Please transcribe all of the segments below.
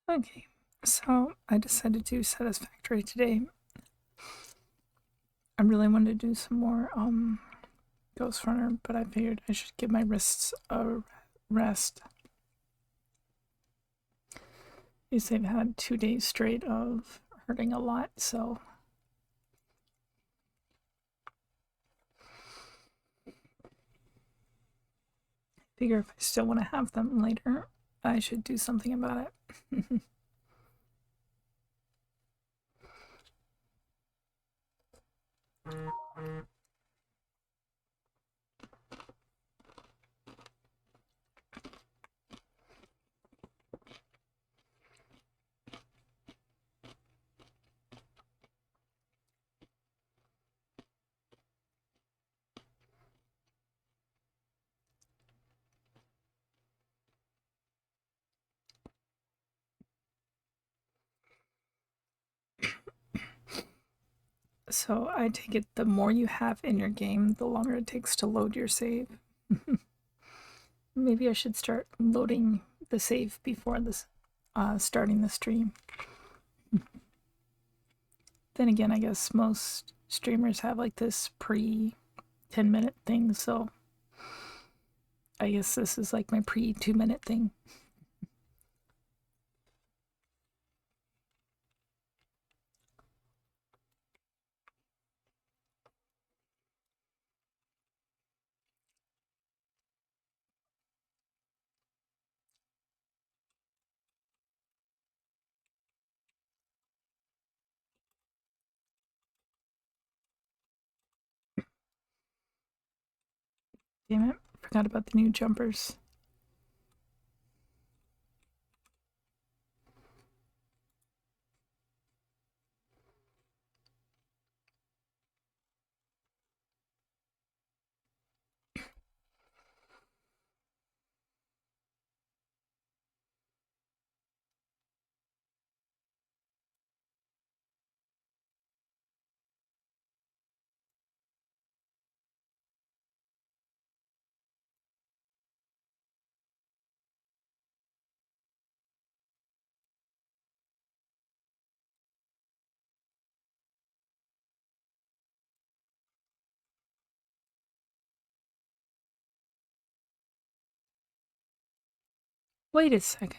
Okay, so I decided to do Satisfactory today. I really wanted to do some more Ghost Runner, but I figured I should give my wrists a rest. Because they've had 2 days straight of hurting a lot, so I figure if I still want to have them later, I should do something about it. So I take it the more you have in your game, the longer it takes to load your save. Maybe I should start loading the save before this starting the stream. Then again, I guess most streamers have like this pre 10-minute thing, so I guess this is like my pre 2-minute thing. Damn it, forgot about the new jumpers. Wait a second.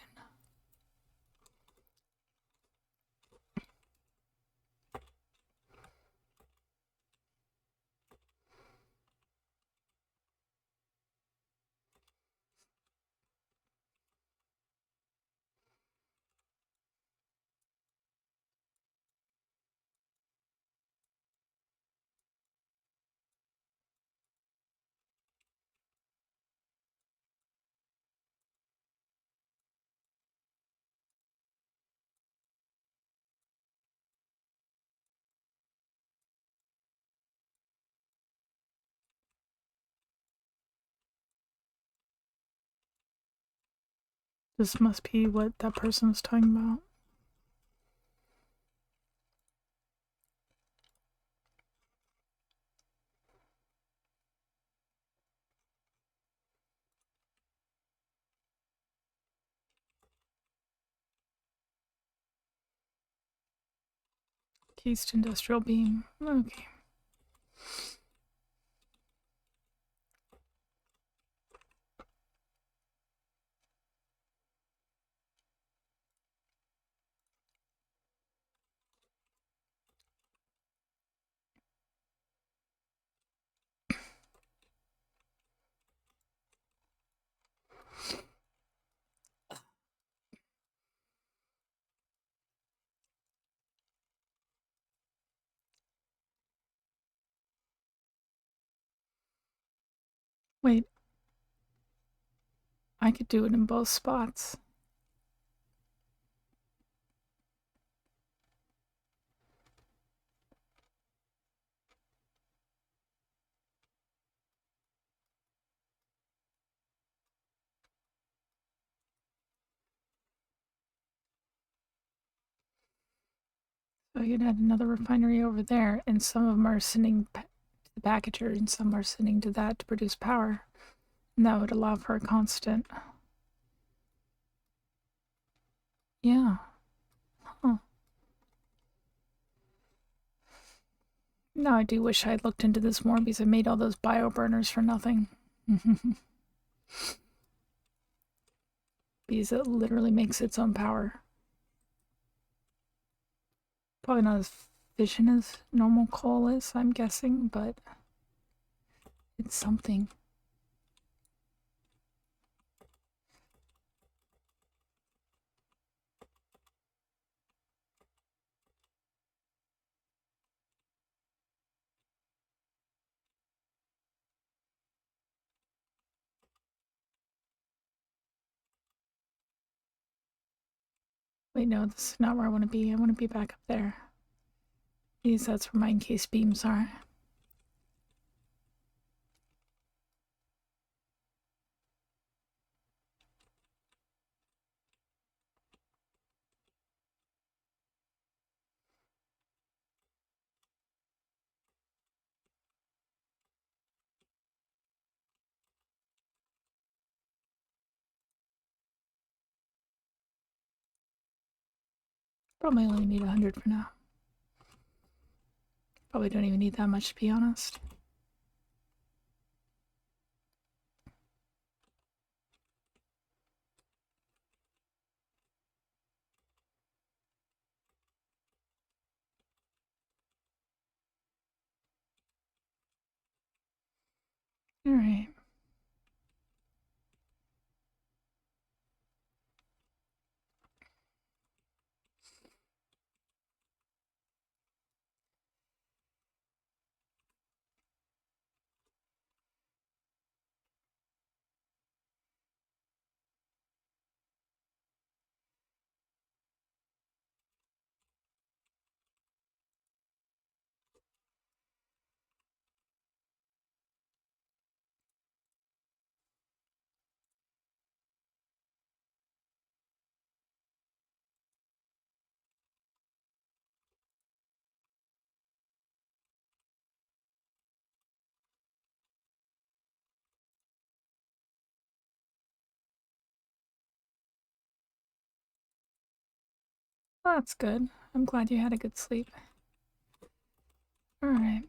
This must be what that person was talking about. East Industrial Beam. Okay. Wait, I could do it in both spots. So I could add another refinery over there, and some of them are sending to the packager, and some are sending to that to produce power. And that would allow for a constant. Yeah. Huh. Now I do wish I had looked into this more because I made all those bio burners for nothing. Because it literally makes its own power. Probably not as efficient as normal coal is, I'm guessing, but it's something. Wait, no, this is not where I want to be. I want to be back up there. Because that's where my encased beams are. Probably only need 100 for now. Probably don't even need that much, to be honest. Alright. Well, that's good. I'm glad you had a good sleep. Alright.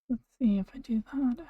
Let's see if I do that.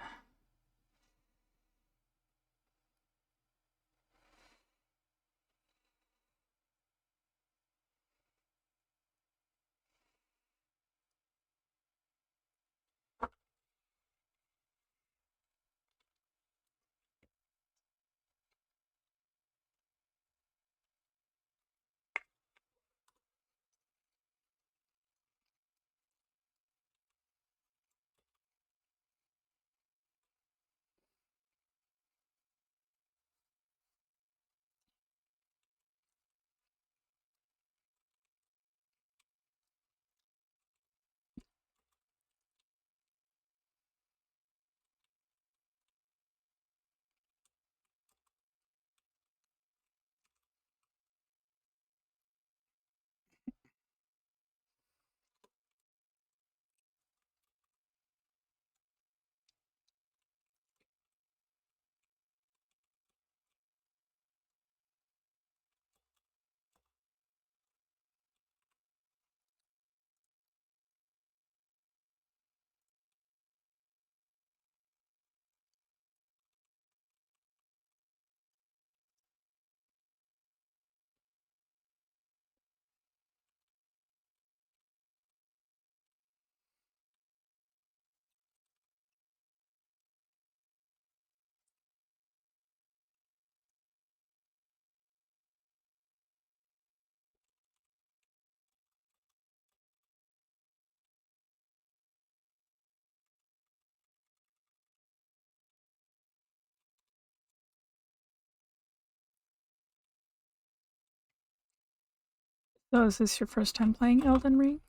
So is this your first time playing Elden Ring?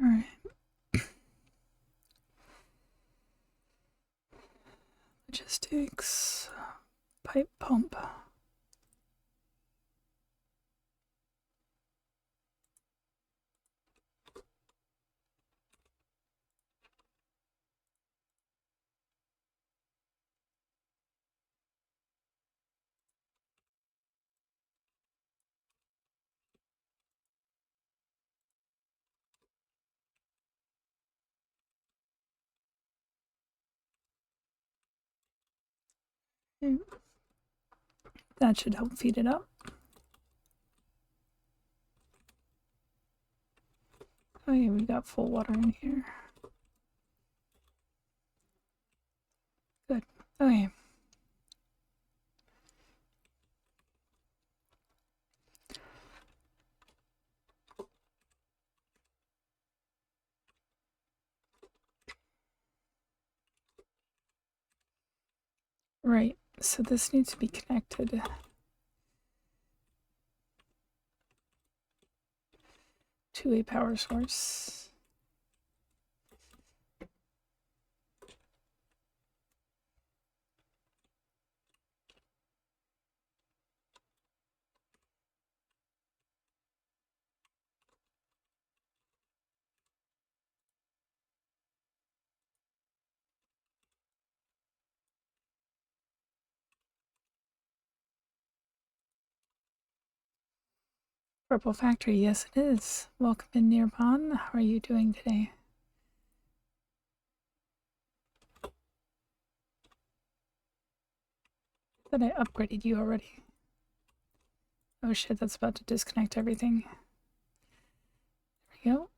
Alright. Logistics. Pipe pump. Okay. That should help feed it up. Oh yeah, we got full water in here. Good. Okay. Right. So this needs to be connected to a power source. Purple Factory, yes it is. Welcome in, Nearpon. How are you doing today? Thought I upgraded you already. Oh shit, that's about to disconnect everything. There we go.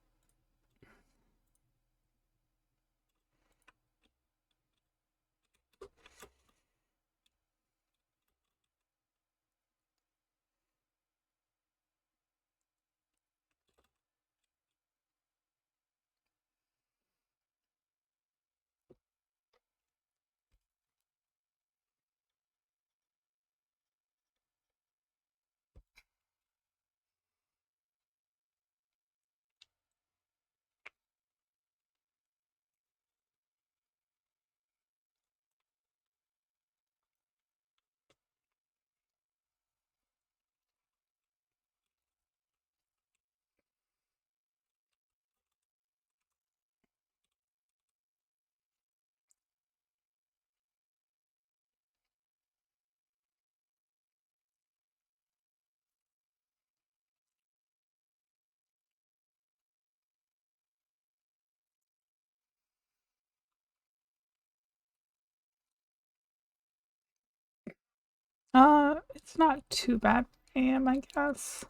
It's not too bad, AM, I guess.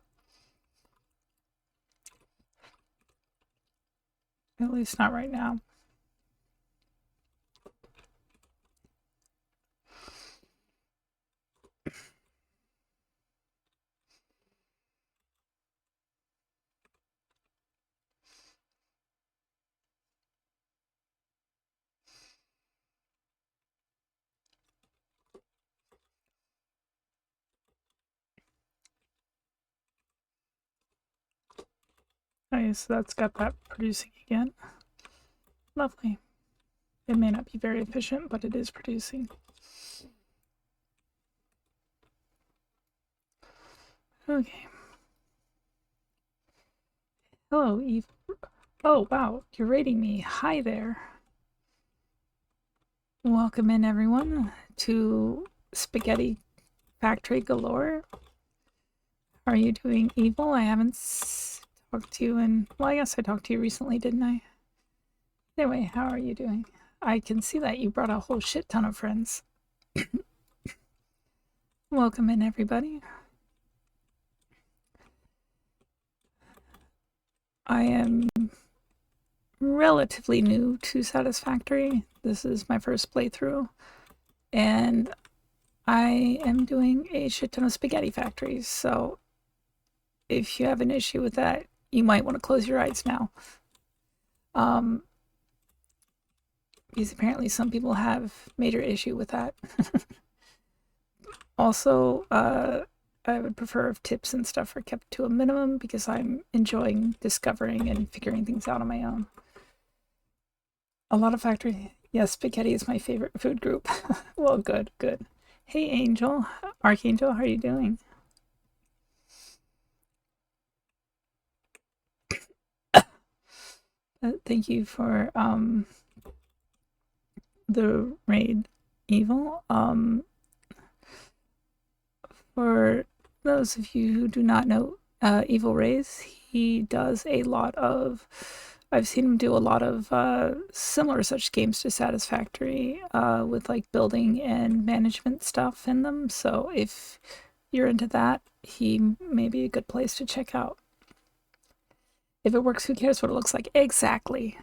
At least not right now. Okay, so that's got that producing again. Lovely. It may not be very efficient, but it is producing. Okay. Hello, Eve. Oh, wow, you're rating me. Hi there. Welcome in, everyone, to Spaghetti Factory Galore. How are you doing, Evil? I haven't talked to you in... Well, I guess I talked to you recently, didn't I? Anyway, how are you doing? I can see that you brought a whole shit ton of friends. Welcome in, everybody. I am relatively new to Satisfactory. This is my first playthrough, and I am doing a shit ton of spaghetti factories, so if you have an issue with that, you might want to close your eyes now. Because apparently some people have major issue with that. Also, I would prefer if tips and stuff are kept to a minimum because I'm enjoying discovering and figuring things out on my own. A lot of factory. Yes, spaghetti is my favorite food group. Well, good, good. Hey, Angel. Archangel, how are you doing? Thank you for the raid, Evil. For those of you who do not know Evil Rays, he does a lot of... I've seen him do a lot of similar such games to Satisfactory with like building and management stuff in them. So if you're into that, he may be a good place to check out. If it works, who cares what it looks like? Exactly.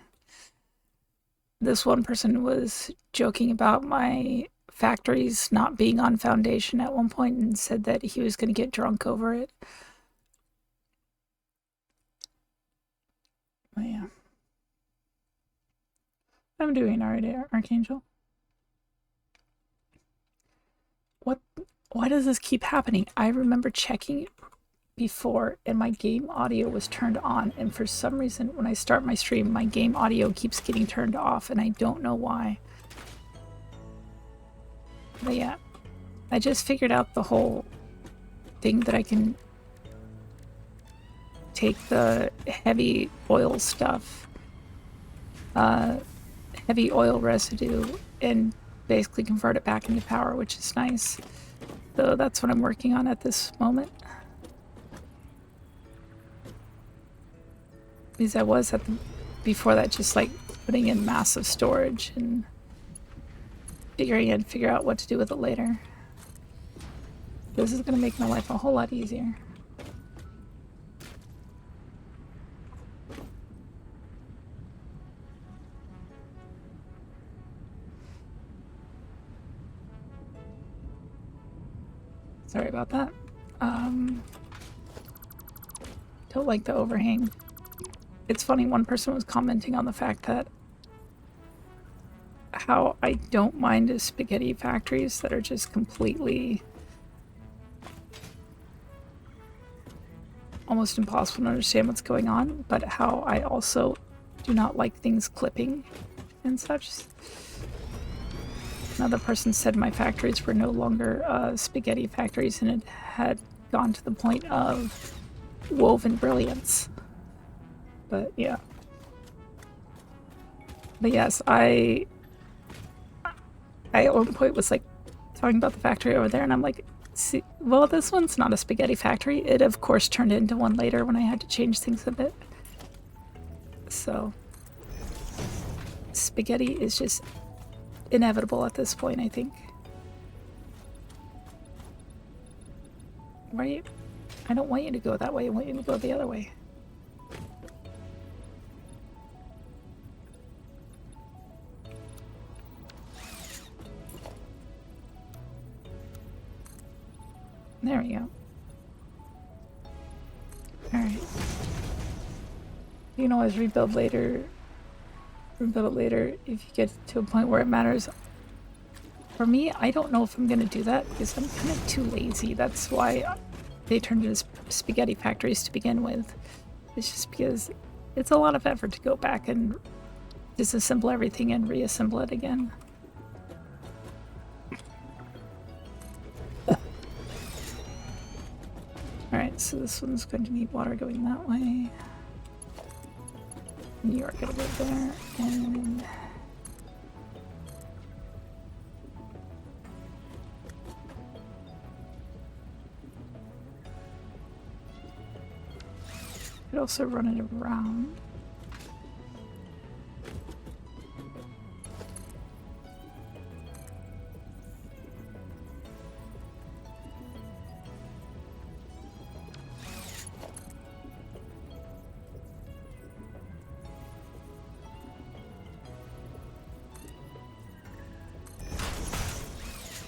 This one person was joking about my factories not being on Foundation at one point and said that he was going to get drunk over it. But yeah. I'm doing alright, Archangel. What? Why does this keep happening? I remember checking before and my game audio was turned on, and for some reason when I start my stream my game audio keeps getting turned off and I don't know why. But yeah, I just figured out the whole thing that I can take the heavy oil stuff, heavy oil residue, and basically convert it back into power, which is nice. So that's what I'm working on at this moment. Because I was at the, before that, just like putting in massive storage and figure out what to do with it later. This is going to make my life a whole lot easier. Sorry about that. Don't like the overhang. It's funny, one person was commenting on the fact that how I don't mind is spaghetti factories that are just completely almost impossible to understand what's going on, but how I also do not like things clipping and such. Another person said my factories were no longer spaghetti factories and it had gone to the point of woven brilliance. But yeah. But yes, I at one point was like talking about the factory over there and I'm like, see, well, this one's not a spaghetti factory. It of course turned into one later when I had to change things a bit. So spaghetti is just inevitable at this point, I think. Why are you... I don't want you to go that way. I want you to go the other way. There we go. Alright. You can always rebuild later. Rebuild it later if you get to a point where it matters. For me, I don't know if I'm gonna do that because I'm kind of too lazy. That's why they turned into spaghetti factories to begin with. It's just because it's a lot of effort to go back and disassemble everything and reassemble it again. Alright, so this one's going to need water going that way. You are gonna go there, and... could also run it around.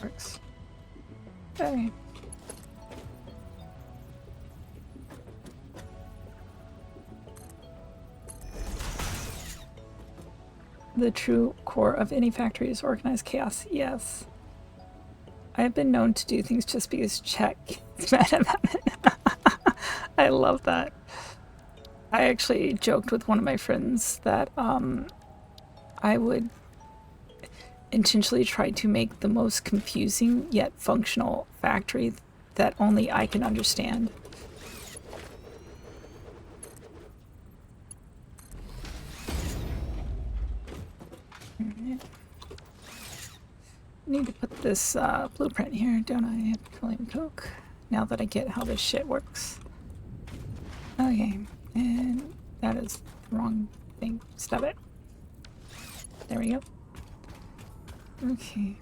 Works. Okay. The true core of any factory is organized chaos. Yes. I have been known to do things just because check. I love that. I actually joked with one of my friends that I would intentionally try to make the most confusing yet functional factory that only I can understand. Need to put this blueprint here, don't I? Petroleum coke. Now that I get how this shit works. Okay, and that is the wrong thing. Stop it. There we go. Okay.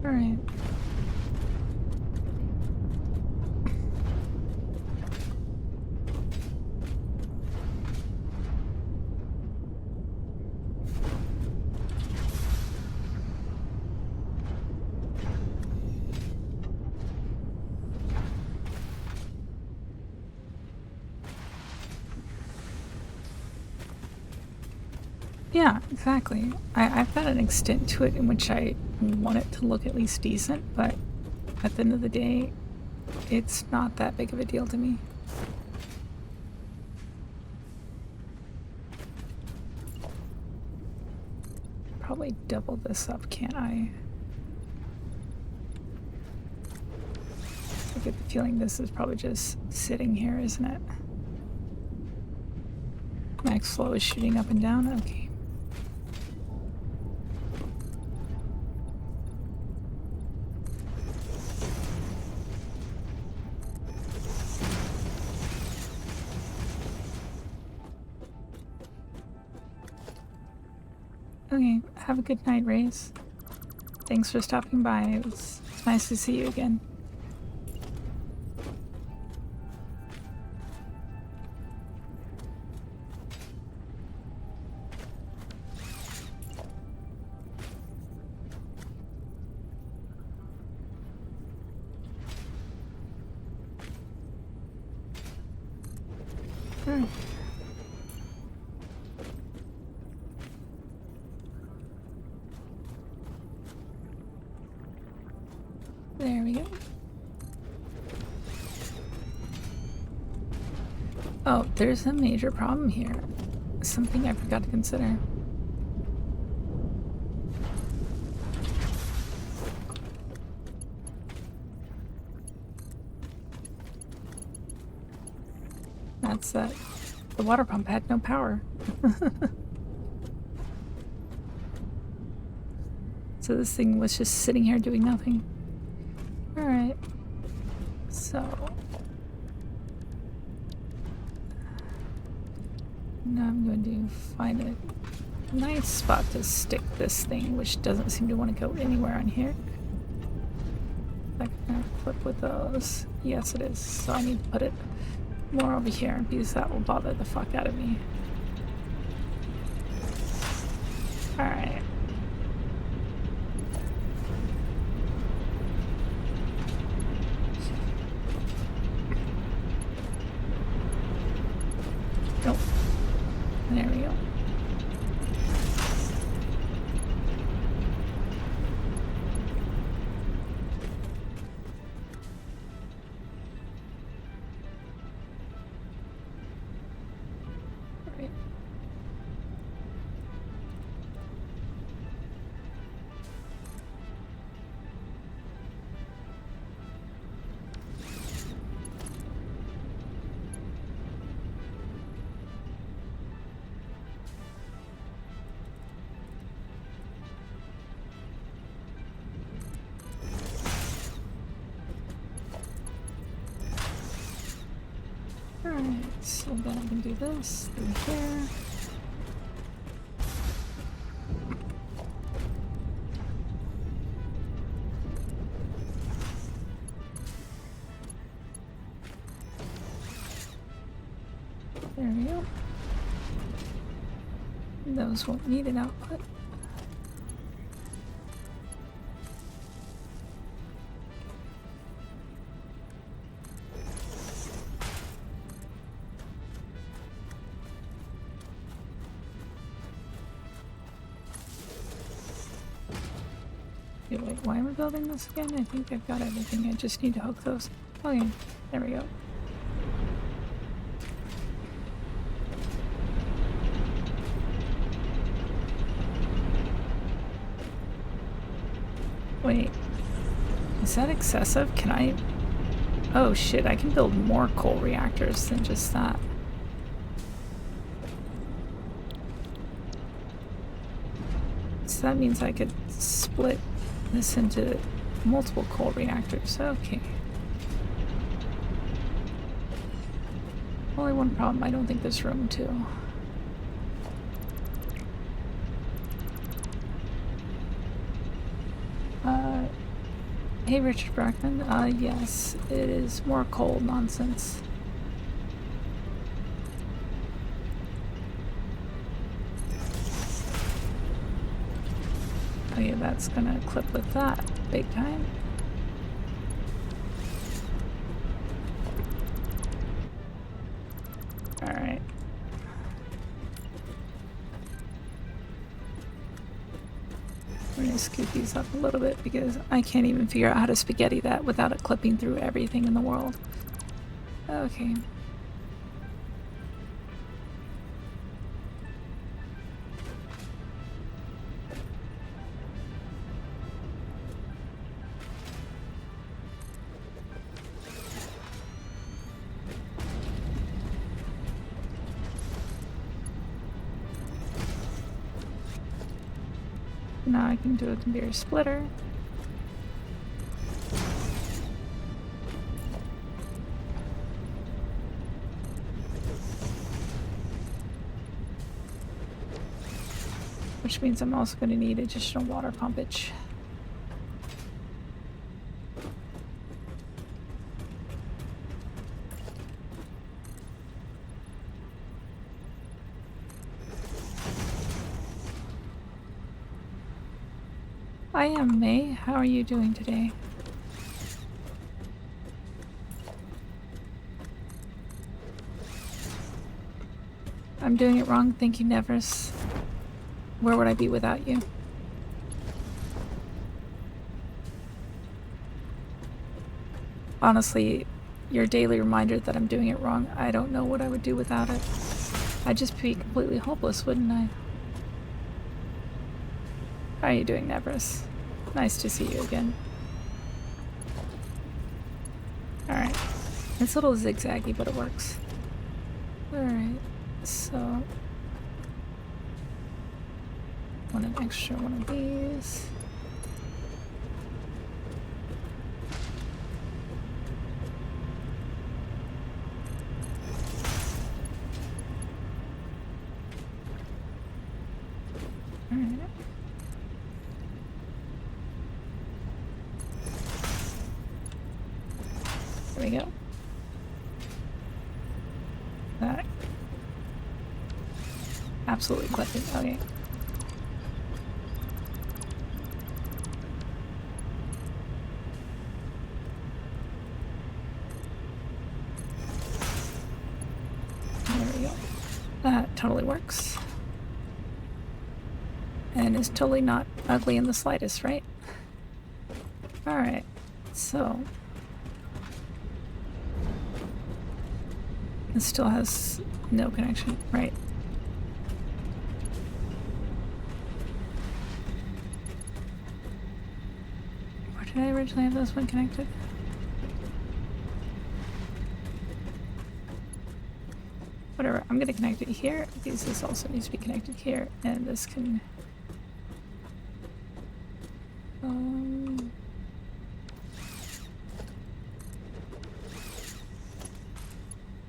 All right. Yeah, exactly. I've got an extent to it in which I want it to look at least decent, but at the end of the day, it's not that big of a deal to me. Probably double this up, can't I? I get the feeling this is probably just sitting here, isn't it? Max flow is shooting up and down? Okay. Okay, have a good night, Raze. Thanks for stopping by. It's nice to see you again. There we go. Oh, there's a major problem here. Something I forgot to consider. That's that the water pump had no power. So this thing was just sitting here doing nothing. Alright. So now I'm going to find a nice spot to stick this thing, which doesn't seem to want to go anywhere on here. Like, can I flip with those? Yes, it is. So I need to put it more over here because that will bother the fuck out of me. Alright. Nope. There we go. Right. Alright, so then I can do this through here. There we go. Those won't need an output. Wait, why am I building this again? I think I've got everything. I just need to hook those. Okay, there we go. Wait, is that excessive? Can I... Oh shit, I can build more coal reactors than just that. So that means I could split this into multiple coal reactors. Okay. Only one problem, I don't think there's room to. Hey Richard Brackman, yes, it is more coal nonsense. Oh yeah, that's gonna clip with that big time. Alright. We're gonna scoot these up a little bit because I can't even figure out how to spaghetti that without it clipping through everything in the world. Okay. Now I can do a conveyor splitter. Which means I'm also going to need additional water pumpage. I am May. How are you doing today? I'm doing it wrong. Thank you, Nevers. Where would I be without you? Honestly, your daily reminder that I'm doing it wrong, I don't know what I would do without it. I'd just be completely hopeless, wouldn't I? How are you doing, Nevers? Nice to see you again. Alright. It's a little zigzaggy, but it works. Alright, so... want an extra one of these. we go. That. Absolutely clipping. Okay. There we go. That totally works. And is totally not ugly in the slightest, right? Alright, so it still has no connection, right? Where did I originally have this one connected? Whatever, I'm gonna connect it here because this also needs to be connected here, and this can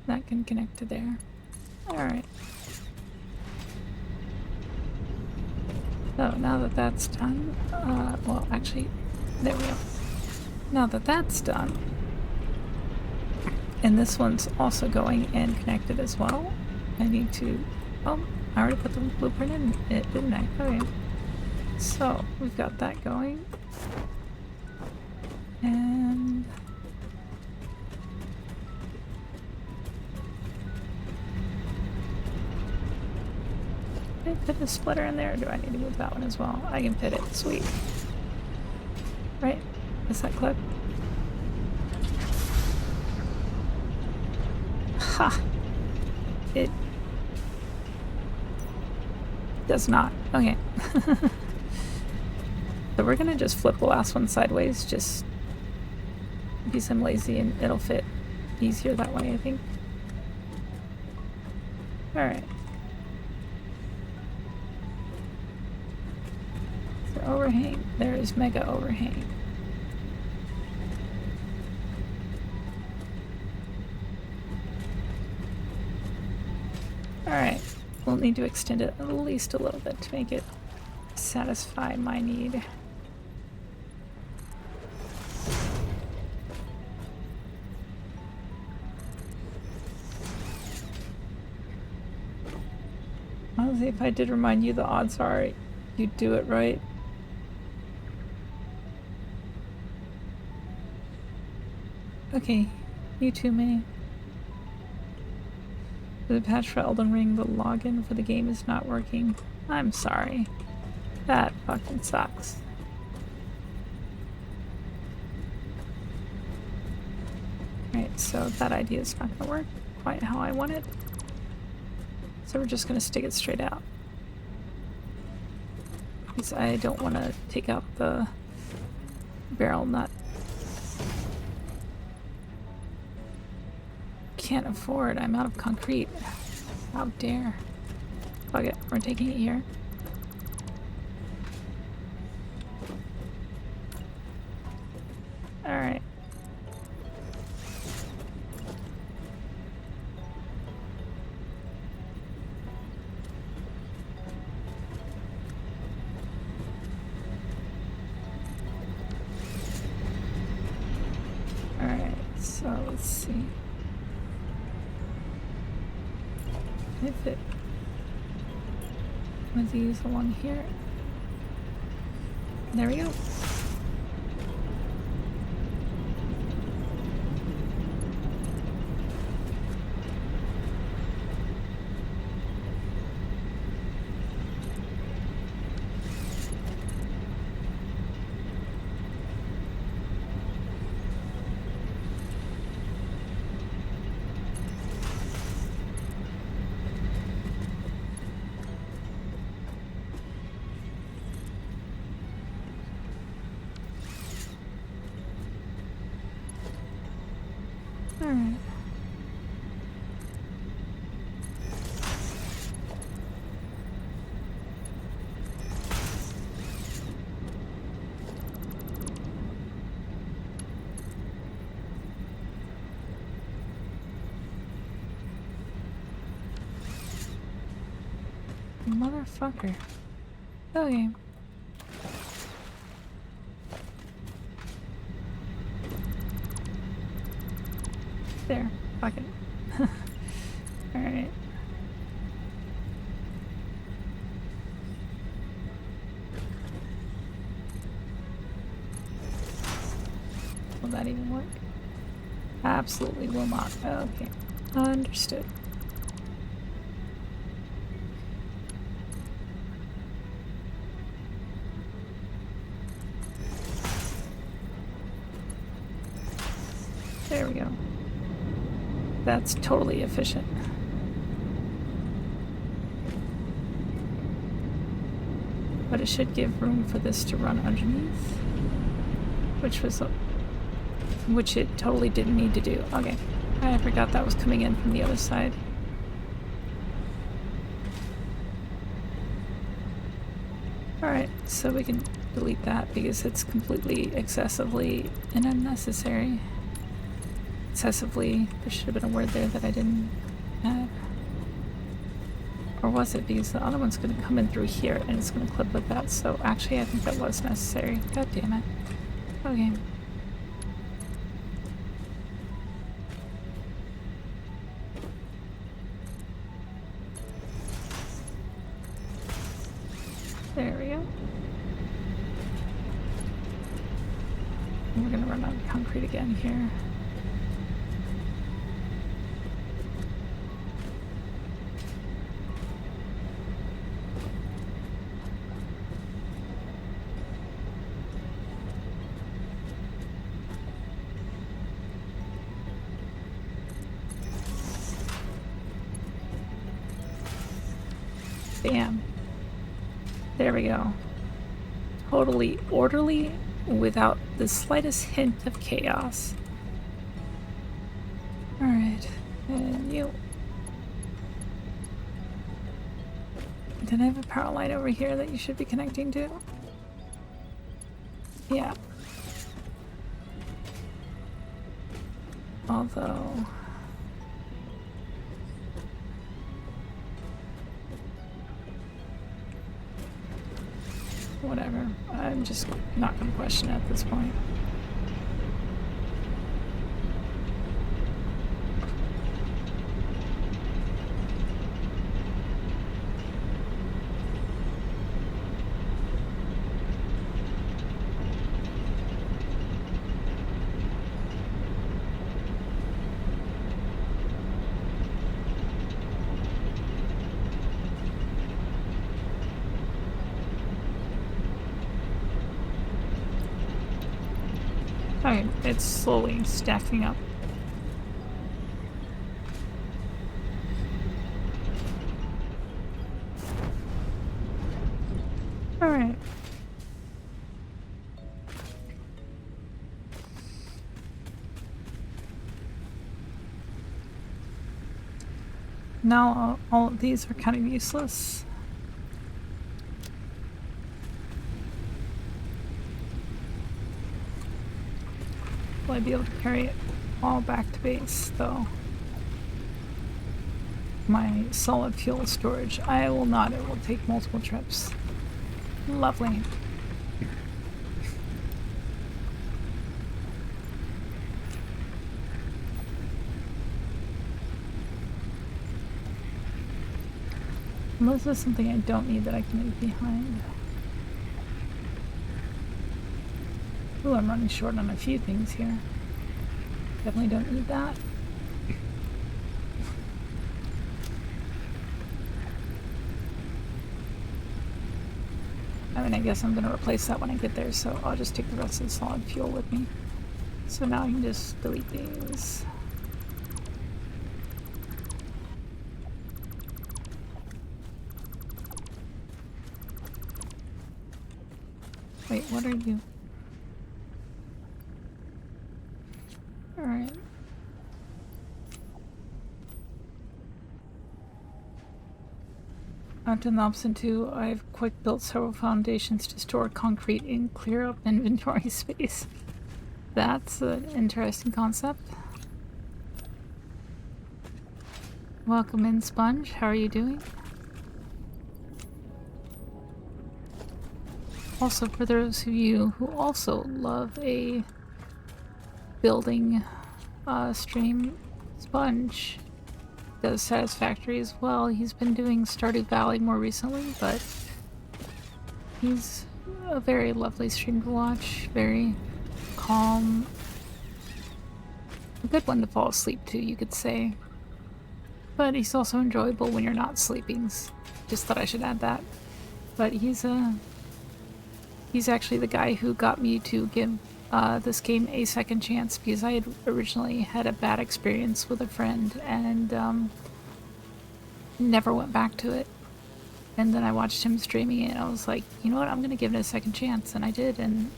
that can connect to there. Alright. So now that that's done, well actually, there we go. Now that that's done, and this one's also going and connected as well, I need to, oh, I already put the blueprint in it, didn't I? Okay. So, we've got that going. And did I fit a splitter in there, or do I need to move that one as well? I can fit it. Sweet. Right? Is that clip? Ha! It does not. Okay. So we're gonna just flip the last one sideways, just because I'm lazy and it'll fit easier that way, I think. Alright. So overhang. There is mega overhang. Alright. We'll need to extend it at least a little bit to make it satisfy my need. Honestly, if I did remind you, the odds are you'd do it right. Okay, you too may. For the patch for Elden Ring, the login for the game is not working. I'm sorry. That fucking sucks. Right, so that idea is not gonna work quite how I want it. So we're just gonna stick it straight out. Because I don't want to take out the barrel nut. Can't afford, I'm out of concrete. How dare. Fuck it, we're taking it here. Alright. Alright, so let's see. If it with these along here. There we go. Alright. Motherfucker. Okay. There. Fuck it. Alright. Will that even work? Absolutely will not. Okay. Understood. There we go. That's totally efficient. But it should give room for this to run underneath, which it totally didn't need to do. Okay, I forgot that was coming in from the other side. Alright, so we can delete that because it's completely excessively and unnecessary. Excessively, there should have been a word there that I didn't add. Or was it? Because the other one's going to come in through here and it's going to clip with that. So actually I think that was necessary. God damn it. Okay. There we go. And we're going to run out of concrete again here. Bam. There we go. Totally orderly without the slightest hint of chaos. Alright, and you. Did I have a power line over here that you should be connecting to? Yeah. Although... whatever. I'm just not going to question it at this point. Okay, it's slowly stacking up. Alright. Now all of these are kind of useless. Will I be able to carry it all back to base, though? My solid fuel storage. I will not. It will take multiple trips. Lovely. Unless there's something I don't need that I can leave behind. Ooh, I'm running short on a few things here. Definitely don't need that. I mean, I guess I'm going to replace that when I get there, so I'll just take the rest of the solid fuel with me. So now I can just delete these. Wait, what are you? Alright. After the option 2, I've quick built several foundations to store concrete and clear up inventory space. That's an interesting concept. Welcome in, Sponge. How are you doing? Also, for those of you who also love a building stream, Sponge does Satisfactory as well. He's been doing Stardew Valley more recently, but he's a very lovely stream to watch. Very calm. A good one to fall asleep to, you could say. But he's also enjoyable when you're not sleeping. Just thought I should add that. But he's actually the guy who got me to give this game a second chance, because I had originally had a bad experience with a friend and never went back to it. And then I watched him streaming it and I was like, you know what, I'm gonna give it a second chance, and I did, and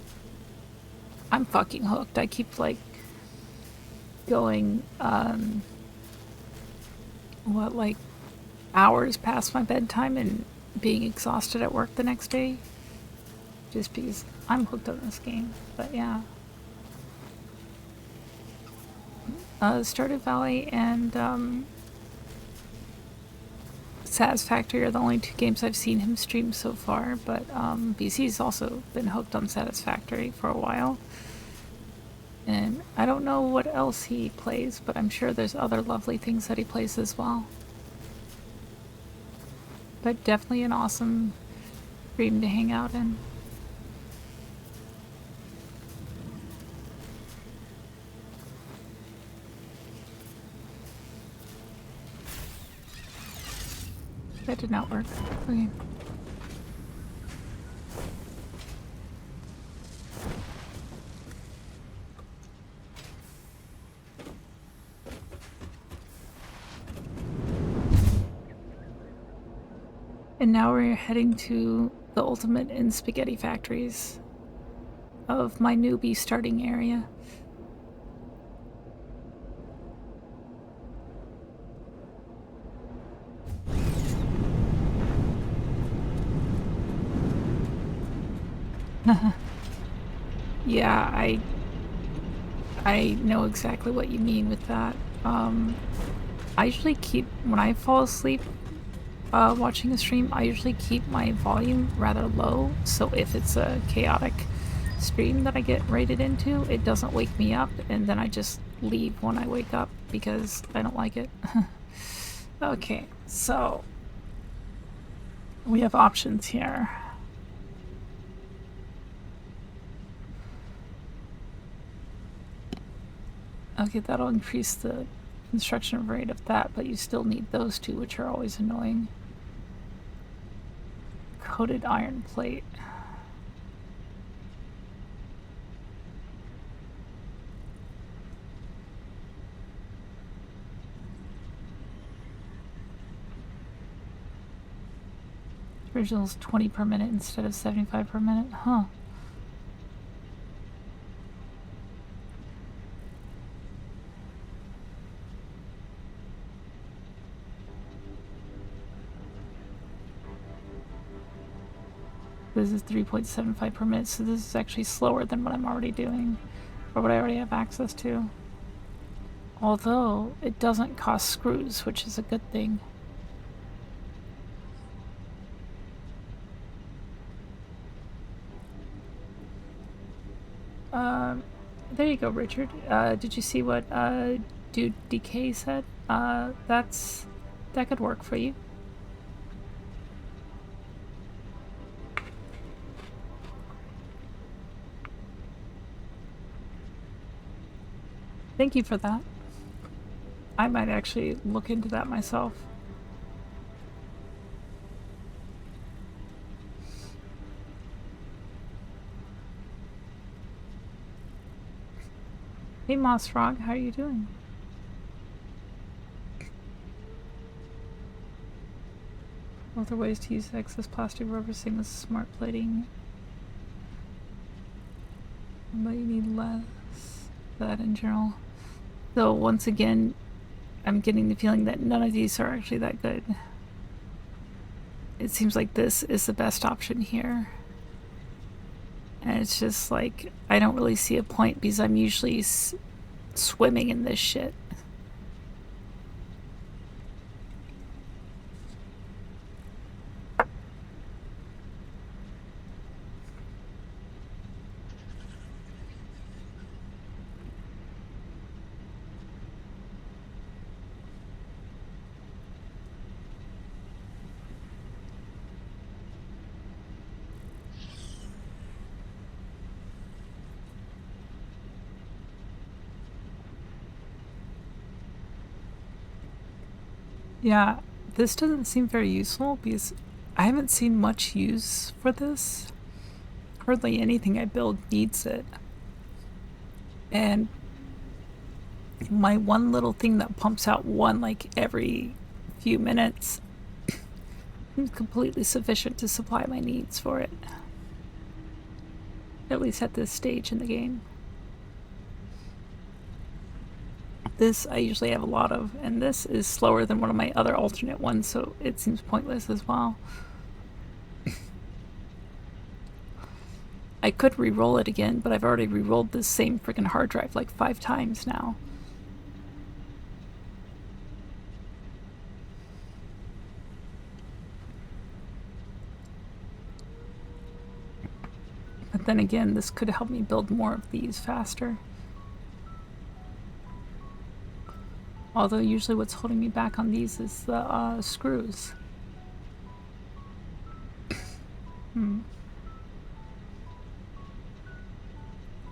I'm fucking hooked. I keep like going like hours past my bedtime and being exhausted at work the next day just because I'm hooked on this game. But yeah, Stardew Valley and Satisfactory are the only two games I've seen him stream so far, but BC's also been hooked on Satisfactory for a while. And I don't know what else he plays, but I'm sure there's other lovely things that he plays as well. But definitely an awesome stream to hang out in. That did not work. Okay. And now we're heading to the ultimate in spaghetti factories of my newbie starting area. Yeah, I know exactly what you mean with that. I usually keep, when I fall asleep watching a stream, I usually keep my volume rather low, so if it's a chaotic stream that I get rated into, it doesn't wake me up, and then I just leave when I wake up because I don't like it. Okay, so we have options here. Okay, that'll increase the construction rate of that, but you still need those two, which are always annoying. Coated iron plate. Original's 20 per minute instead of 75 per minute, huh? This is 3.75 per minute, so this is actually slower than what I'm already doing, or what I already have access to. Although, it doesn't cost screws, which is a good thing. There you go, Richard. Did you see what Dude DK said? That could work for you. Thank you for that. I might actually look into that myself. Hey Moss Frog, how are you doing? Other ways to use excess plastic rubber, same as smart plating. But you need less of that in general. So once again, I'm getting the feeling that none of these are actually that good. It seems like this is the best option here. And it's just like, I don't really see a point because I'm usually swimming in this shit. Yeah, this doesn't seem very useful because I haven't seen much use for this. Hardly anything I build needs it. And my one little thing that pumps out one like every few minutes is completely sufficient to supply my needs for it. At least at this stage in the game. This I usually have a lot of, and this is slower than one of my other alternate ones, so it seems pointless as well. I could re-roll it again, but I've already re-rolled this same freaking hard drive like 5 times now. But then again, this could help me build more of these faster. Although usually what's holding me back on these is the screws.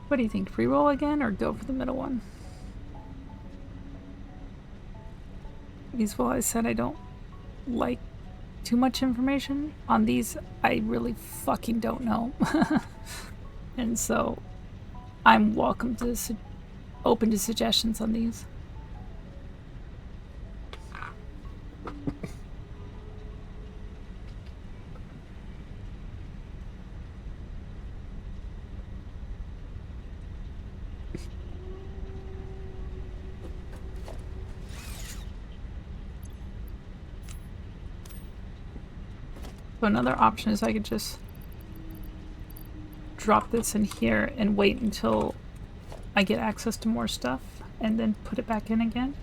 What do you think? Re-roll again or go for the middle one? Because, well, I said I don't like too much information. On these, I really fucking don't know. And so I'm welcome to open to suggestions on these. So another option is I could just drop this in here and wait until I get access to more stuff and then put it back in again.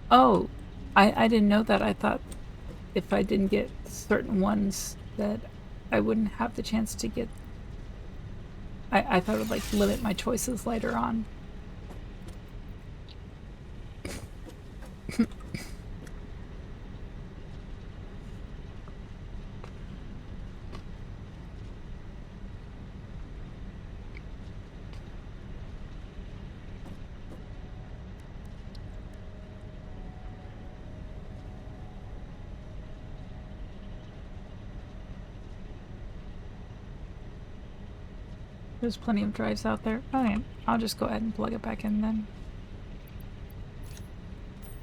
Oh, I didn't know that. I thought if I didn't get certain ones that I wouldn't have the chance to get. I thought it would like limit my choices later on. There's plenty of drives out there. Okay, I'll just go ahead and plug it back in then.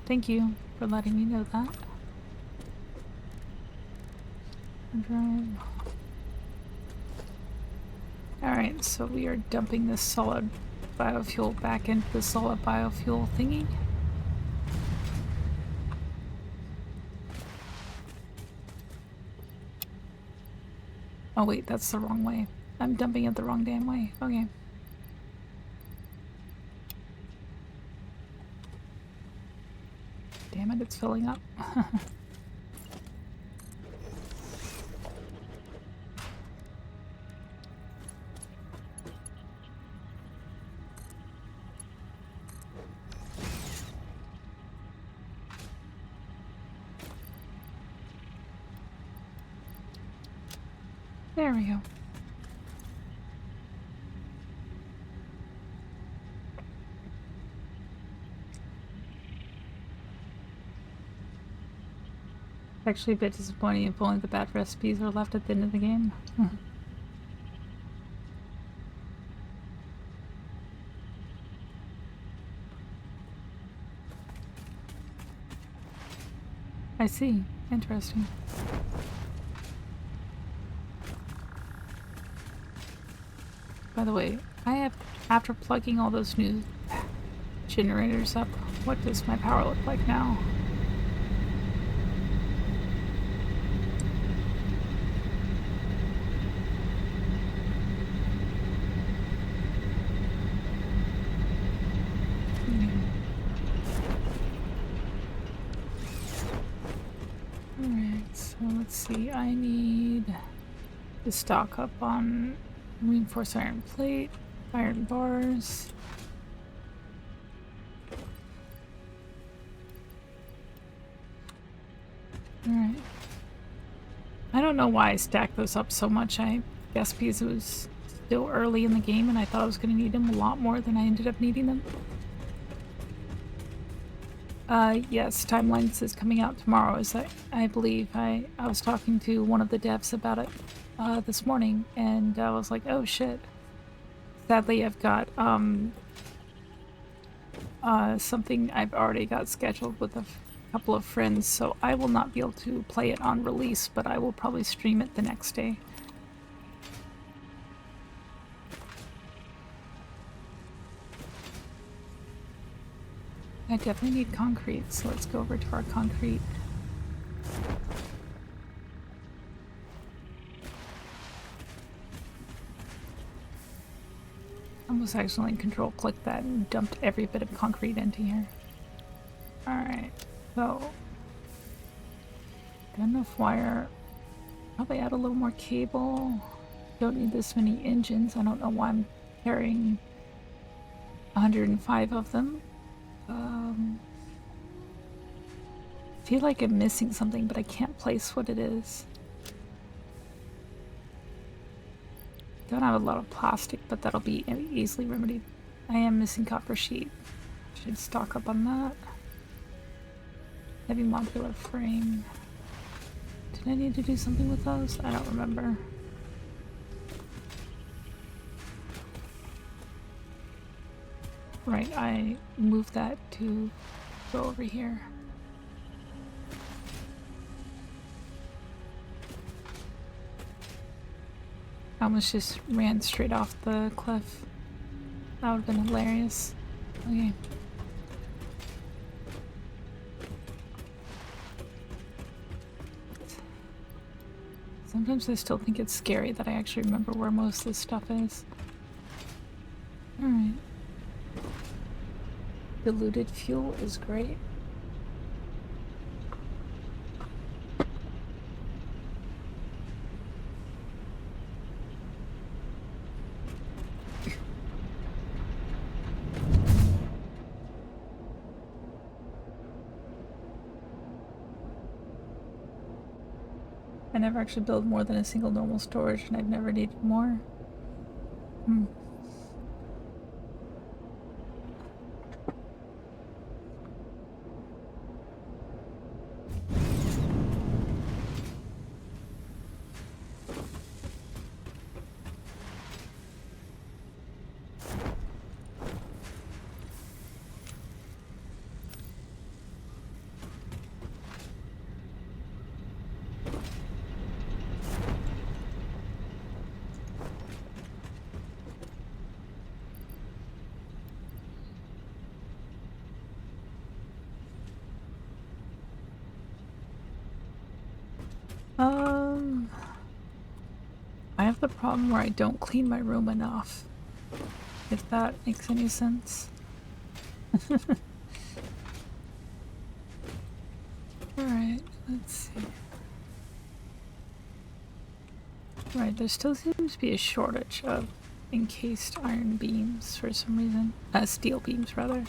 Thank you for letting me know that. Drive. Alright, so we are dumping this solid biofuel back into the solid biofuel thingy. Oh wait, that's the wrong way. I'm dumping it the wrong damn way. Okay. Damn it, it's filling up. There we go. Actually a bit disappointing if only the bad recipes are left at the end of the game. I see. Interesting. By the way, I have, after plugging all those new generators up, what does my power look like now? Alright, so let's see, I need to stock up on reinforced iron plate, iron bars. Alright. I don't know why I stacked those up so much. I guess because it was still early in the game and I thought I was going to need them a lot more than I ended up needing them. Yes, Timelines is coming out tomorrow, I believe. I was talking to one of the devs about it this morning, and I was like, oh shit. Sadly, I've got something I've already got scheduled with a couple of friends, so I will not be able to play it on release, but I will probably stream it the next day. I definitely need concrete, so let's go over to our concrete. I almost accidentally control-clicked that and dumped every bit of concrete into here. Alright, so... got enough wire. Probably add a little more cable. Don't need this many engines. I don't know why I'm carrying 105 of them. I feel like I'm missing something, but I can't place what it is. Don't have a lot of plastic, but that'll be easily remedied. I am missing copper sheet. Should stock up on that. Heavy modular frame. Did I need to do something with those? I don't remember. Right, I moved that to go over here. I almost just ran straight off the cliff. That would have been hilarious. Okay. Sometimes I still think it's scary that I actually remember where most of this stuff is. Alright. Diluted fuel is great. I never actually build more than a single normal storage, and I've never needed more. I have the problem where I don't clean my room enough, if that makes any sense. Alright, let's see. Right, there still seems to be a shortage of encased iron beams for some reason. Steel beams, rather.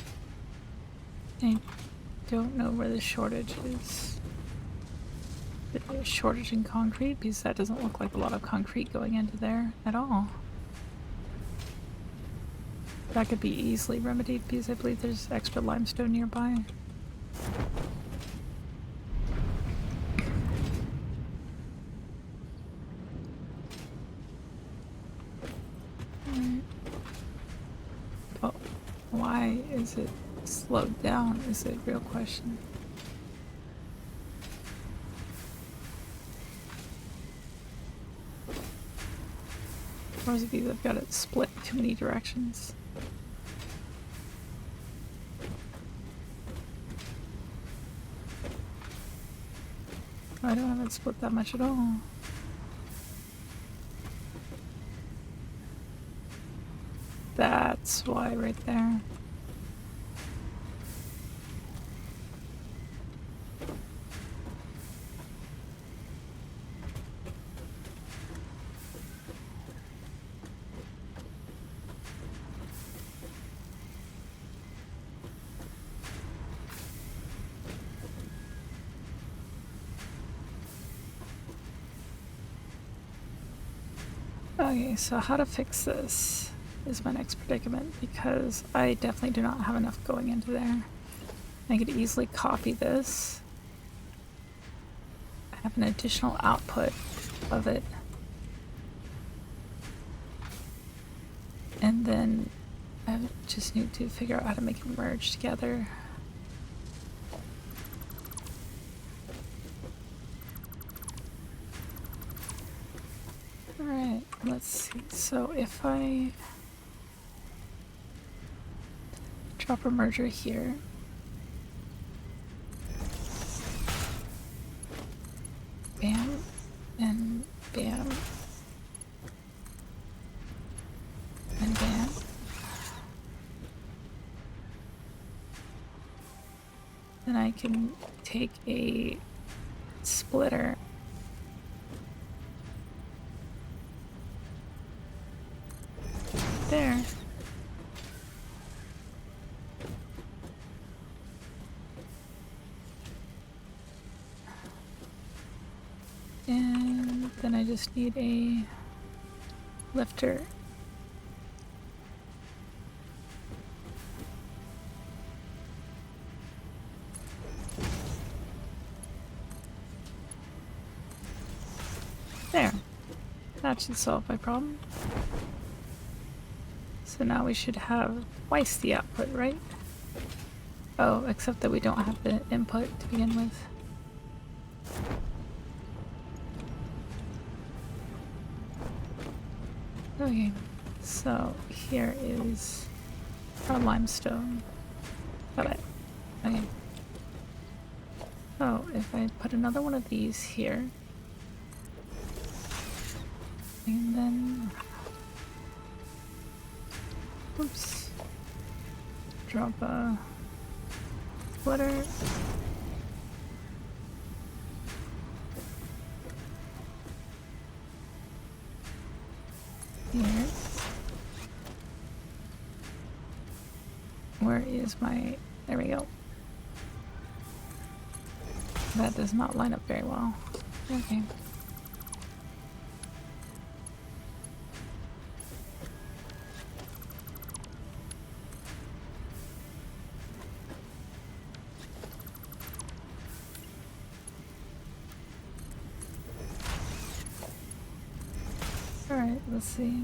I don't know where the shortage is. A shortage in concrete, because that doesn't look like a lot of concrete going into there at all. That could be easily remedied because I believe there's extra limestone nearby. Oh, why is it slowed down is the real question. Or is it because I've got it split too many directions? I don't have it split that much at all. That's why right there. Okay, so how to fix this is my next predicament, because I definitely do not have enough going into there. I could easily copy this. I have an additional output of it. And then I just need to figure out how to make it merge together. Alright, let's see. So if I drop a merger here, bam, and bam, and bam. Then I can take a splitter there. And then I just need a lifter. There. That should solve my problem. So now we should have twice the output, right? Oh, except that we don't have the input to begin with. Okay, so here is our limestone. Got it. Okay. So if I put another one of these here, and then, oops, drop a splitter. Here. Where is my... There we go. That does not line up very well. Okay. Alright, let's see.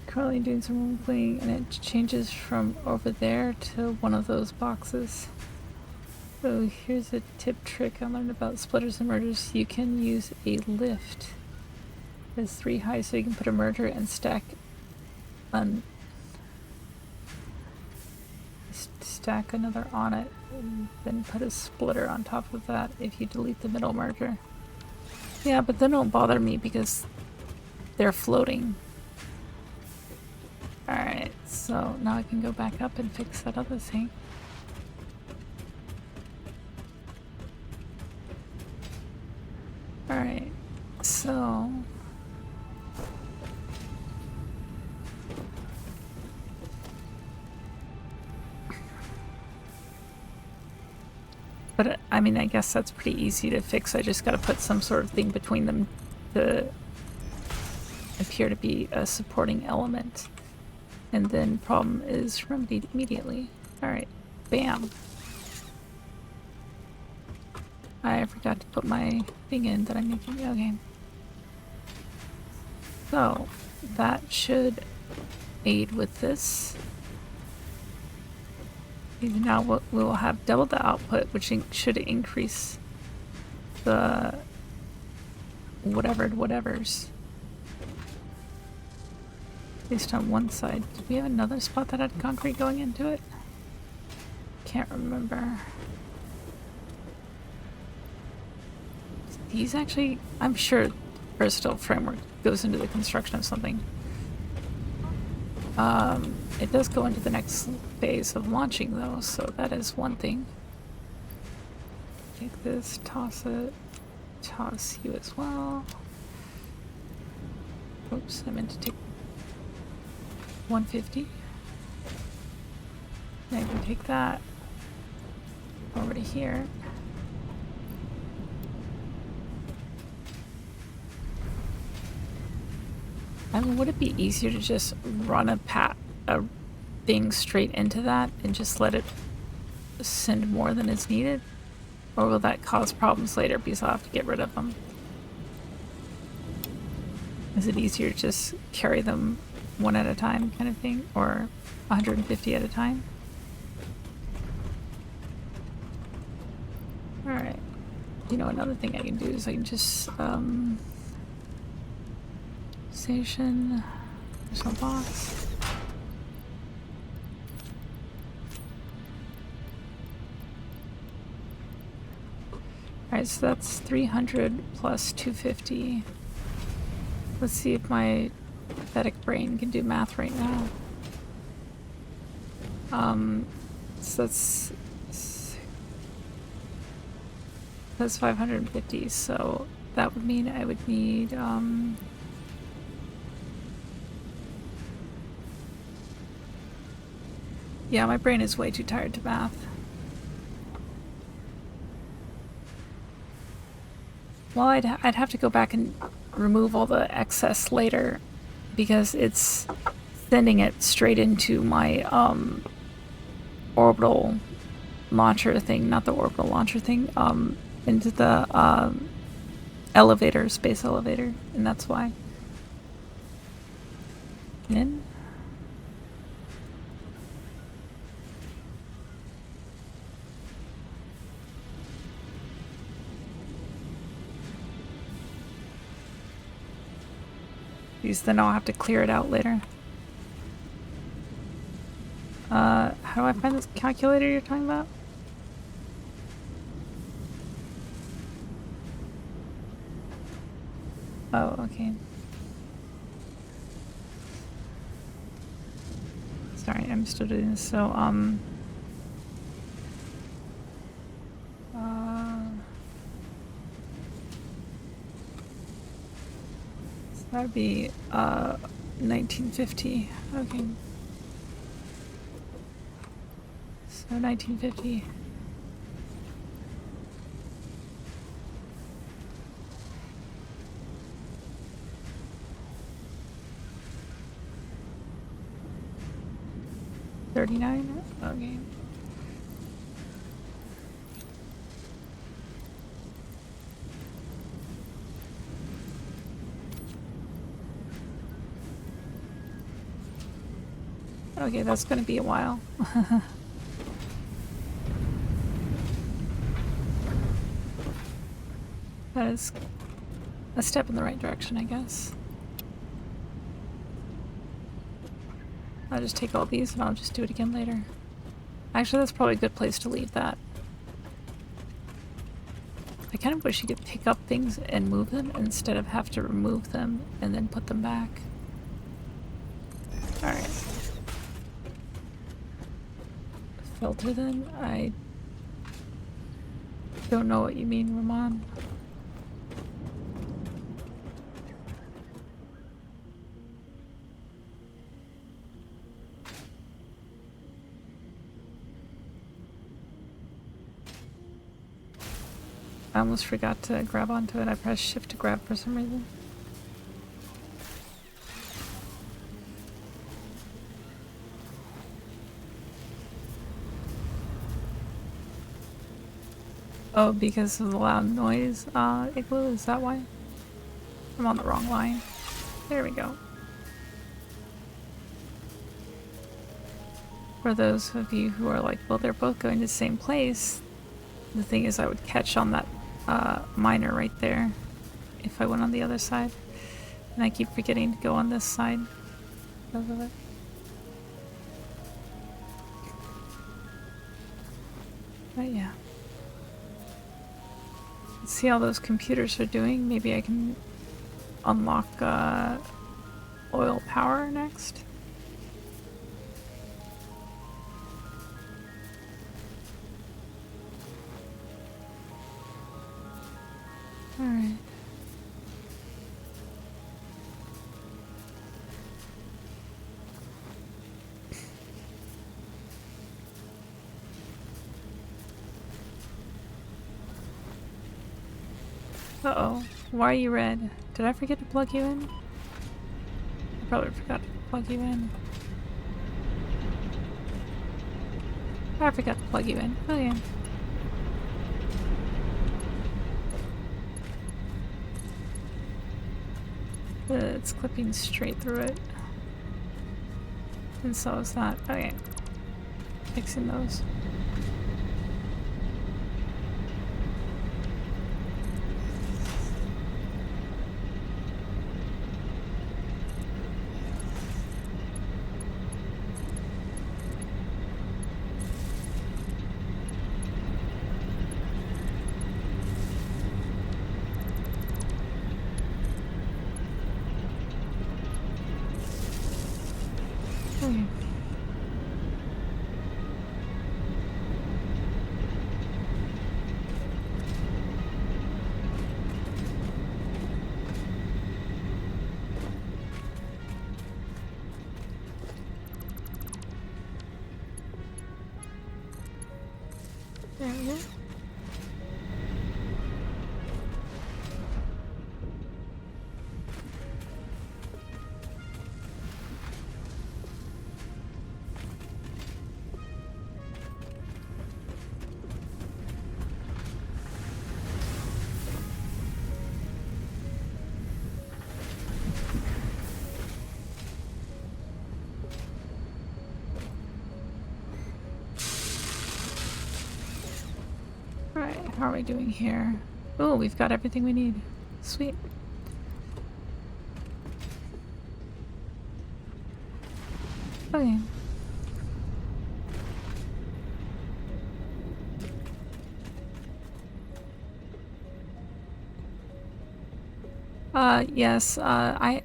Currently doing some role playing, and it changes from over there to one of those boxes. So here's a tip trick I learned about splitters and mergers. You can use a lift. There's 3 high, so you can put a merger and stack another on it, and then put a splitter on top of that if you delete the middle merger. Yeah, but they don't bother me because they're floating. Alright, so now I can go back up and fix that other thing. Alright, so... But, I mean, I guess that's pretty easy to fix. I just gotta put some sort of thing between them to appear to be a supporting element. And then problem is remedied immediately. Alright, bam. I forgot to put my thing in that I'm making. Okay. So, that should aid with this. Now we will have double the output, which should increase the whatevers. At least on one side. Did we have another spot that had concrete going into it? Can't remember. These actually, I'm sure versatile framework goes into the construction of something. It does go into the next phase of launching though, so that is one thing. Take this, toss it, toss you as well. Oops, I meant to take 150. I can take that over to here. I mean, would it be easier to just run a thing straight into that and just let it send more than is needed? Or will that cause problems later because I'll have to get rid of them? Is it easier to just carry them one at a time kind of thing? Or 150 at a time? Alright. You know, another thing I can do is I can just, station. There's no box. Alright, so that's 300 plus 250. Let's see if my pathetic brain can do math right now. So that's 550, so that would mean I would need, yeah, my brain is way too tired to math. Well, I'd have to go back and remove all the excess later because it's sending it straight into my orbital launcher thing, not the orbital launcher thing, into the elevator, space elevator, and that's why. In? Because then I'll have to clear it out later. How do I find this calculator you're talking about? Oh, okay. Sorry, I'm still doing this. So, so that would be, 1950. Okay. So 1950. $39? Okay. Okay, that's gonna be a while. That is a step in the right direction, I guess. I'll just take all these and I'll just do it again later. Actually, that's probably a good place to leave that. I kind of wish you could pick up things and move them instead of have to remove them and then put them back. Alright. Filter then? I don't know what you mean, Ramon. I almost forgot to grab onto it. I pressed shift to grab for some reason. Oh, because of the loud noise, Igloo? Is that why? I'm on the wrong line. There we go. For those of you who are like, well, they're both going to the same place, the thing is I would catch on that miner right there if I went on the other side. And I keep forgetting to go on this side of it. But yeah. Let's see how those computers are doing. Maybe I can unlock oil power next. Alright. Uh-oh. Why are you red? Did I forget to plug you in? probably forgot to plug you in. I forgot to plug you in. Oh yeah. It's clipping straight through it. And so it's not. Okay. Fixing those. Okay. There we go. Alright, how are we doing here? Oh, we've got everything we need. Sweet. Okay. Yes, I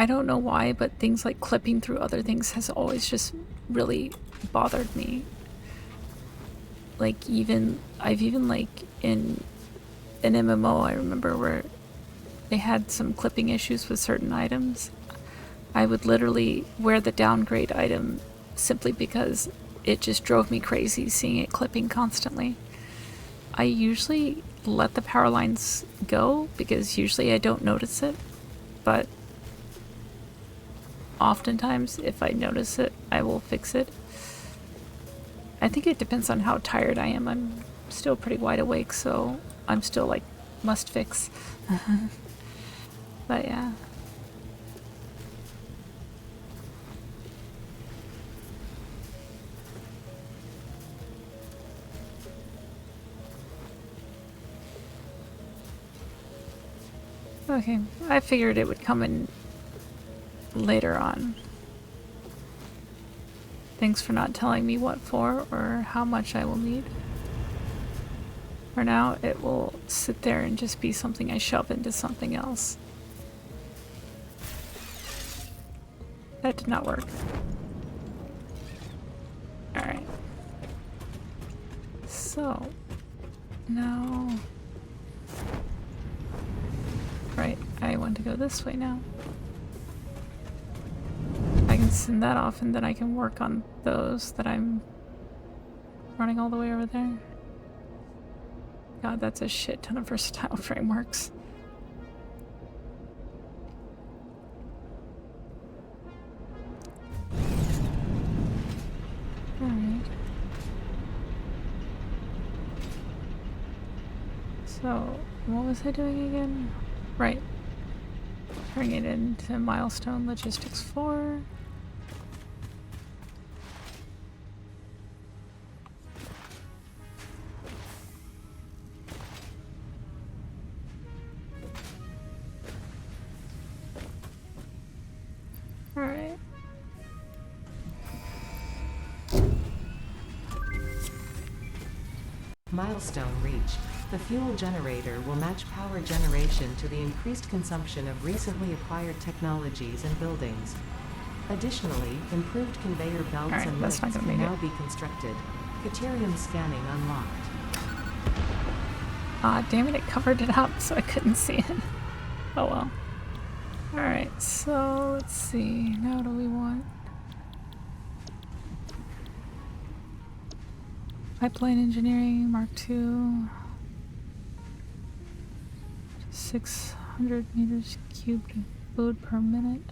don't know why, but things like clipping through other things has always just really bothered me. Like I've even like in an MMO I remember where they had some clipping issues with certain items. I would literally wear the downgrade item simply because it just drove me crazy seeing it clipping constantly. I usually let the power lines go because usually I don't notice it, but oftentimes if I notice it, I will fix it. I think it depends on how tired I am. I'm still pretty wide awake, so I'm still like, must fix. But yeah. Okay, I figured it would come in later on. Thanks for not telling me what for or how much I will need. For now, it will sit there and just be something I shove into something else. That did not work. Alright. So, now... Right, I want to go this way now. I can send that off and then I can work on those that I'm running all the way over there. God, that's a shit ton of versatile frameworks. Alright. So, what was I doing again? Right. Turning it into Milestone Logistics 4. Alright. Milestone reached. The fuel generator will match power generation to the increased consumption of recently acquired technologies and buildings. Additionally, improved conveyor belts and lifts can now be constructed. Caterium scanning unlocked. Ah, damn it, it covered it up so I couldn't see it. Oh well. Alright, so let's see. Now what do we want? Pipeline engineering, Mark II. 600 meters cubed food per minute.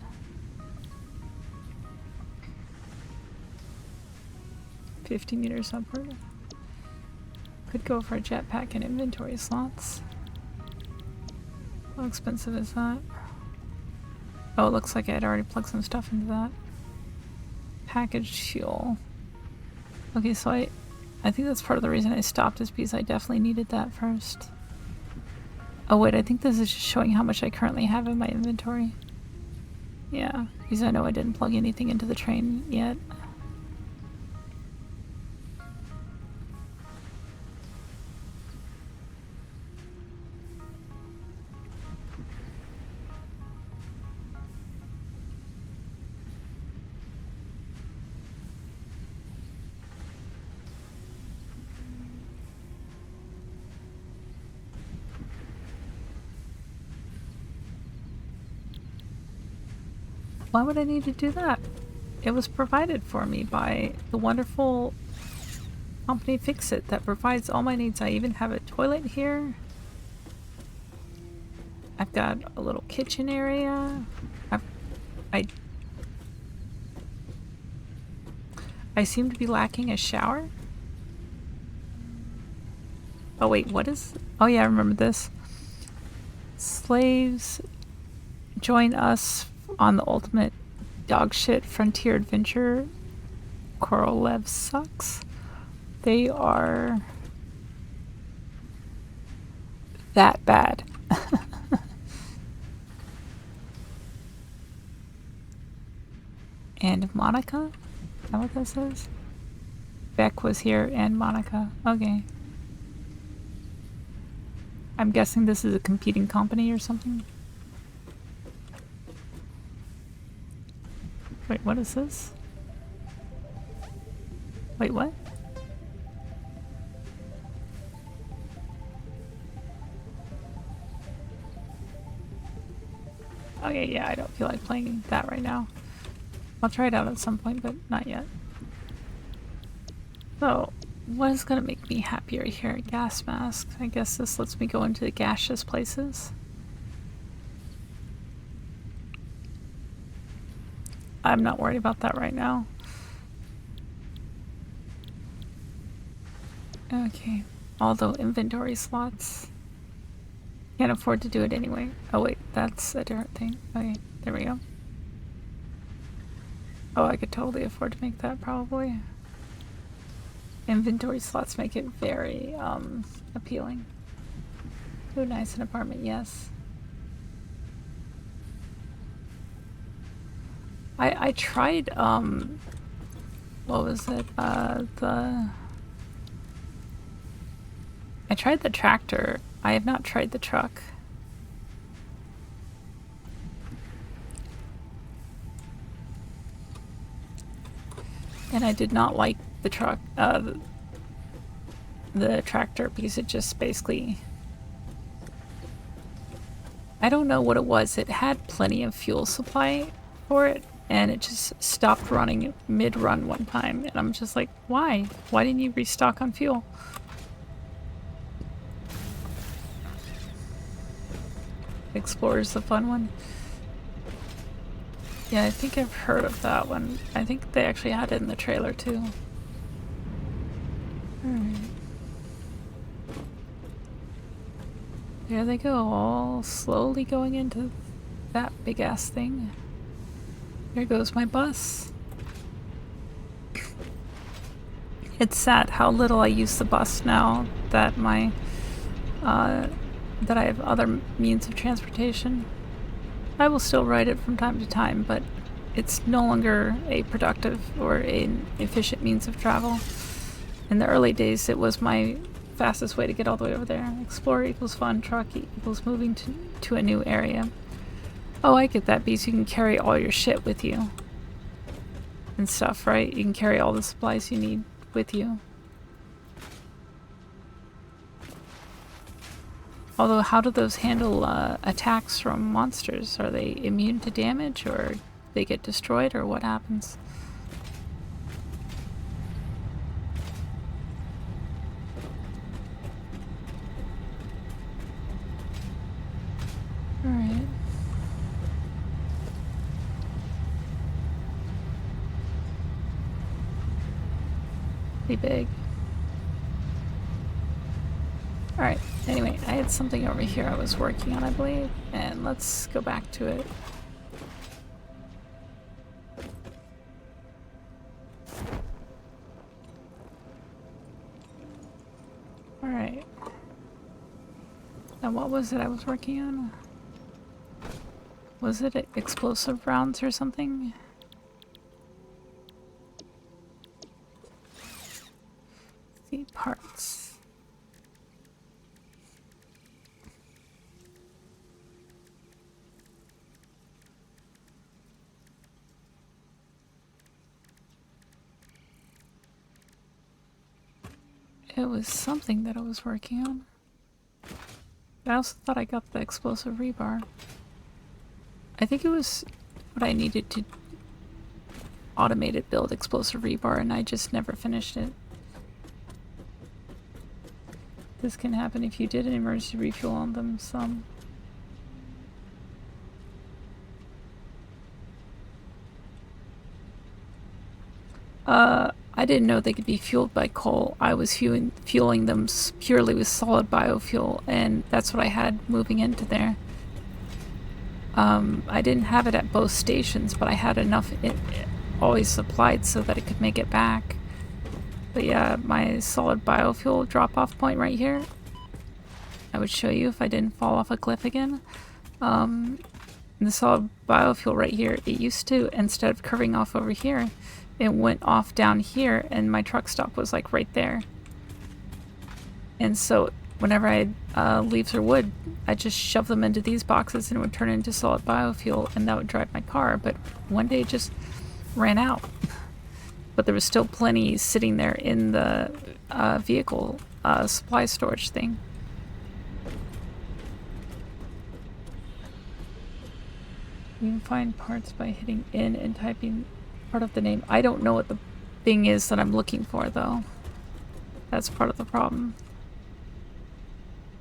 50 meters upward. Could go for a jetpack and inventory slots. How expensive is that? Oh, it looks like I had already plugged some stuff into that. Packaged fuel. Okay, so I think that's part of the reason I stopped, is because I definitely needed that first. Oh wait, I think this is just showing how much I currently have in my inventory. Yeah, because I know I didn't plug anything into the train yet. Why would I need to do that? It was provided for me by the wonderful company Fix-It that provides all my needs. I even have a toilet here. I've got a little kitchen area. I seem to be lacking a shower. Oh wait, what is... Oh yeah, I remember this. Slaves join us on the ultimate dogshit frontier adventure. Korolev sucks. They are that bad. And Monica? Is that what this is? Beck was here and Monica. Okay. I'm guessing this is a competing company or something. Wait, what is this? Wait, what? Okay, yeah, I don't feel like playing that right now. I'll try it out at some point, but not yet. So, what is gonna make me happier here? Gas mask. I guess this lets me go into the gaseous places. I'm not worried about that right now. Okay. Although inventory slots. Can't afford to do it anyway. Oh wait, that's a different thing. Okay, there we go. Oh, I could totally afford to make that probably. Inventory slots make it very appealing. Ooh, nice, an apartment, yes. I tried what was it? I tried the tractor. I have not tried the truck. And I did not like the truck, the tractor, because it just basically... I don't know what it was. It had plenty of fuel supply for it, and it just stopped running mid-run one time. And I'm just like, why? Why didn't you restock on fuel? Explorer's the fun one. Yeah, I think I've heard of that one. I think they actually had it in the trailer too. Alright. There they go, all slowly going into that big ass thing. There goes my bus. It's sad how little I use the bus now that my that I have other means of transportation. I will still ride it from time to time, but it's no longer a productive or an efficient means of travel. In the early days, it was my fastest way to get all the way over there. Explorer equals fun, truck equals moving to a new area. Oh, I get that, because you can carry all your shit with you. And stuff, right? You can carry all the supplies you need with you. Although, how do those handle attacks from monsters? Are they immune to damage, or they get destroyed, or what happens? Alright. pretty big. Alright, anyway, I had something over here I was working on, I believe, and let's go back to it. Alright. Now what was it I was working on? Was it explosive rounds or something? The parts. It was something that I was working on. I also thought I got the explosive rebar. I think it was what I needed to automate it, build explosive rebar, and I just never finished it. This can happen if you did an emergency refuel on them some. I didn't know they could be fueled by coal. I was fueling them purely with solid biofuel, and that's what I had moving into there. I didn't have it at both stations, but I had enough always supplied so that it could make it back. But yeah, my solid biofuel drop-off point right here, I would show you if I didn't fall off a cliff again. The solid biofuel right here, it used to, instead of curving off over here, it went off down here, and my truck stop was like right there. And so whenever I had leaves or wood, I just shove them into these boxes and it would turn into solid biofuel, and that would drive my car. But one day it just ran out. But there was still plenty sitting there in the vehicle supply storage thing. You can find parts by hitting in and typing part of the name. I don't know what the thing is that I'm looking for, though. That's part of the problem.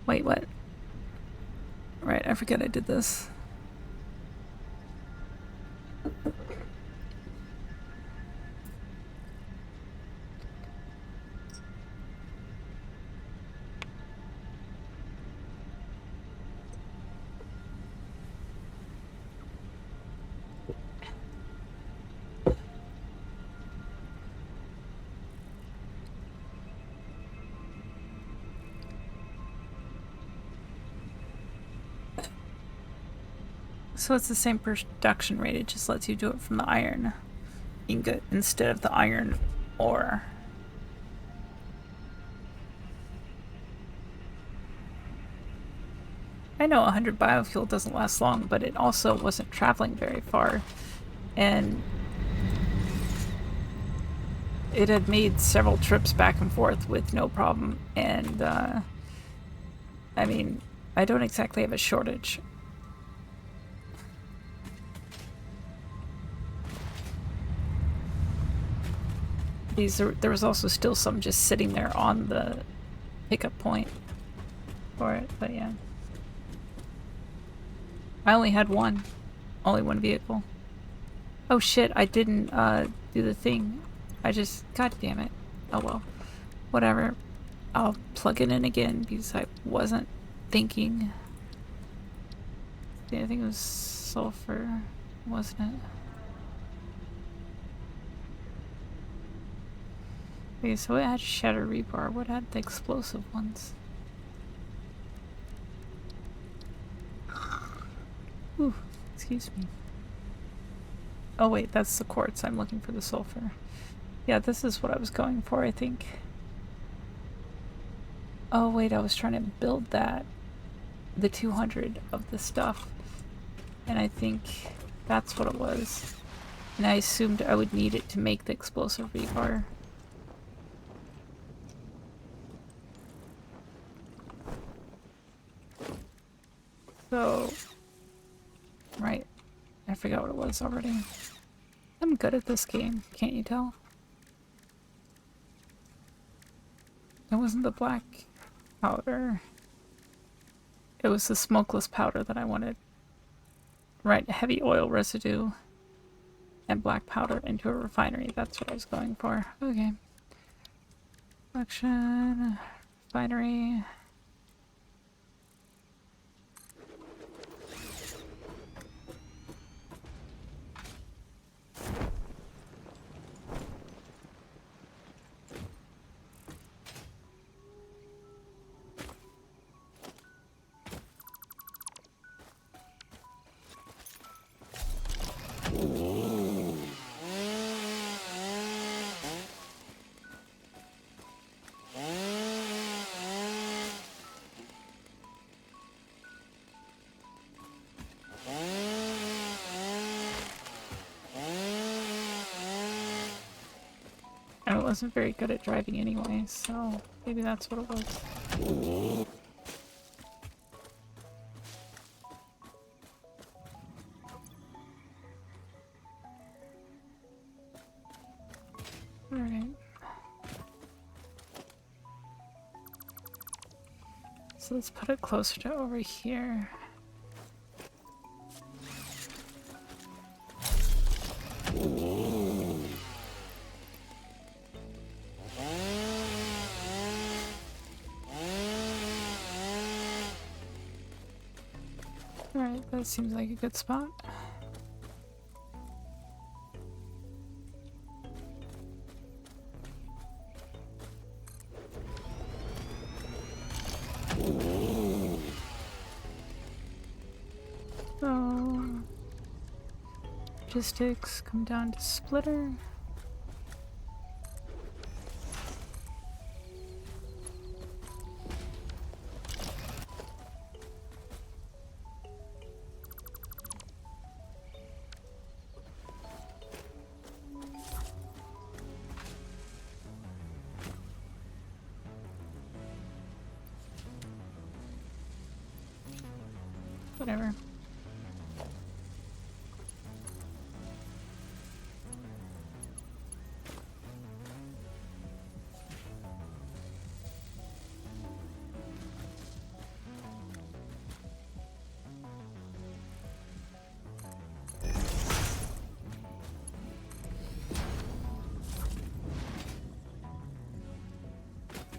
Wait, what? Right, I forget I did this. So it's the same production rate, it just lets you do it from the iron ingot instead of the iron ore. I know 100 biofuel doesn't last long, but it also wasn't traveling very far. And it had made several trips back and forth with no problem. And, I mean, I don't exactly have a shortage. There was also still some just sitting there on the pickup point for it, but yeah. I only had only one vehicle. Oh shit, I didn't do the thing. God damn it. Oh well, whatever. I'll plug it in again because I wasn't thinking. Yeah, I think it was sulfur, wasn't it? Okay, so it had shatter rebar. What had the explosive ones? Ooh, excuse me. Oh wait, that's the quartz. I'm looking for the sulfur. Yeah, this is what I was going for, I think. Oh wait, I was trying to build that. The 200 of the stuff. And I think that's what it was. And I assumed I would need it to make the explosive rebar. So, right, I forgot what it was already. I'm good at this game, can't you tell? It wasn't the black powder. It was the smokeless powder that I wanted. Right, heavy oil residue and black powder into a refinery. That's what I was going for. Okay. Collection, binary. I wasn't very good at driving anyway, so maybe that's what it was. Alright. So let's put it closer to over here. Alright, that seems like a good spot. So, logistics come down to splitter. Whatever.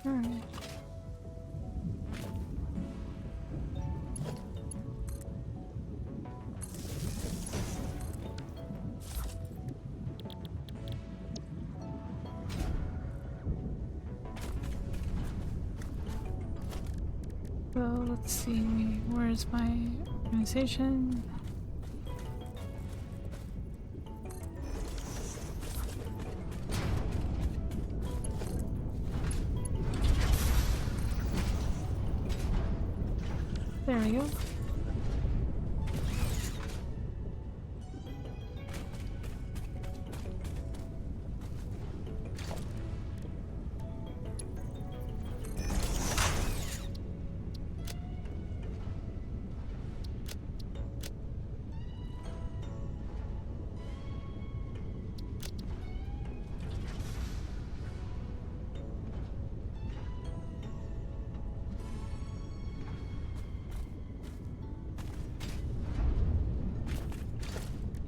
Alright. So let's see, where's my organization? There we go.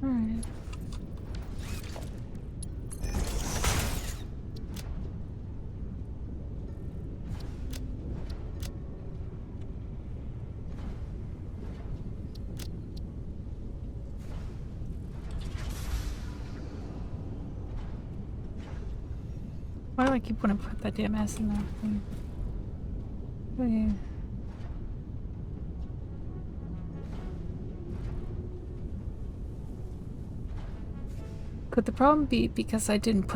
Alright. Why do I keep wanting to put that damn ass in that thing? Okay. Could the problem be because I didn't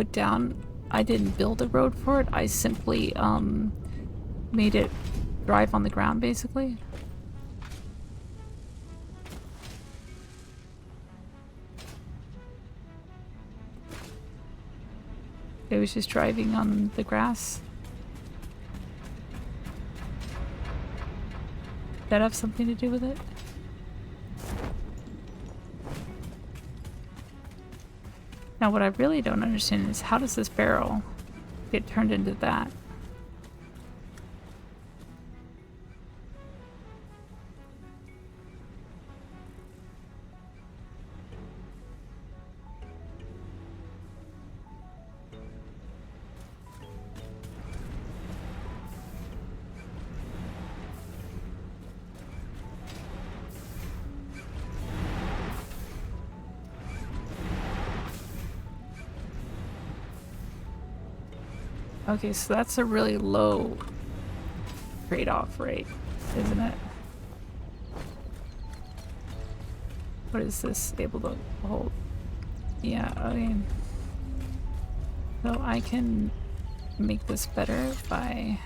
build a road for it, I simply, made it drive on the ground, basically? It was just driving on the grass? Did that have something to do with it? Now what I really don't understand is how does this barrel get turned into that? Okay, so that's a really low trade-off rate, isn't it? What is this able to hold? Yeah, okay. So I can make this better by...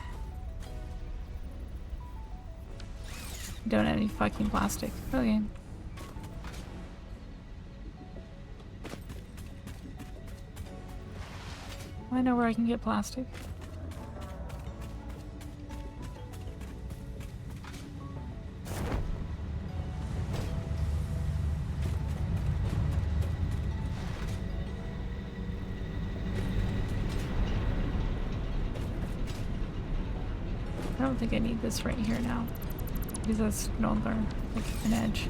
Don't have any fucking plastic. Okay. I know where I can get plastic. I don't think I need this right here now, because that's no longer like an edge.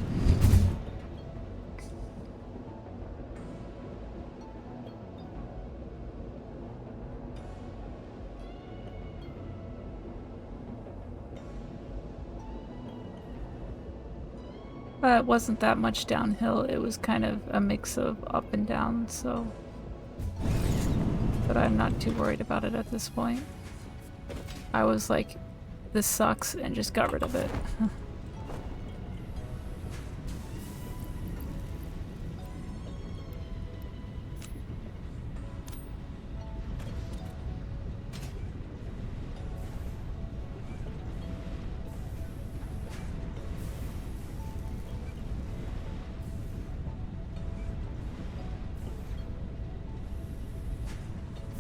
It wasn't that much downhill, it was kind of a mix of up and down, so... But I'm not too worried about it at this point. I was like, this sucks, and just got rid of it.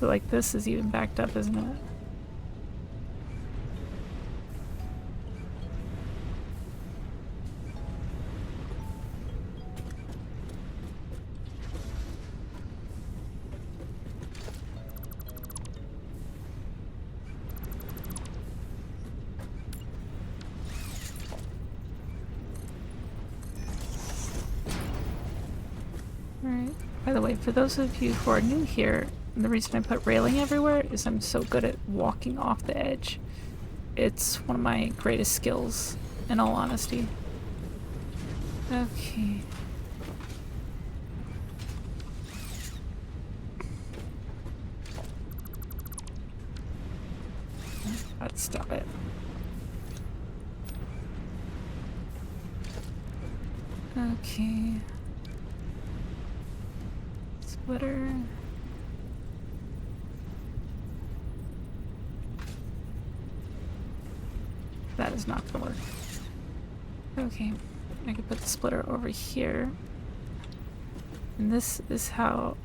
But like this is even backed up, isn't it? Alright. By the way, for those of you who are new here, the reason I put railing everywhere is I'm so good at walking off the edge. It's one of my greatest skills, in all honesty. Okay. Let's stop it. Okay. Splitter. That is not gonna work. Okay. I can put the splitter over here. And this is how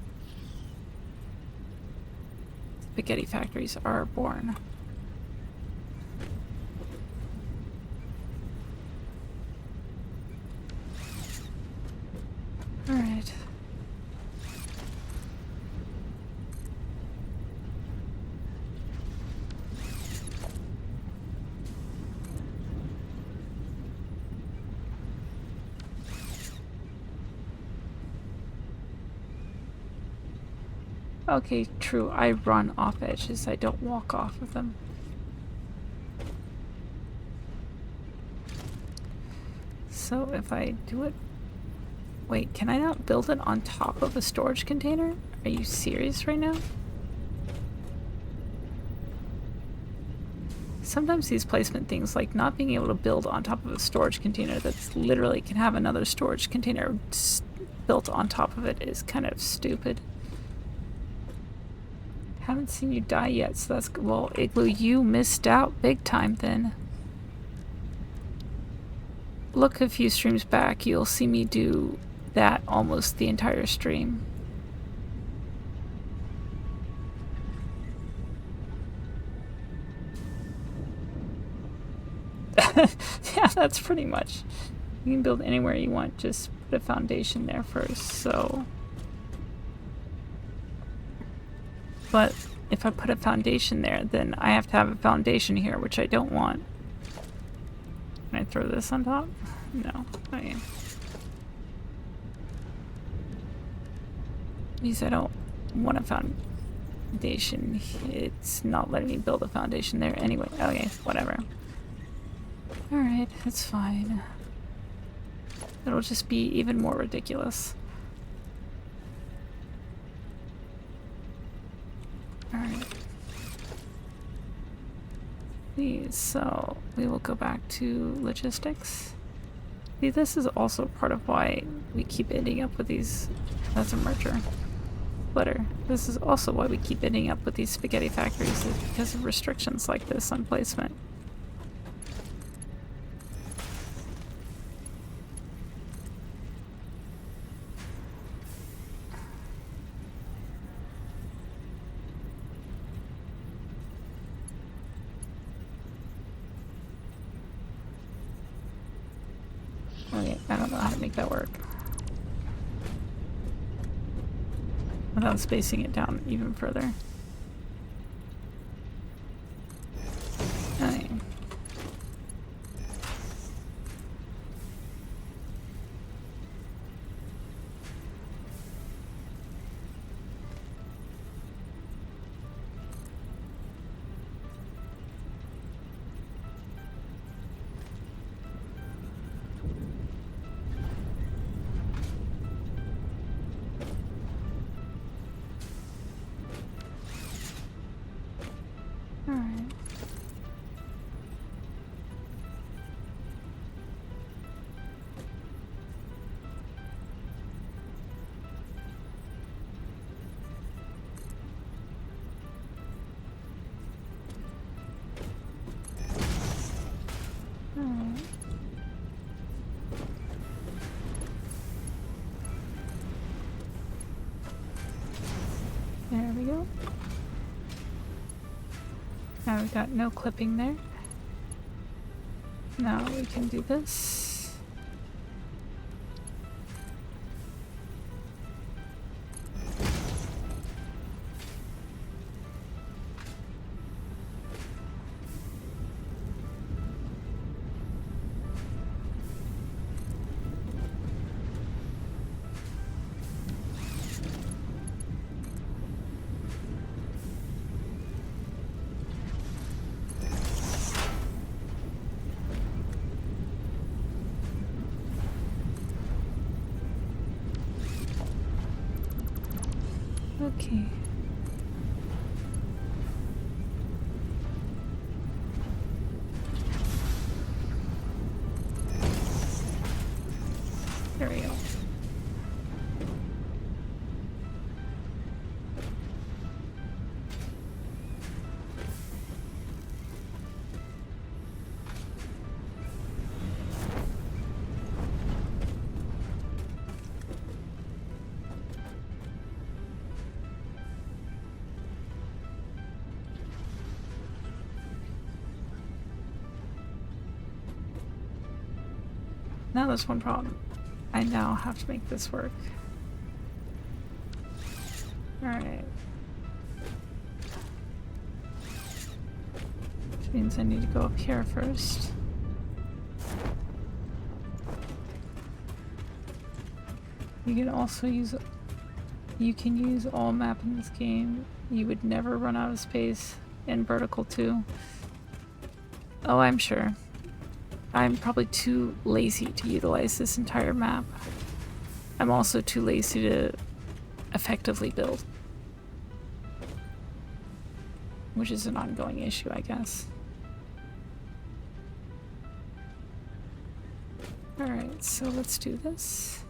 spaghetti factories are born. Alright. Okay, true. I run off edges. I don't walk off of them. So if I do it... Wait, can I not build it on top of a storage container? Are you serious right now? Sometimes these placement things, like not being able to build on top of a storage container that's literally can have another storage container built on top of it, is kind of stupid. Haven't seen you die yet, so that's good. Well, Igloo, you missed out big time then. Look a few streams back, you'll see me do that almost the entire stream. Yeah, that's pretty much. You can build anywhere you want, just put a foundation there first, so... But if I put a foundation there, then I have to have a foundation here, which I don't want. Can I throw this on top? No. Okay. Because I don't want a foundation. It's not letting me build a foundation there anyway. Okay, whatever. Alright, that's fine. It'll just be even more ridiculous. Alright. So we will go back to logistics. See, this is also part of why we keep ending up with these. That's a merger. Splitter. This is also why we keep ending up with these spaghetti factories, is because of restrictions like this on placement. Okay, I don't know how to make that work. Without spacing it down even further. Okay. Alright. Alright. There we go. Now we've got no clipping there. Now we can do this. Okay. There we go. Now there's one problem. I now have to make this work. Alright. Which means I need to go up here first. You can also use... You can use all map in this game. You would never run out of space in vertical too. Oh, I'm sure. I'm probably too lazy to utilize this entire map. I'm also too lazy to effectively build. Which is an ongoing issue, I guess. Alright, so let's do this.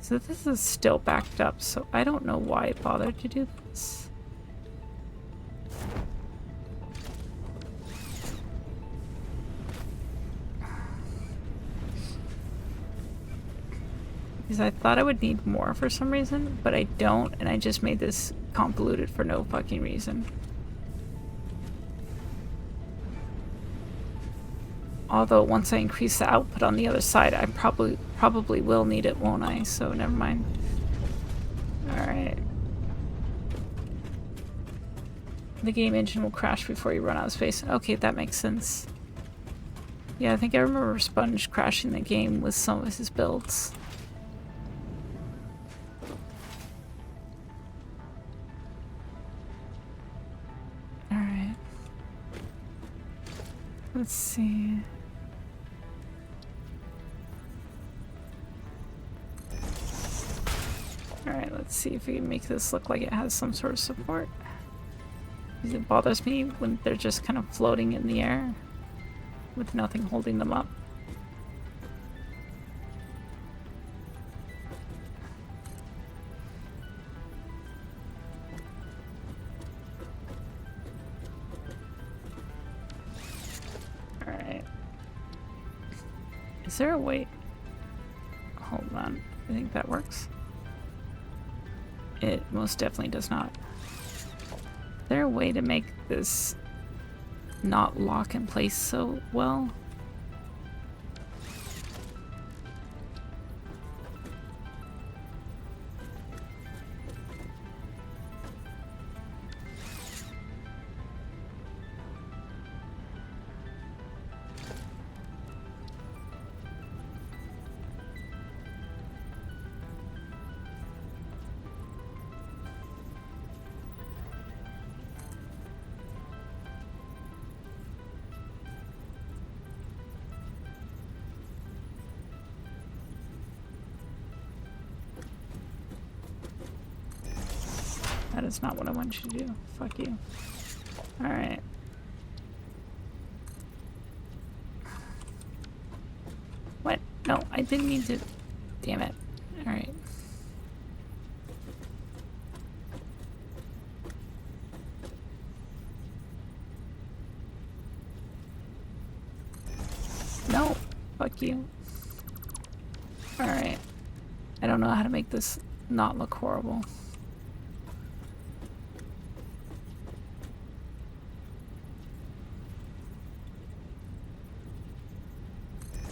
So this is still backed up, so I don't know why I bothered to do this. Because I thought I would need more for some reason, but I don't, and I just made this convoluted for no fucking reason. Although once I increase the output on the other side, I probably will need it, won't I? So never mind. Alright. The game engine will crash before you run out of space. Okay, that makes sense. Yeah, I think I remember Sponge crashing the game with some of his builds. Alright. Let's see. Alright, let's Let's see if we can make this look like it has some sort of support. Because it bothers me when they're just kind of floating in the air with nothing holding them up. Alright. Is there a way? Hold on. I think that works. It most definitely does not. Is there a way to make this not lock in place so well? That is not what I want you to do. Fuck you. Alright. What? No, I didn't mean to. Damn it. Alright. No. Fuck you. Alright. I don't know how to make this not look horrible.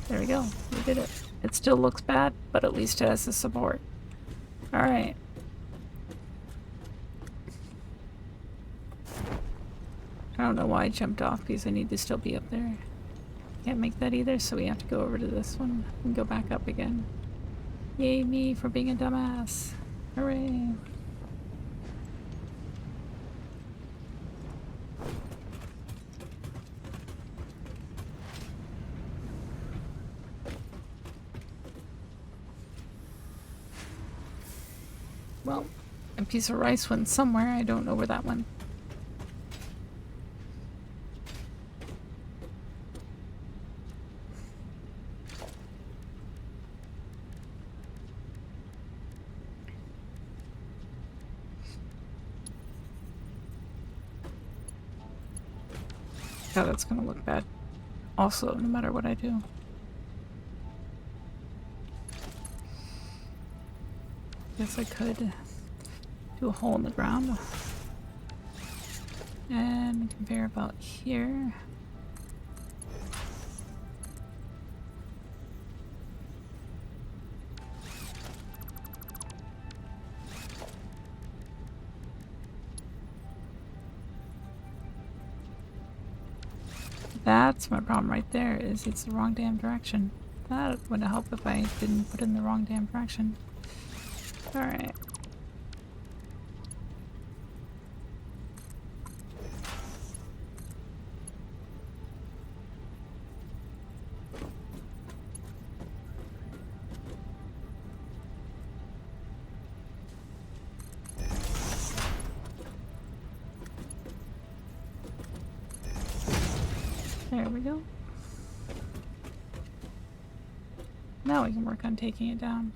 There we go. We did it. It still looks bad, but at least it has the support. Alright. I don't know why I jumped off because I need to still be up there. Can't make that either, so we have to go over to this one and go back up again. Yay me for being a dumbass. Hooray. Well, a piece of rice went somewhere. I don't know where that went. God, that's gonna look bad. Also, no matter what I do. Guess I could do a hole in the ground. And conveyor about here. That's my problem right there, is it's the wrong damn direction. That would help if I didn't put it in the wrong damn direction. Alright. There we go. Now we can work on taking it down.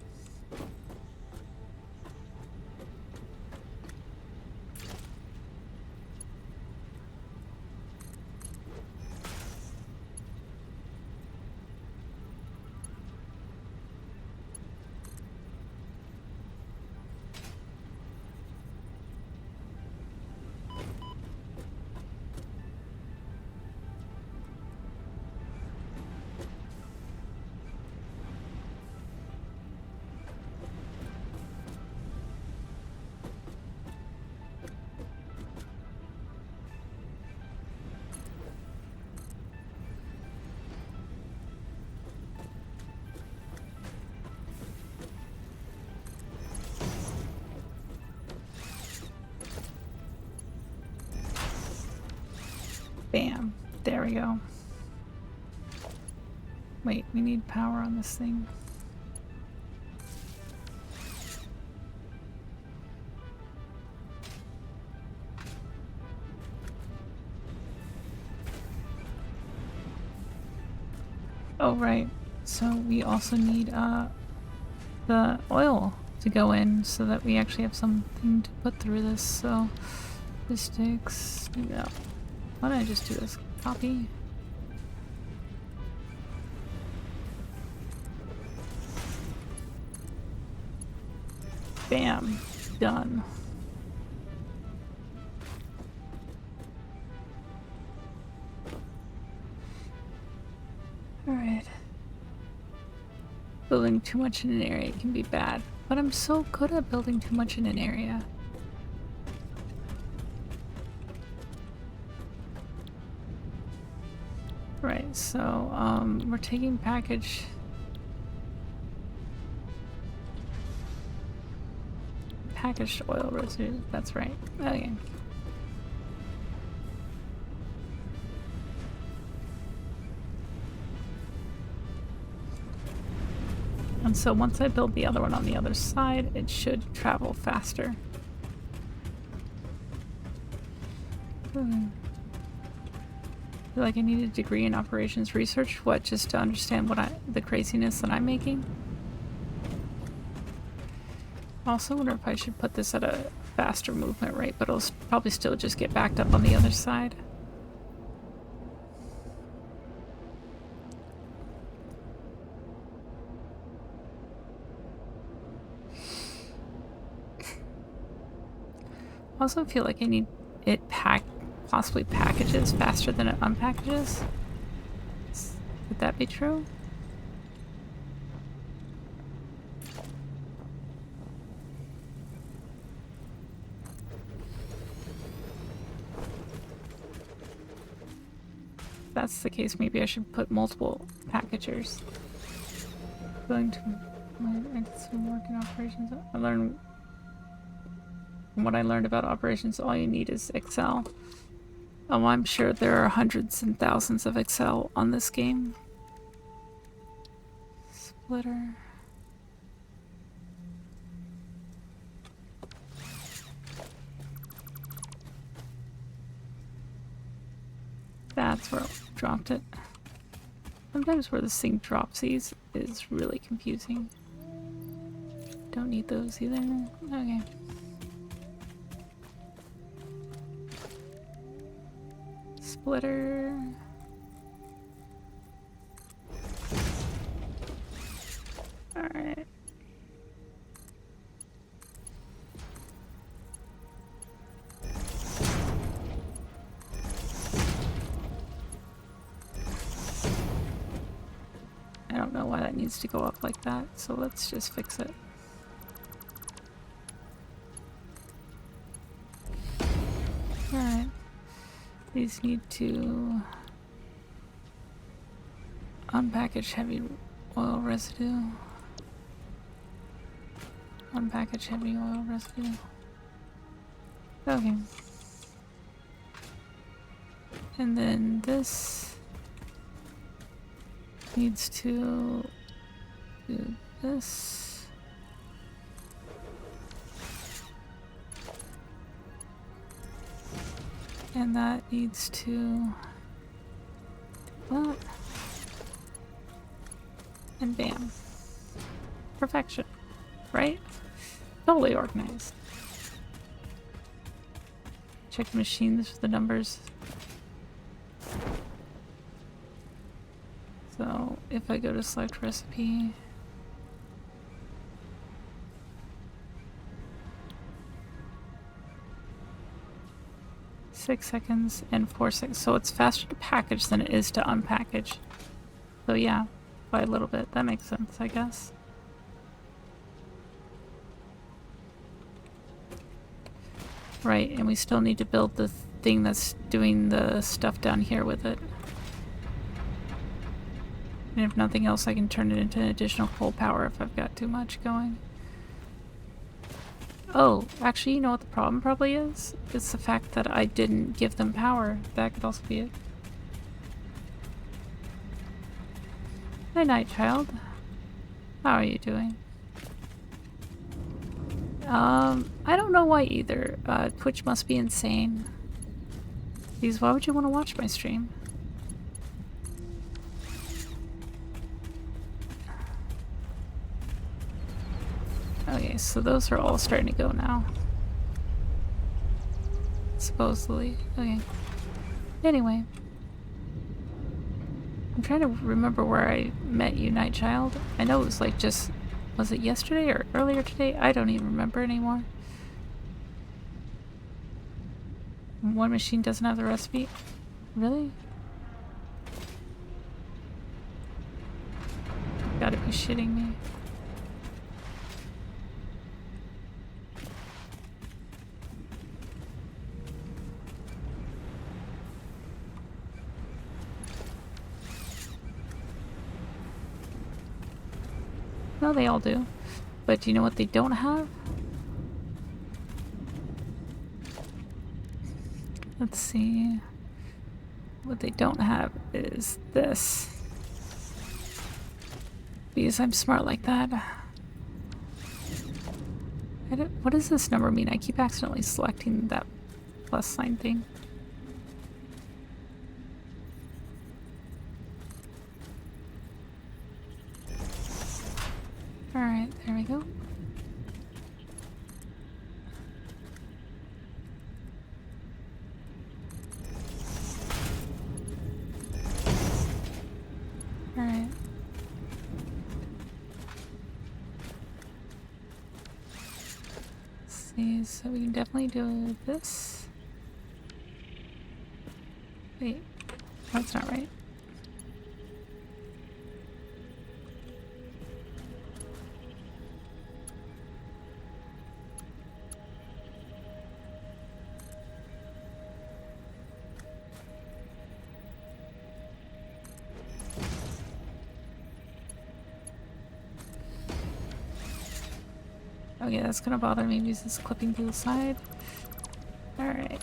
Bam. There we go. Wait, we need power on this thing. Oh, right. So we also need the oil to go in so that we actually have something to put through this. So logistics, no. Why don't I just do this? Copy. Bam. Done. Alright. Building too much in an area can be bad, but I'm so good at building too much in an area. Right, so we're taking packaged oil residue. That's right. Okay. And so once I build the other one on the other side, it should travel faster. I feel like I need a degree in operations research. What, just to understand the craziness that I'm making? Also wonder if I should put this at a faster movement rate, but it'll probably still just get backed up on the other side. I also feel like I need it possibly packages faster than it unpackages. Would that be true? If that's the case, maybe I should put multiple packagers. Going to I did some work in operations. I learned from what I learned about operations, all you need is Excel. Oh, I'm sure there are hundreds and thousands of Excel on this game. Splitter. That's where I dropped it. Sometimes where this thing drops these is really confusing. Don't need those either. Okay. Splitter. Alright. I don't know why that needs to go up like that, so let's just fix it. Alright. These need to unpackage heavy oil residue. Unpackage heavy oil residue. Okay. And then this needs to do this. And that needs to do that. And bam. Perfection. Right? Totally organized. Check the machines for the numbers. So if I go to select recipe, (6 seconds and 4 seconds. So it's faster to package than it is to unpackage. So yeah, by a little bit. That makes sense, I guess. Right, and we still need to build the thing that's doing the stuff down here with it. And if nothing else, I can turn it into additional coal power if I've got too much going. Oh, actually, you know what the problem probably is? It's the fact that I didn't give them power. That could also be it. Hey, Night Child. How are you doing? I don't know why either. Twitch must be insane. Because why would you want to watch my stream? Okay, so those are all starting to go now. Supposedly. Okay. Anyway. I'm trying to remember where I met you, Night Child. I know it was like just... Was it yesterday or earlier today? I don't even remember anymore. One machine doesn't have the recipe? Really? Gotta be shitting me. No, they all do. But do you know what they don't have? Let's see. What they don't have is this. Because I'm smart like that. What does this number mean? I keep accidentally selecting that plus sign thing. Alright, there we go. Alright. Let's see, so we can definitely do this. Wait, that's not right. Okay, that's gonna bother me because it's clipping to the side. Alright.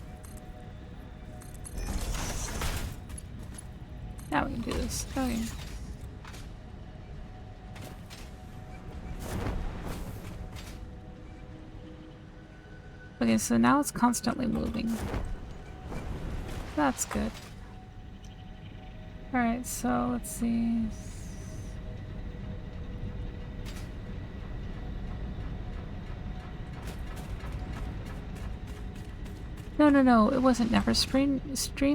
Now we can do this. Okay. Okay, so now it's constantly moving. That's good. Alright, so let's see. No, it wasn't Never Stream,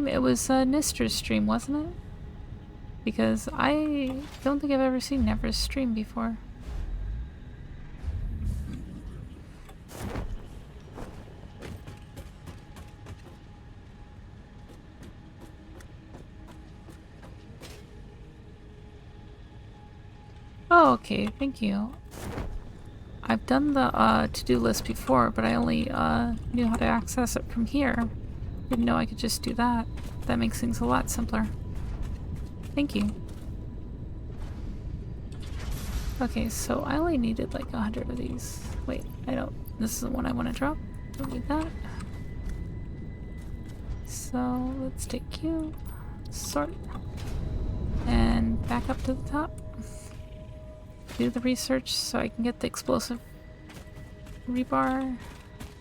it was Nister's stream, wasn't it? Because I don't think I've ever seen Never's stream before. Oh, okay, thank you. I've done the to-do list before, but I only knew how to access it from here. Didn't know I could just do that. That makes things a lot simpler. Thank you. Okay, so I only needed like 100 of these. Wait, I don't... This is the one I want to drop. Don't need that. So let's take you, sort, and back up to the top. Do the research so I can get the explosive rebar.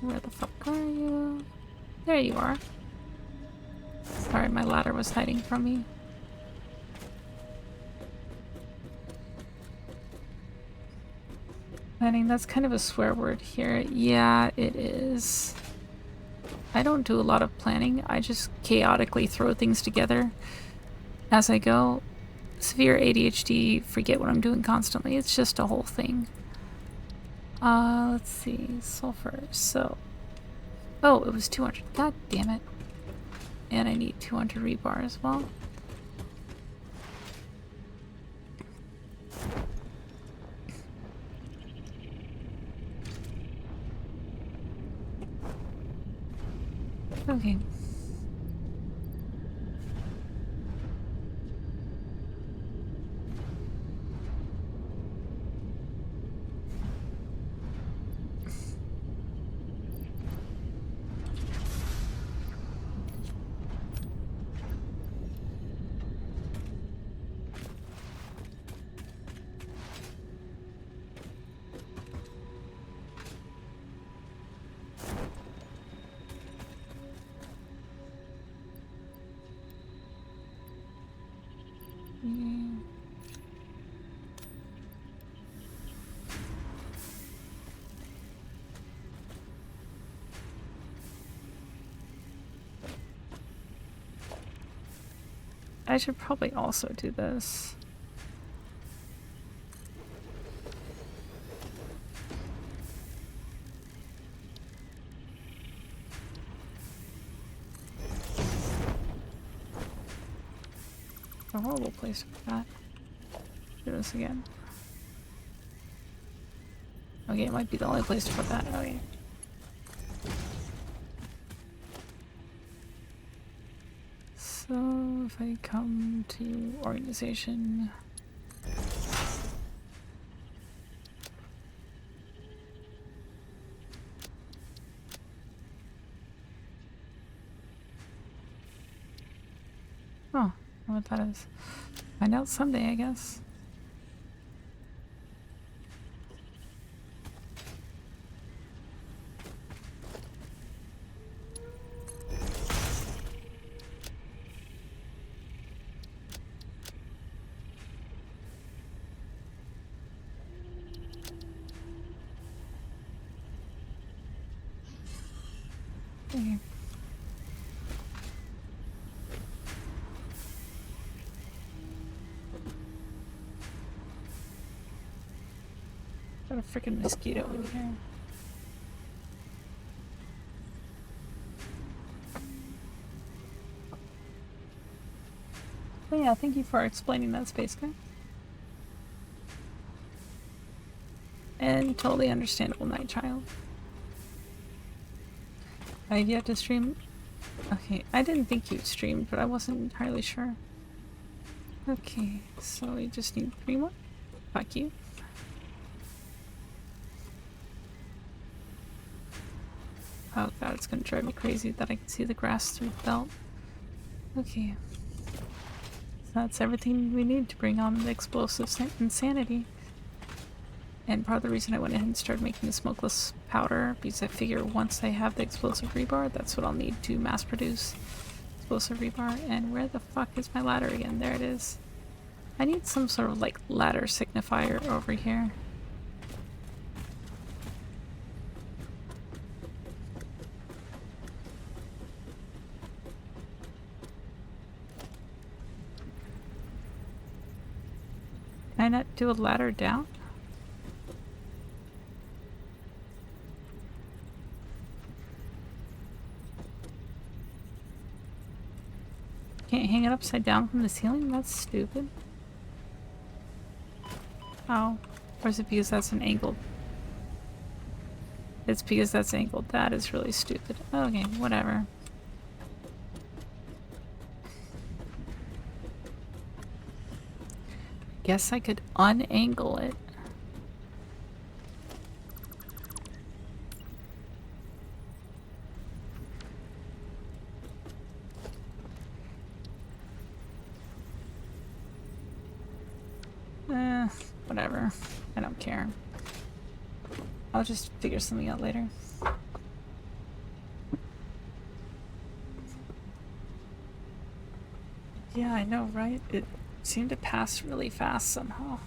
Where the fuck are you? There you are. Sorry, my ladder was hiding from me. Planning, that's kind of a swear word here. Yeah, it is. I don't do a lot of planning. I just chaotically throw things together as I go. Severe ADHD, forget what I'm doing constantly. It's just a whole thing. Let's see. Sulfur. So. Oh, it was 200. God damn it. And I need 200 rebar as well. Okay. I should probably also do this. A horrible place to put that. Do this again. Okay, it might be the only place to put that. Okay. So if I come to organization. Oh, I don't know what that is. Find out someday, I guess. Okay. Got a freaking mosquito in here. But yeah, thank you for explaining that, Space Guy. And totally understandable, Night Child. I've yet to stream. Okay, I didn't think you streamed, but I wasn't entirely sure. Okay, so we just need 3 more. Fuck you. Oh god, it's gonna drive me crazy that I can see the grass through the belt. Okay. So that's everything we need to bring on the explosive insanity. And part of the reason I went ahead and started making the smokeless powder, because I figure once I have the explosive rebar, that's what I'll need to mass produce explosive rebar. And where the fuck is my ladder again? There it is. I need some sort of like ladder signifier over here. Can I not do a ladder down? Can't hang it upside down from the ceiling? That's stupid. Oh. Or is it because that's an angled? It's because that's angled. That is really stupid. Okay, whatever. Guess I could unangle it. Whatever. I don't care. I'll just figure something out later. Yeah, I know, right? It seemed to pass really fast somehow.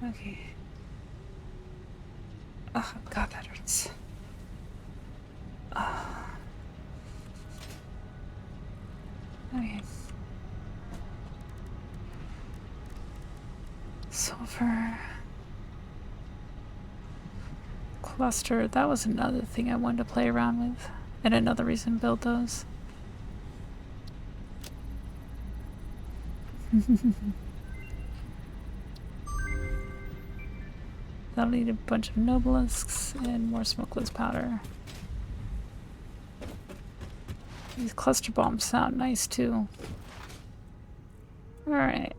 Okay. Oh, God, that hurts. Okay. Silver. Cluster. That was another thing I wanted to play around with. And another reason to build those. That'll need a bunch of nobelisks and more smokeless powder. These cluster bombs sound nice too. Alright.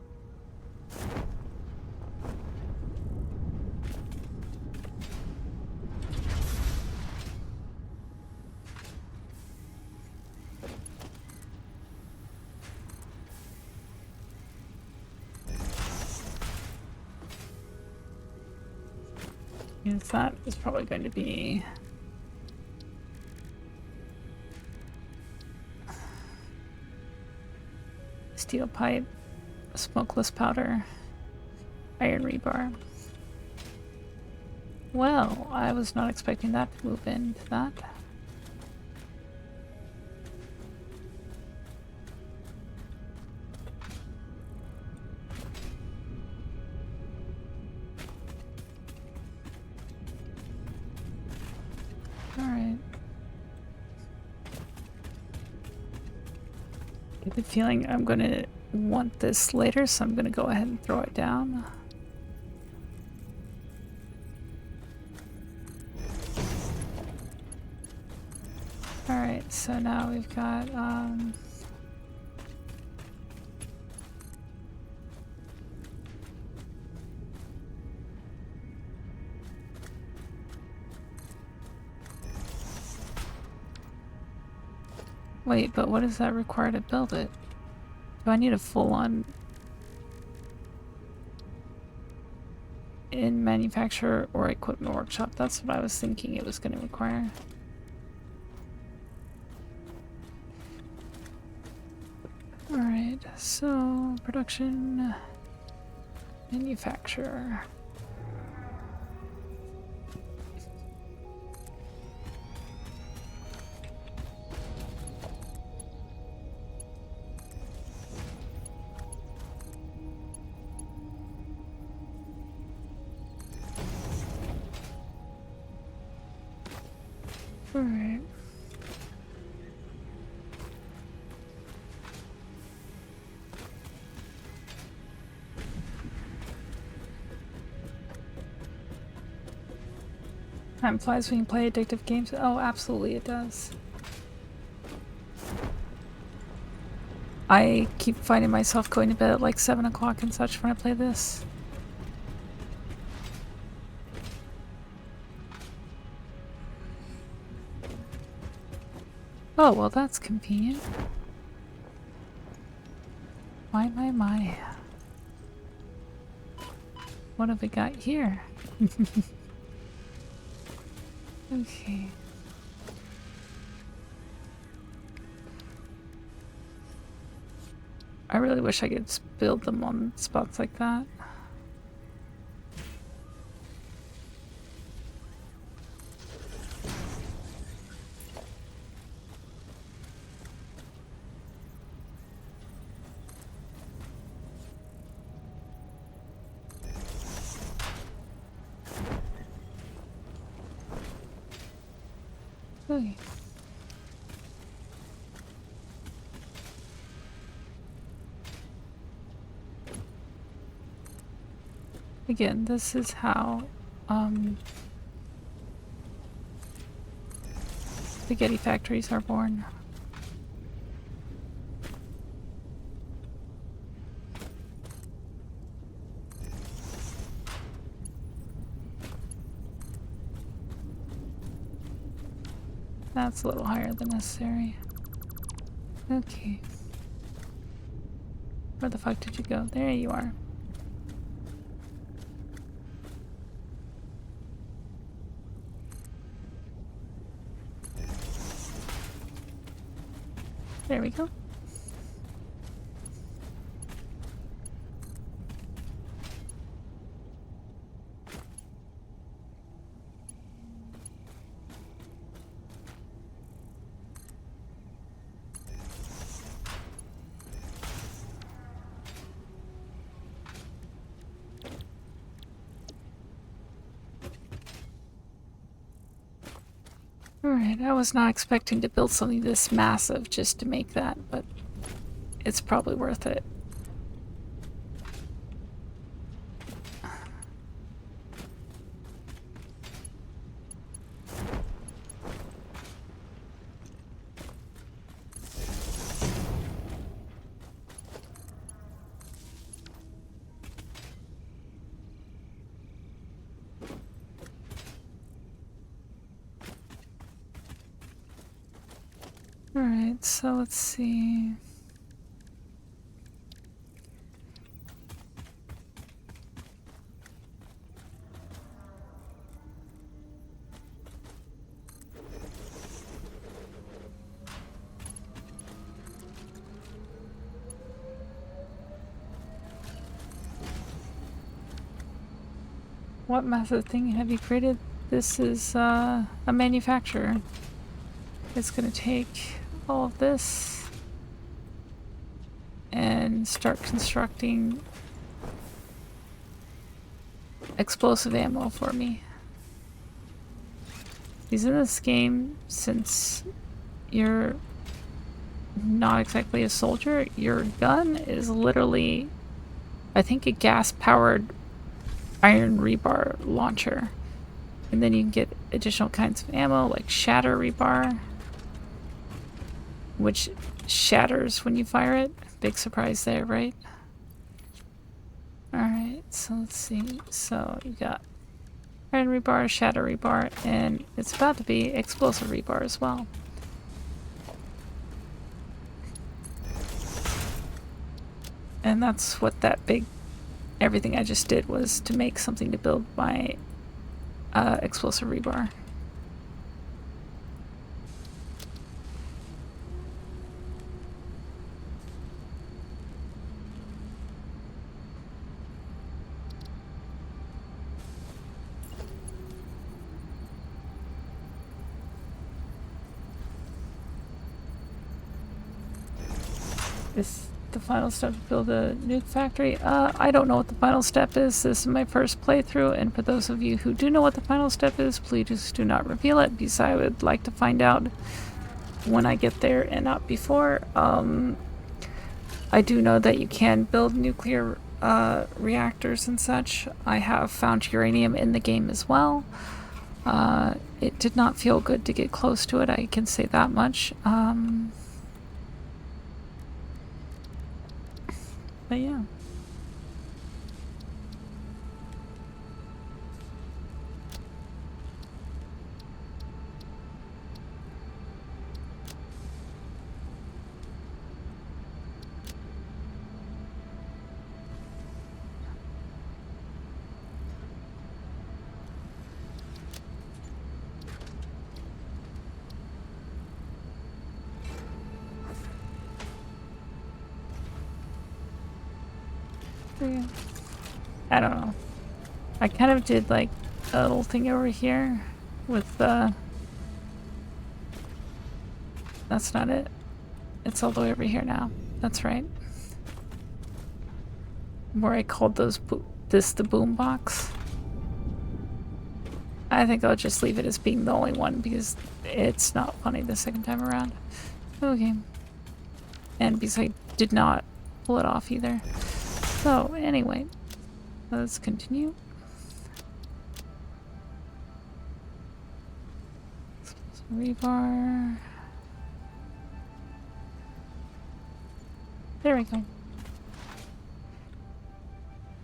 Means that is probably going to be steel pipe, smokeless powder, iron rebar. Well, I was not expecting that to move into that. I get the feeling I'm gonna want this later, so I'm gonna go ahead and throw it down. Alright, so now we've got, wait, but what does that require to build it? Do I need a full-on in manufacturer or equipment workshop? That's what I was thinking it was going to require. Alright, so production, manufacturer. Alright. Time flies when you play addictive games. Oh, absolutely it does. I keep finding myself going to bed at like 7 o'clock and such when I play this. Oh, well that's convenient. My. What have we got here? Okay. I really wish I could build them on spots like that. Okay. Again, this is how spaghetti factories are born. That's a little higher than necessary. Okay. Where the fuck did you go? There you are. There we go. Alright, I was not expecting to build something this massive just to make that, but it's probably worth it. Alright, so let's see. What massive thing have you created? This is a manufacturer. It's gonna take all of this and start constructing explosive ammo for me. He's in this game since you're not exactly a soldier. Your gun is literally, I think, a gas-powered iron rebar launcher. And then you can get additional kinds of ammo, like shatter rebar, which shatters when you fire it. Big surprise there, right? Alright, so let's see. So you got iron rebar, shatter rebar, and it's about to be explosive rebar as well. And that's what that big everything I just did was to make something to build my explosive rebar. Is the final step to build a nuke factory? I don't know what the final step is. This is my first playthrough, and for those of you who do know what the final step is, please do not reveal it, because I would like to find out when I get there and not before. I do know that you can build nuclear reactors and such. I have found uranium in the game as well. It did not feel good to get close to it, I can say that much. But yeah. I don't know. I kind of did like a little thing over here with that's not it. It's all the way over here now. That's right. Where I called this the boom box. I think I'll just leave it as being the only one because it's not funny the second time around. Okay. And because I did not pull it off either. So anyway, let's continue. Rebar. There we go.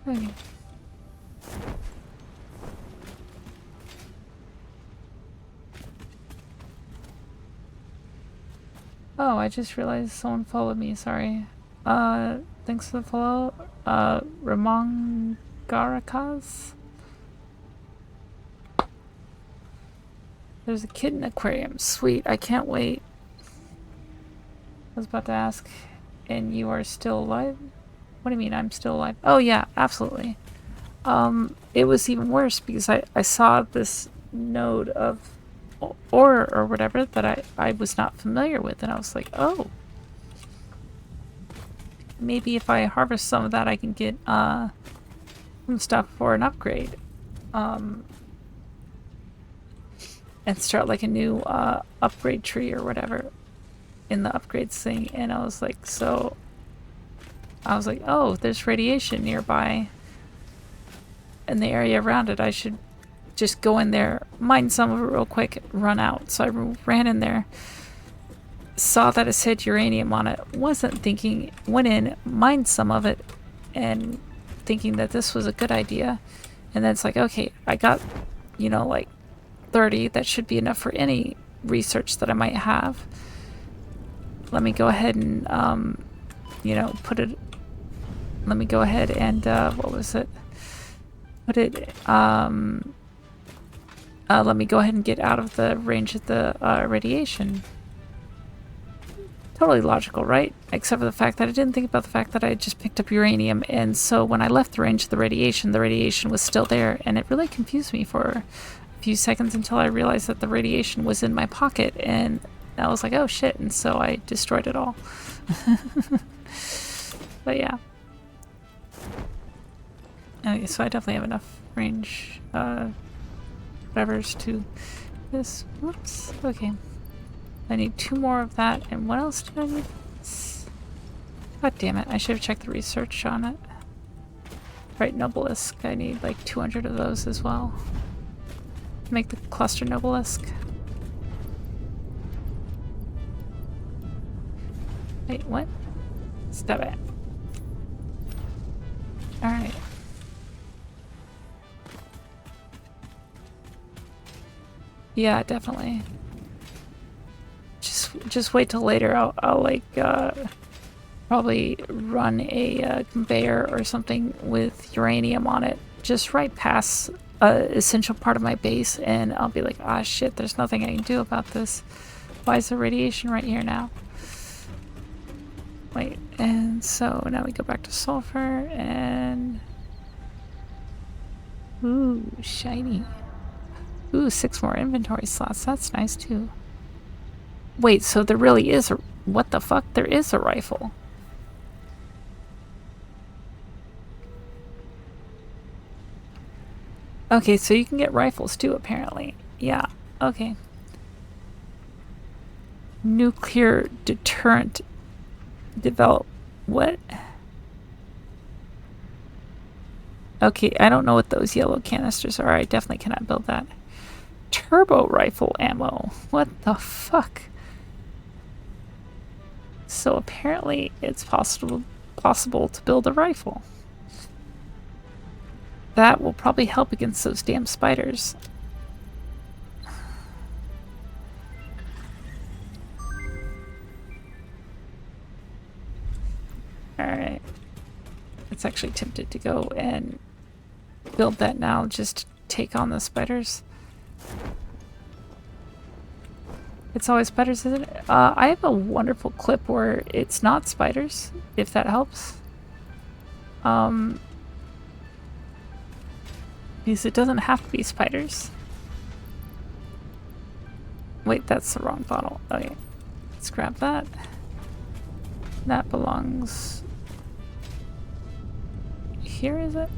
Okay. Oh, I just realized someone followed me, sorry. Thanks for the follow. Ramon Garakas? There's a kid in the aquarium. Sweet, I can't wait. I was about to ask, and you are still alive? What do you mean I'm still alive? Oh yeah, absolutely. It was even worse because I saw this node of ore or whatever that I was not familiar with, and I was like, oh. Maybe if I harvest some of that I can get some stuff for an upgrade. And start like a new upgrade tree or whatever in the upgrades thing. And I was like, oh, there's radiation nearby in the area around it. I should just go in there, mine some of it real quick, run out. So I ran in there, saw that it said uranium on it, wasn't thinking, went in, mined some of it, and thinking that this was a good idea. And then it's like, okay, I got, you know, like 30, that should be enough for any research that I might have. Let me go ahead and, you know, let me go ahead and, what was it? Let me go ahead and get out of the range of the radiation. Totally logical, right? Except for the fact that I didn't think about the fact that I had just picked up uranium, and so when I left the range of the radiation was still there, and it really confused me for a few seconds until I realized that the radiation was in my pocket, and I was like, oh shit, and so I destroyed it all. But yeah. Okay, so I definitely have enough range, whatever's to this. Whoops. Okay. I need 2 more of that, and what else did I need? God damn it, I should have checked the research on it. Right, Nobelisk. I need like 200 of those as well. Make the cluster Nobelisk. Wait, what? Stop it. Alright. Yeah, definitely. Just wait till later. I'll like probably run a conveyor or something with uranium on it, just right past essential part of my base, and I'll be like, ah, shit, there's nothing I can do about this. Why is there radiation right here now? Wait, and so now we go back to sulfur and... Ooh, shiny. Ooh, 6 more inventory slots. That's nice too. Wait, so there really is a... What the fuck? There is a rifle. Okay, so you can get rifles too, apparently. Yeah, okay. Nuclear deterrent develop... What? Okay, I don't know what those yellow canisters are. I definitely cannot build that. Turbo rifle ammo. What the fuck? So apparently it's possible to build a rifle. That will probably help against those damn spiders. Alright. It's actually tempted to go and build that now, just to take on the spiders. It's always spiders, isn't it? I have a wonderful clip where it's not spiders, if that helps. Because it doesn't have to be spiders. Wait, that's the wrong bottle. Okay, let's grab that. That belongs... Here, is it?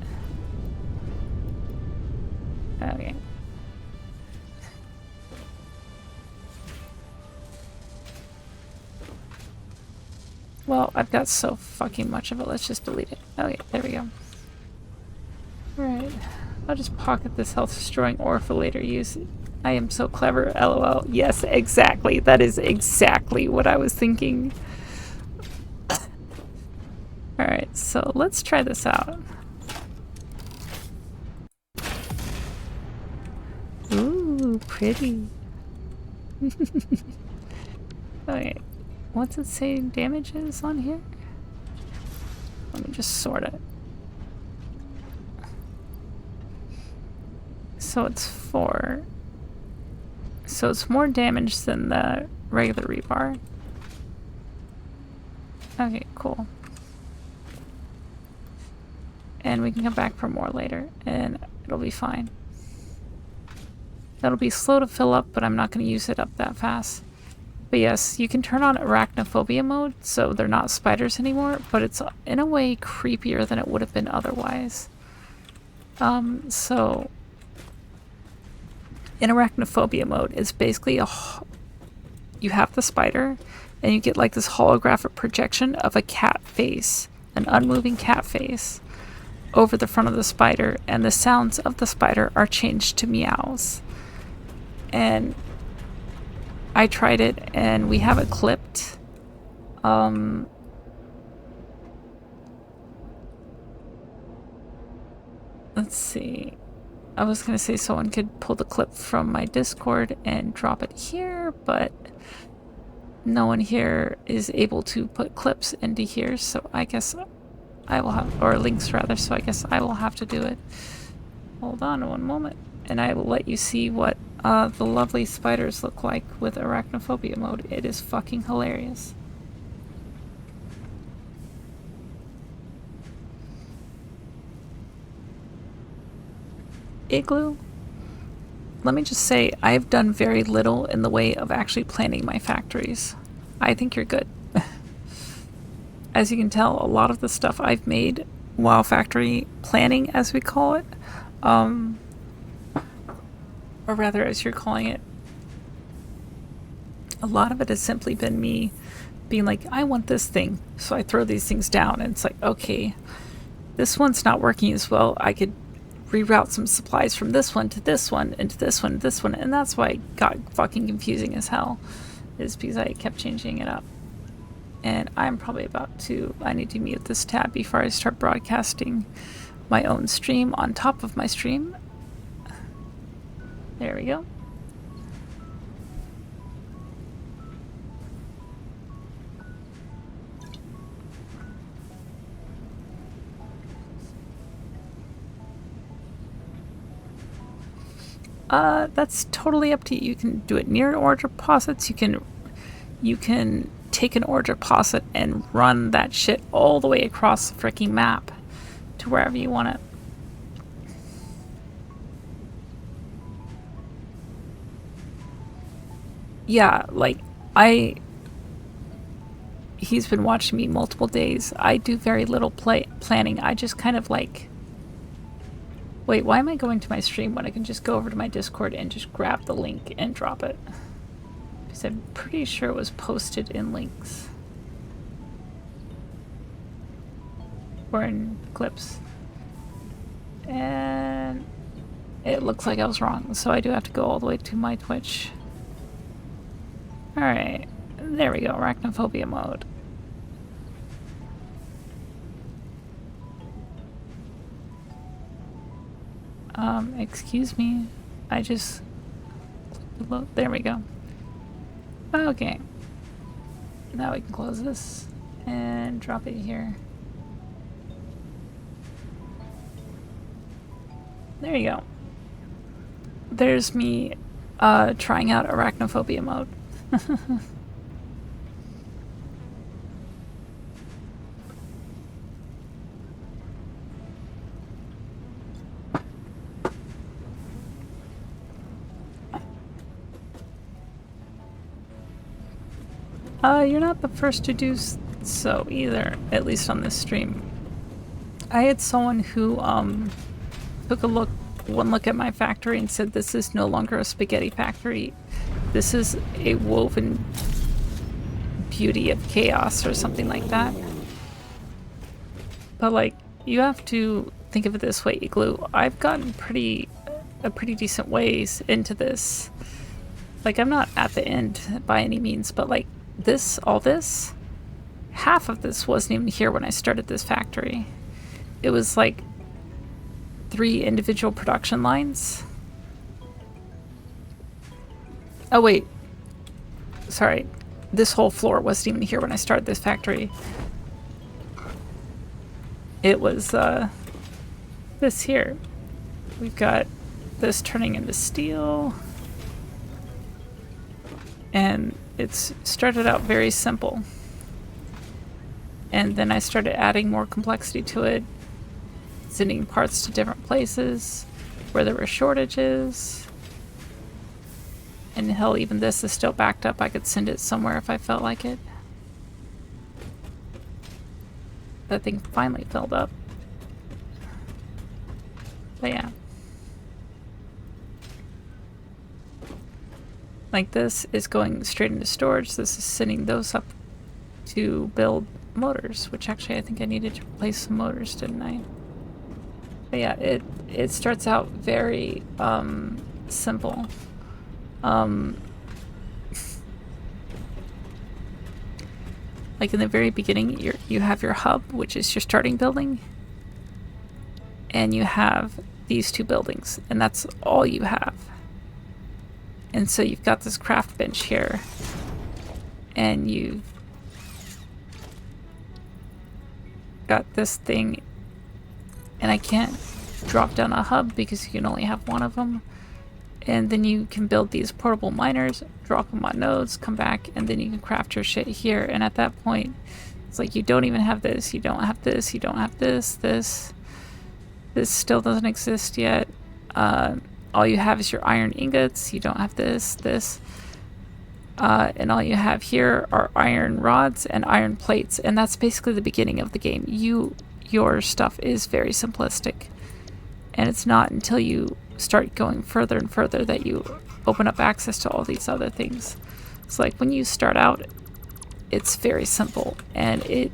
Okay. Well, I've got so fucking much of it, let's just delete it. Okay, there we go. Alright. I'll just pocket this health-destroying ore for later use. I am so clever, lol. Yes, exactly. That is exactly what I was thinking. Alright, so let's try this out. Ooh, pretty. Okay, what's it say damage is on here? Let me just sort it. So it's 4. So it's more damage than the regular rebar. Okay, cool. And we can come back for more later, and it'll be fine. That'll be slow to fill up, but I'm not going to use it up that fast. But yes, you can turn on arachnophobia mode, so they're not spiders anymore, but it's in a way creepier than it would have been otherwise. So in arachnophobia mode, it's basically you have the spider, and you get like this holographic projection of a cat face, an unmoving cat face, over the front of the spider, and the sounds of the spider are changed to meows. And I tried it, and we have it clipped. Let's see. I was gonna say someone could pull the clip from my Discord and drop it here, but no one here is able to put clips into here, so I guess I will have, or links rather, so I guess I will have to do it. Hold on one moment, and I will let you see what the lovely spiders look like with arachnophobia mode. It is fucking hilarious. Igloo? Let me just say, I've done very little in the way of actually planning my factories. I think you're good. As you can tell, a lot of the stuff I've made while factory planning, as we call it, or rather as you're calling it, a lot of it has simply been me being like, I want this thing. So I throw these things down, and it's like, okay, this one's not working as well. I could reroute some supplies from this one to this one, and to this one, and this one. And that's why it got fucking confusing as hell, is because I kept changing it up. And I'm probably I need to mute this tab before I start broadcasting my own stream on top of my stream. There we go. That's totally up to you. You can do it near ore deposits. You can take an ore deposit and run that shit all the way across the freaking map to wherever you want it. Yeah, like, he's been watching me multiple days. I do very little planning. I just kind of like, wait, why am I going to my stream when I can just go over to my Discord and just grab the link and drop it? Because I'm pretty sure it was posted in links. Or in clips. And it looks like I was wrong, so I do have to go all the way to my Twitch. Alright, there we go, arachnophobia mode. Excuse me, I just... There we go. Okay. Now we can close this and drop it here. There you go. There's me trying out arachnophobia mode. You're not the first to do so either, at least on this stream. I had someone who took one look at my factory and said, this is no longer a spaghetti factory. This is a woven beauty of chaos or something like that. But like, you have to think of it this way, Igloo. I've gotten a pretty decent ways into this. Like, I'm not at the end by any means, but like all this, half of this wasn't even here when I started this factory. It was like 3 individual production lines. Oh wait, sorry, this whole floor wasn't even here when I started this factory. It was this here. We've got this turning into steel, and it's started out very simple, and then I started adding more complexity to it, sending parts to different places where there were shortages. And hell, even this is still backed up. I could send it somewhere if I felt like it. That thing finally filled up. But yeah. Like, this is going straight into storage. This is sending those up to build motors, which actually I think I needed to replace some motors, didn't I? But yeah, it starts out very simple. Like in the very beginning, you have your hub, which is your starting building, and you have these 2 buildings, and that's all you have. And so you've got this craft bench here, and you've got this thing, and I can't drop down a hub because you can only have one of them. And then you can build these portable miners, drop them on nodes, come back, and then you can craft your shit here. And at that point, it's like you don't even have this, you don't have this, you don't have this still doesn't exist yet. All you have is your iron ingots, you don't have this, and all you have here are iron rods and iron plates, and that's basically the beginning of the game. Your stuff is very simplistic, and it's not until you start going further and further that you open up access to all these other things. It's like when you start out, it's very simple, and the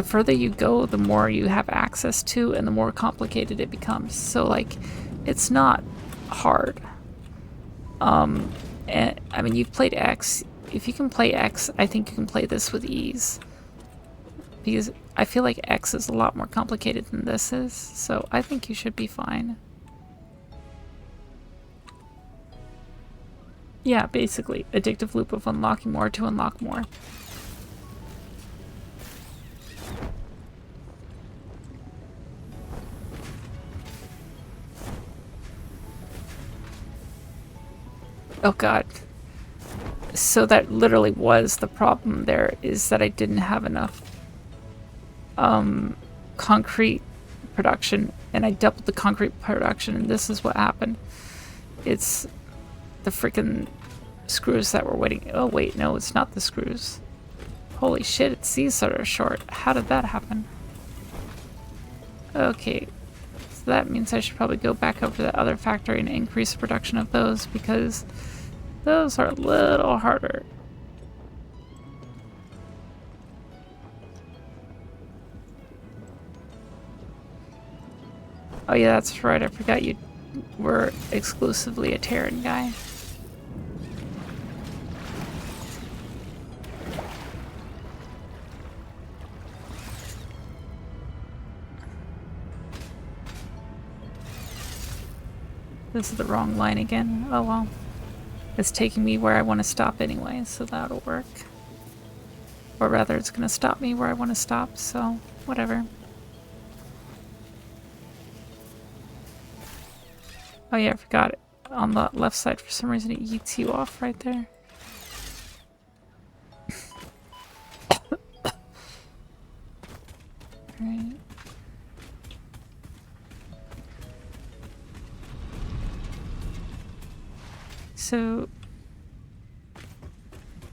further you go, the more you have access to, and the more complicated it becomes. So like, it's not hard. And I mean, you've played X. If you can play X, I think you can play this with ease. Because I feel like X is a lot more complicated than this is, so I think you should be fine. Yeah, basically, addictive loop of unlocking more to unlock more. Oh god. So that literally was the problem there, is that I didn't have enough concrete production, and I doubled the concrete production, and this is what happened. It's the freaking screws that were waiting. Oh wait, no, it's not the screws. Holy shit, it's these that are short. How did that happen? Okay, so that means I should probably go back over to the other factory and increase the production of those, because those are a little harder. Oh yeah, that's right, I forgot you were exclusively a Terran guy. This is the wrong line again. Oh well. It's taking me where I want to stop anyway, so that'll work. Or rather, it's going to stop me where I want to stop, so whatever. Oh yeah, I forgot it. On the left side, for some reason, it yeets you off right there. Right. So,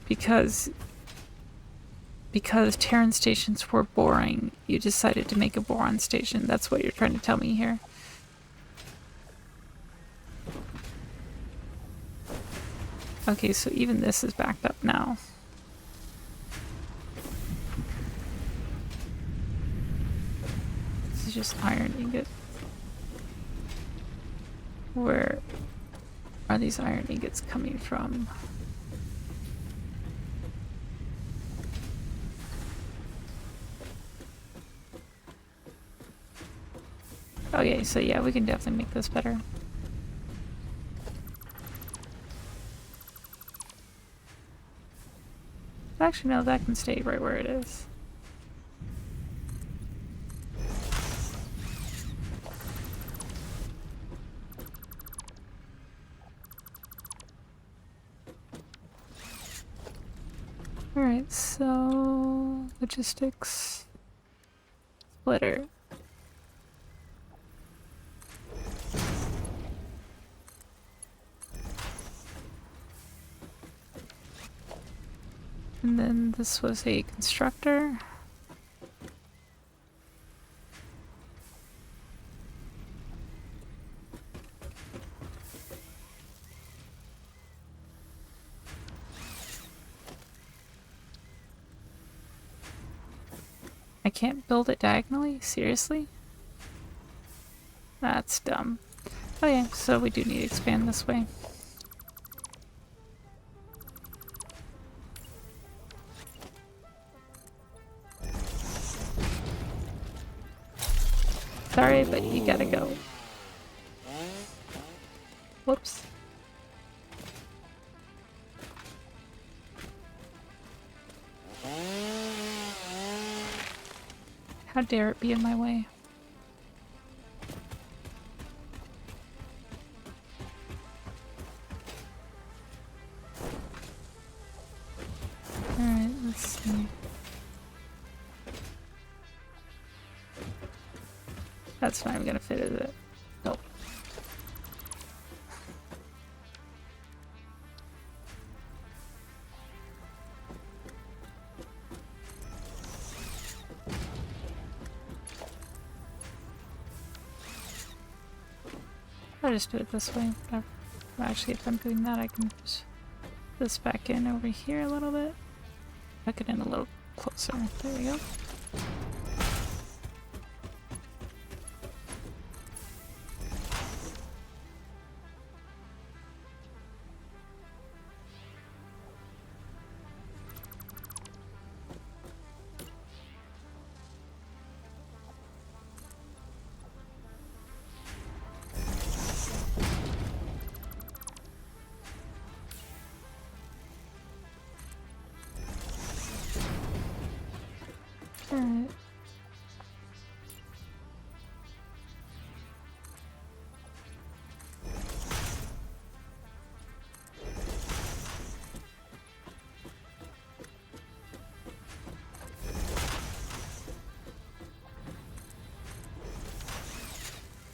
because Terran stations were boring, you decided to make a boron station. That's what you're trying to tell me here. Okay, so even this is backed up now. This is just iron ingot. Where are these iron ingots coming from? Okay, so yeah, we can definitely make this better. Actually, no, that can stay right where it is. Alright, so logistics splitter. And then this was a constructor. I can't build it diagonally? Seriously? That's dumb. Okay, so we do need to expand this way. Sorry, but you gotta go. Whoops. How dare it be in my way? Alright, let's see. That's not even gonna fit, is it? Nope. I'll just do it this way. Actually, if I'm doing that, I can just this back in over here a little bit. Tuck it in a little closer. There we go. Alright.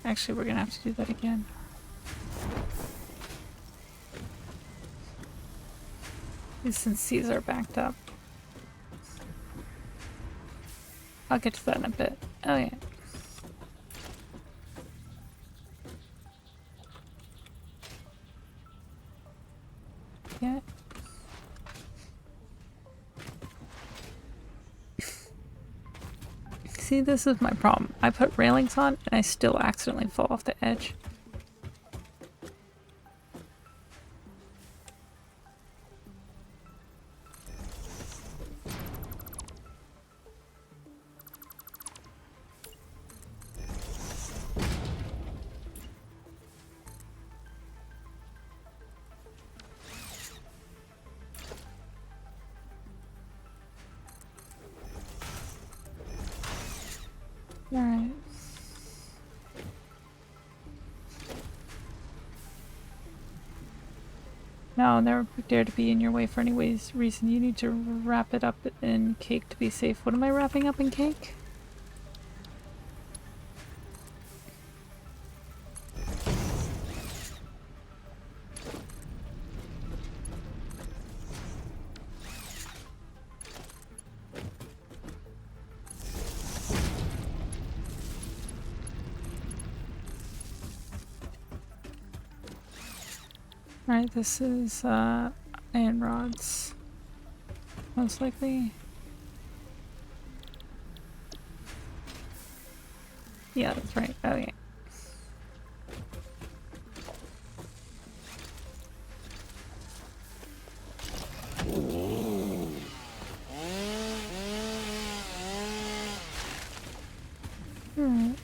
Actually, we're gonna have to do that again. Since these are backed up. I'll get to that in a bit. Oh yeah. Yeah. See, this is my problem. I put railings on and I still accidentally fall off the edge. Alright. No, never dare to be in your way for any reason. You need to wrap it up in cake to be safe. What am I wrapping up in cake? Alright, this is iron rods. Most likely. Yeah, that's right. Oh yeah. Alright.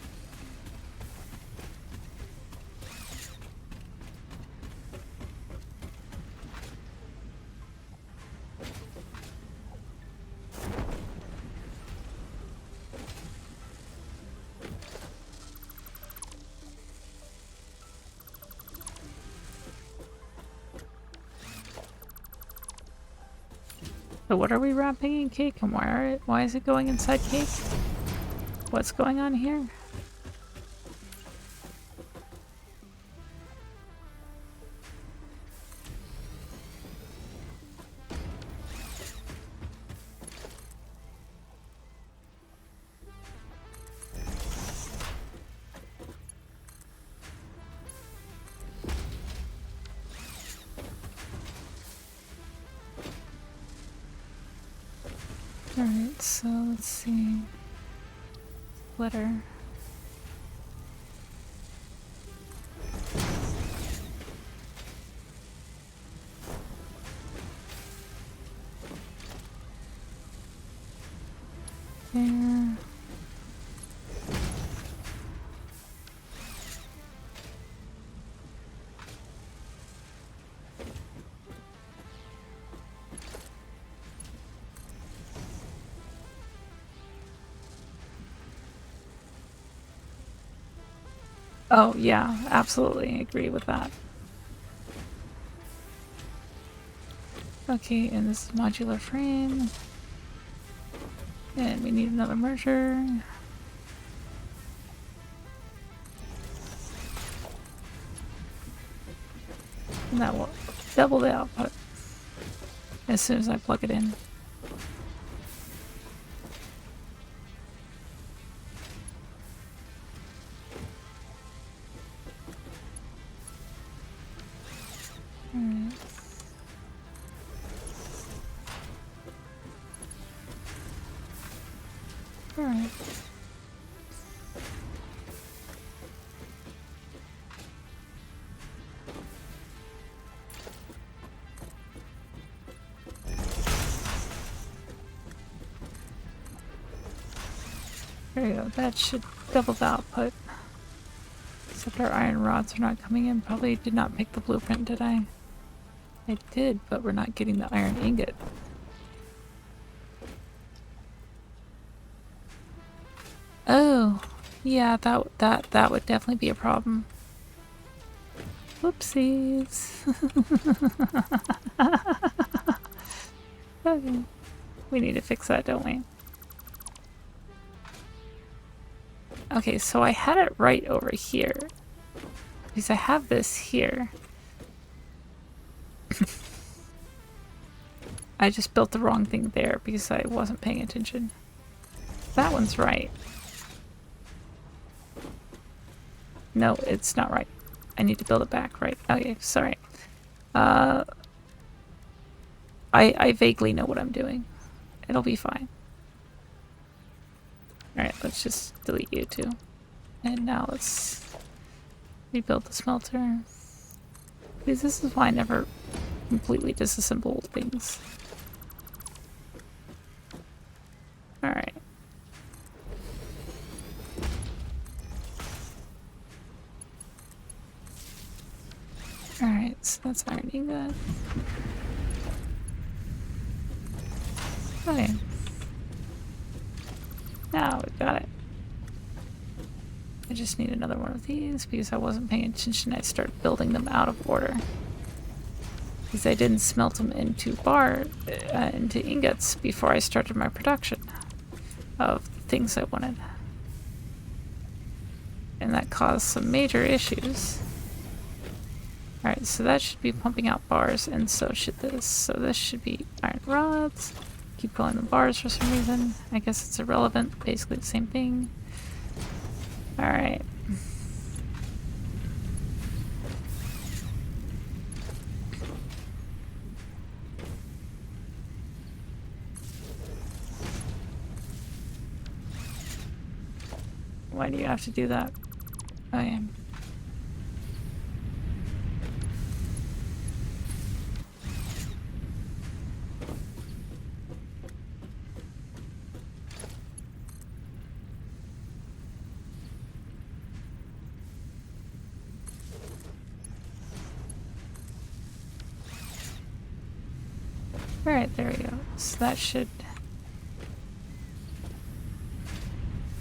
So what are we wrapping in cake and why is it going inside cake? What's going on here? Alright, so let's see. Glitter. There. Oh, yeah, absolutely agree with that. Okay, and this is modular frame. And we need another merger. And that will double the output as soon as I plug it in. Alright. Alright. There you go. That should double the output. Except our iron rods are not coming in. Probably did not pick the blueprint, did I? I did, but we're not getting the iron ingot. Oh, yeah, that would definitely be a problem. Whoopsies. Okay. We need to fix that, don't we? Okay, so I had it right over here. Because I have this here. I just built the wrong thing there because I wasn't paying attention. That one's right. No, it's not right. I need to build it back, right? Okay, sorry. I vaguely know what I'm doing. It'll be fine. Alright, let's just delete you two. And now let's rebuild the smelter. Because this is why I never completely disassemble things. Alright. Alright, so that's iron ingot. Okay. Now we've got it. I just need another one of these because I wasn't paying attention. I started building them out of order. Because I didn't smelt them into into ingots before I started my production of the things I wanted. And that caused some major issues. Alright, so that should be pumping out bars, and so should this. So this should be iron rods. Keep calling them bars for some reason. I guess it's irrelevant. Basically the same thing. Alright. Why do you have to do that? Okay. Alright, there we go. So that should...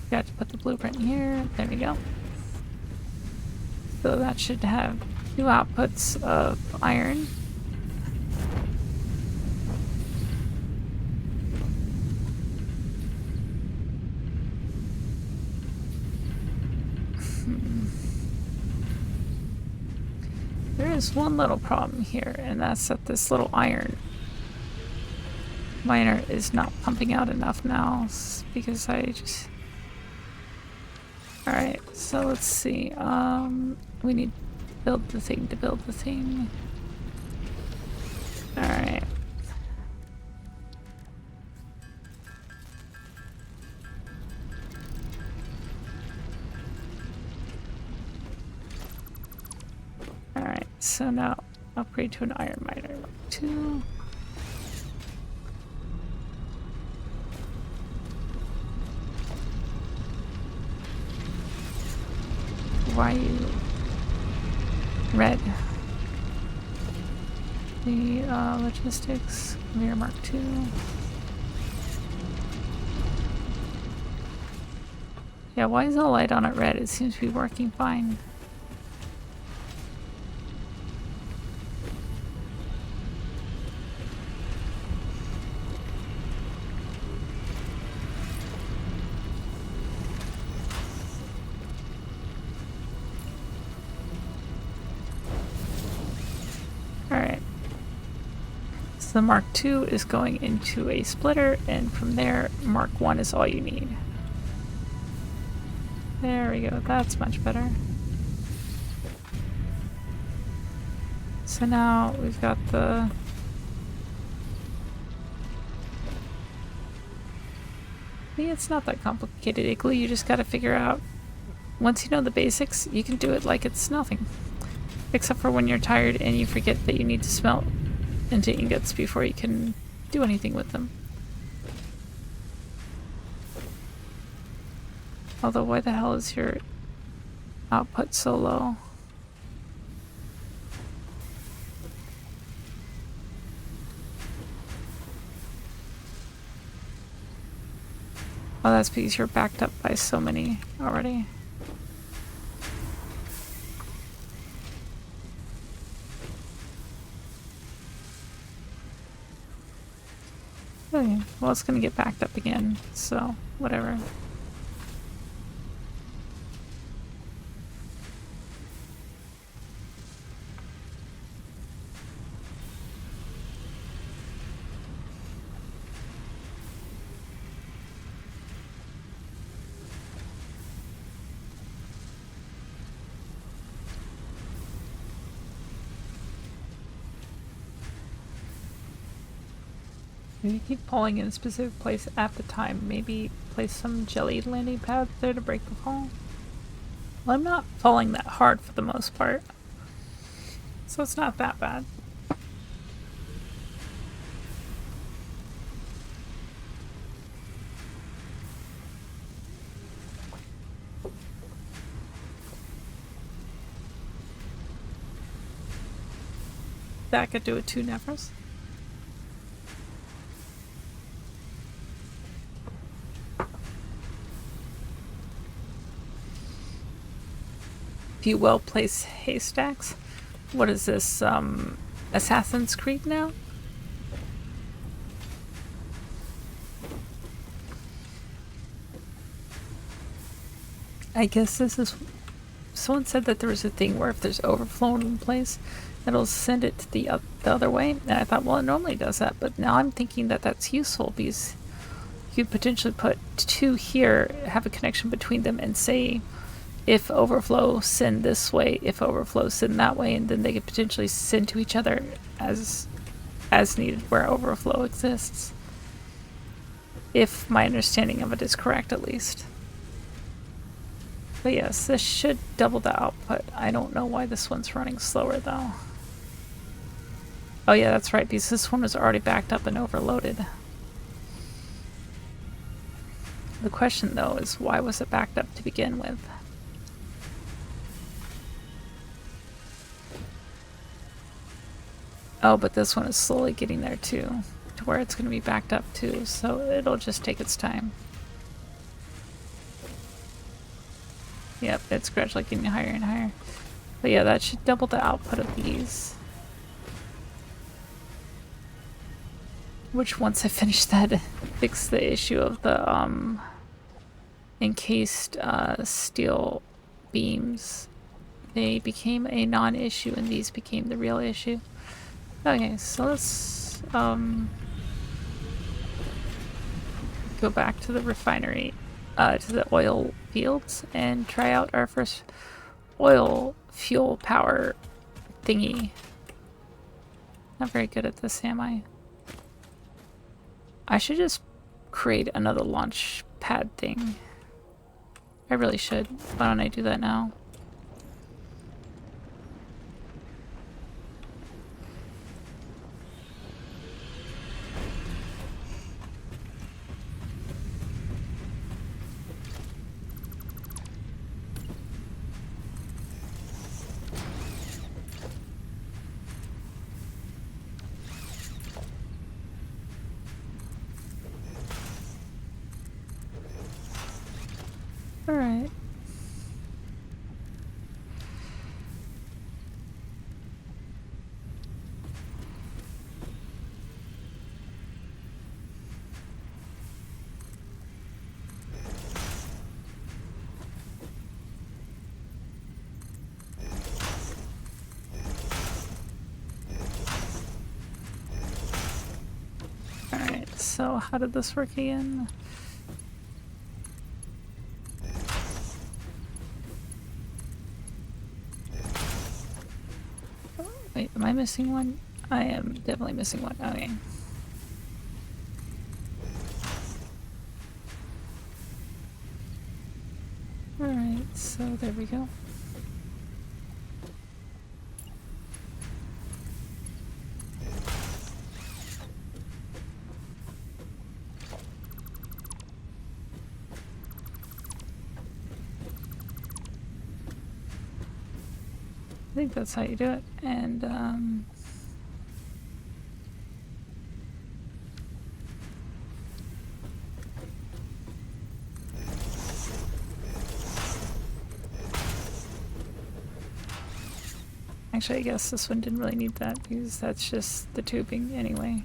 Got to put the blueprint here. There we go. So that should have two outputs of iron. There is one little problem here, and that's that this little iron miner is not pumping out enough now because I just... Alright, so let's see. We need to build the thing to build the thing. Alright. Alright, so now upgrade to an iron miner. 2. Why are you red? The logistics, conveyor mark 2. Yeah, why is the light on it red? It seems to be working fine. Alright. So the Mark II is going into a splitter, and from there, Mark I is all you need. There we go, that's much better. So now we've got the... Yeah, it's not that complicated, Igloo. You just gotta figure out. Once you know the basics, you can do it like it's nothing. Except for when you're tired and you forget that you need to smelt into ingots before you can do anything with them. Although, why the hell is your output so low? Oh, that's because you're backed up by so many already. Okay, well, it's gonna get backed up again, so whatever. If you keep pulling in a specific place at the time, maybe place some jelly landing pads there to break the fall. Well, I'm not falling that hard for the most part, so it's not that bad. That could do it too, Nevers. If you well place haystacks. What is this, Assassin's Creed now? I guess this is... Someone said that there was a thing where if there's overflow in one place, it'll send it to the other way. And I thought, well, it normally does that. But now I'm thinking that that's useful because you could potentially put two here, have a connection between them, and say, if overflow, send this way. If overflow, send that way. And then they could potentially send to each other as needed where overflow exists. If my understanding of it is correct, at least. But yes, this should double the output. I don't know why this one's running slower, though. Oh yeah, that's right, because this one was already backed up and overloaded. The question, though, is why was it backed up to begin with? Oh, but this one is slowly getting there, too. To where it's going to be backed up, too, so it'll just take its time. Yep, it's gradually getting higher and higher. But yeah, that should double the output of these. Which, once I finish that, fix the issue of the encased steel beams. They became a non-issue and these became the real issue. Okay, so let's go back to the refinery, to the oil fields, and try out our first oil fuel power thingy. Not very good at this, am I? I should just create another launch pad thing. I really should. Why don't I do that now? Alright. Alright, so how did this work again? Wait, am I missing one? I am definitely missing one. Okay. so there we go. I think that's how you do it. And actually, I guess this one didn't really need that because that's just the tubing anyway.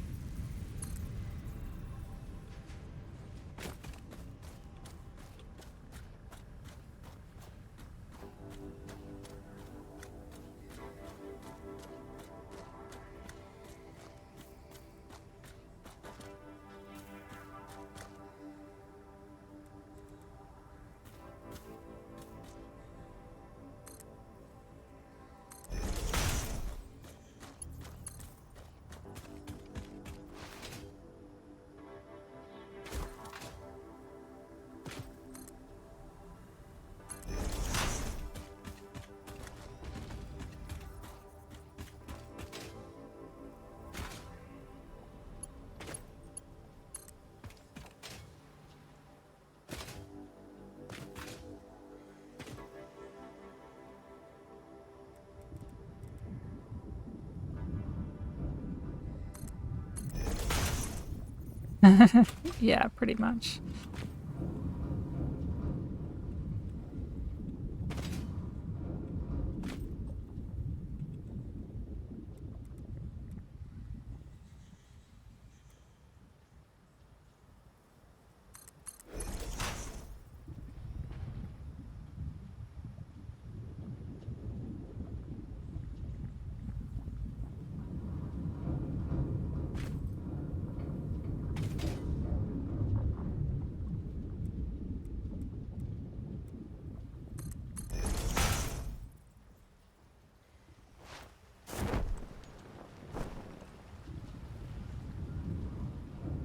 Yeah, pretty much.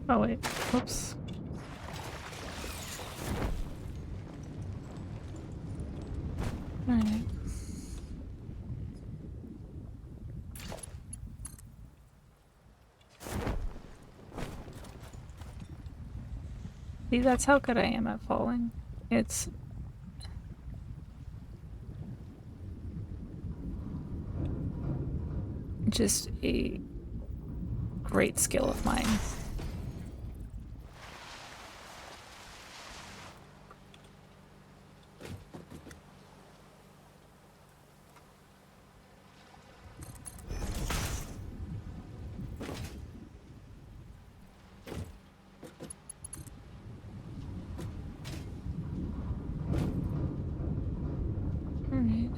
Oh wait, whoops. Alright. See, that's how good I am at falling. It's just a great skill of mine. Alright.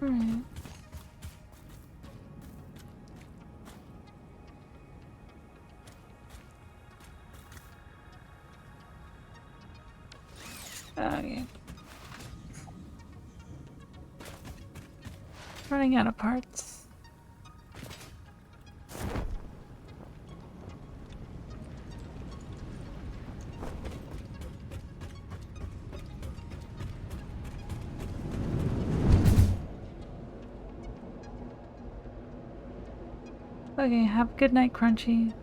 Alright. Okay. Running out of parts. Okay, have a good night, Crunchy.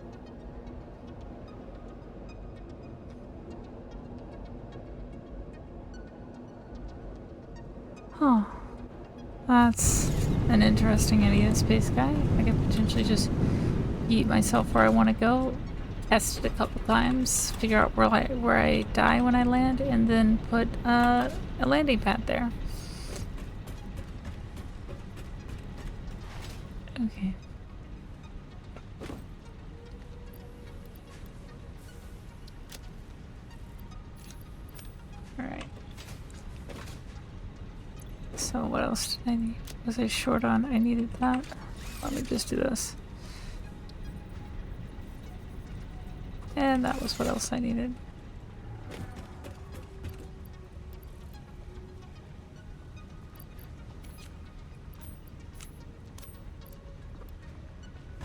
Huh. That's an interesting idea, Space Guy. I could potentially just eat myself where I want to go. test it a couple times, figure out where I die when I land, and then put a landing pad there. Okay. Alright. So what else did I need? Was I short on? I needed that. Let me just do this. And that was what else I needed.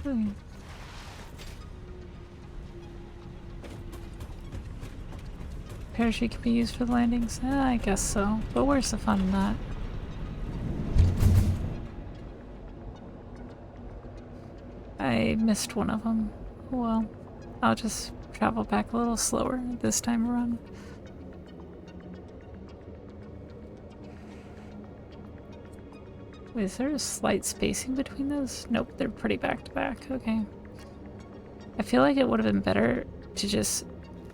Okay. Parachute can be used for the landings? I guess so. But where's the fun in that? I missed one of them. Well, I'll just travel back a little slower this time around. Wait, is there a slight spacing between those? Nope, they're pretty back to back. Okay. I feel like it would have been better to just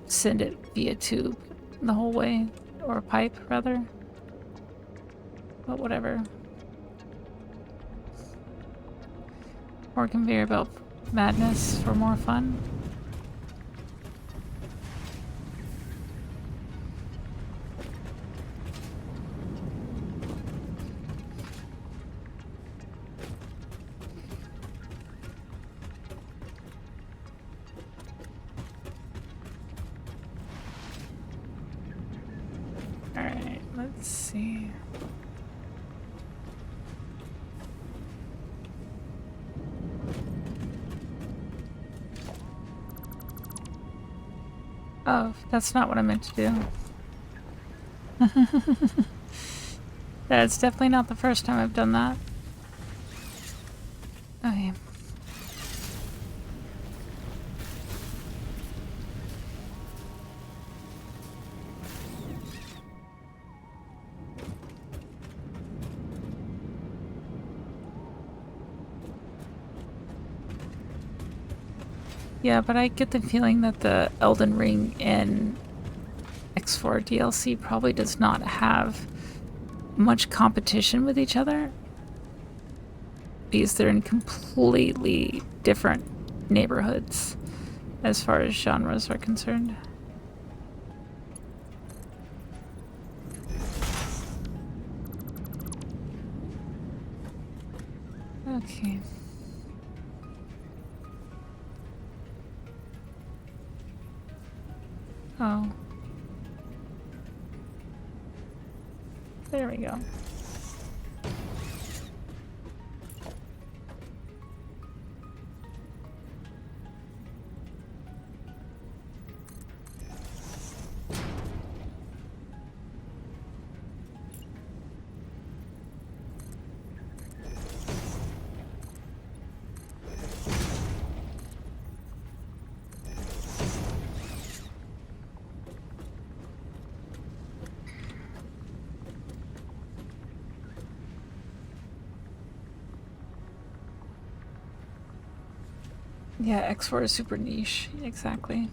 send it via tube the whole way. Or a pipe, rather. But whatever. Or conveyor belt madness for more fun. Alright, let's see. Oh, that's not what I meant to do. That's definitely not the first time I've done that. Okay. Yeah, but I get the feeling that the Elden Ring and X4 DLC probably does not have much competition with each other because they're in completely different neighborhoods as far as genres are concerned. Okay. Oh. There we go. Yeah, X4 is super niche. Exactly.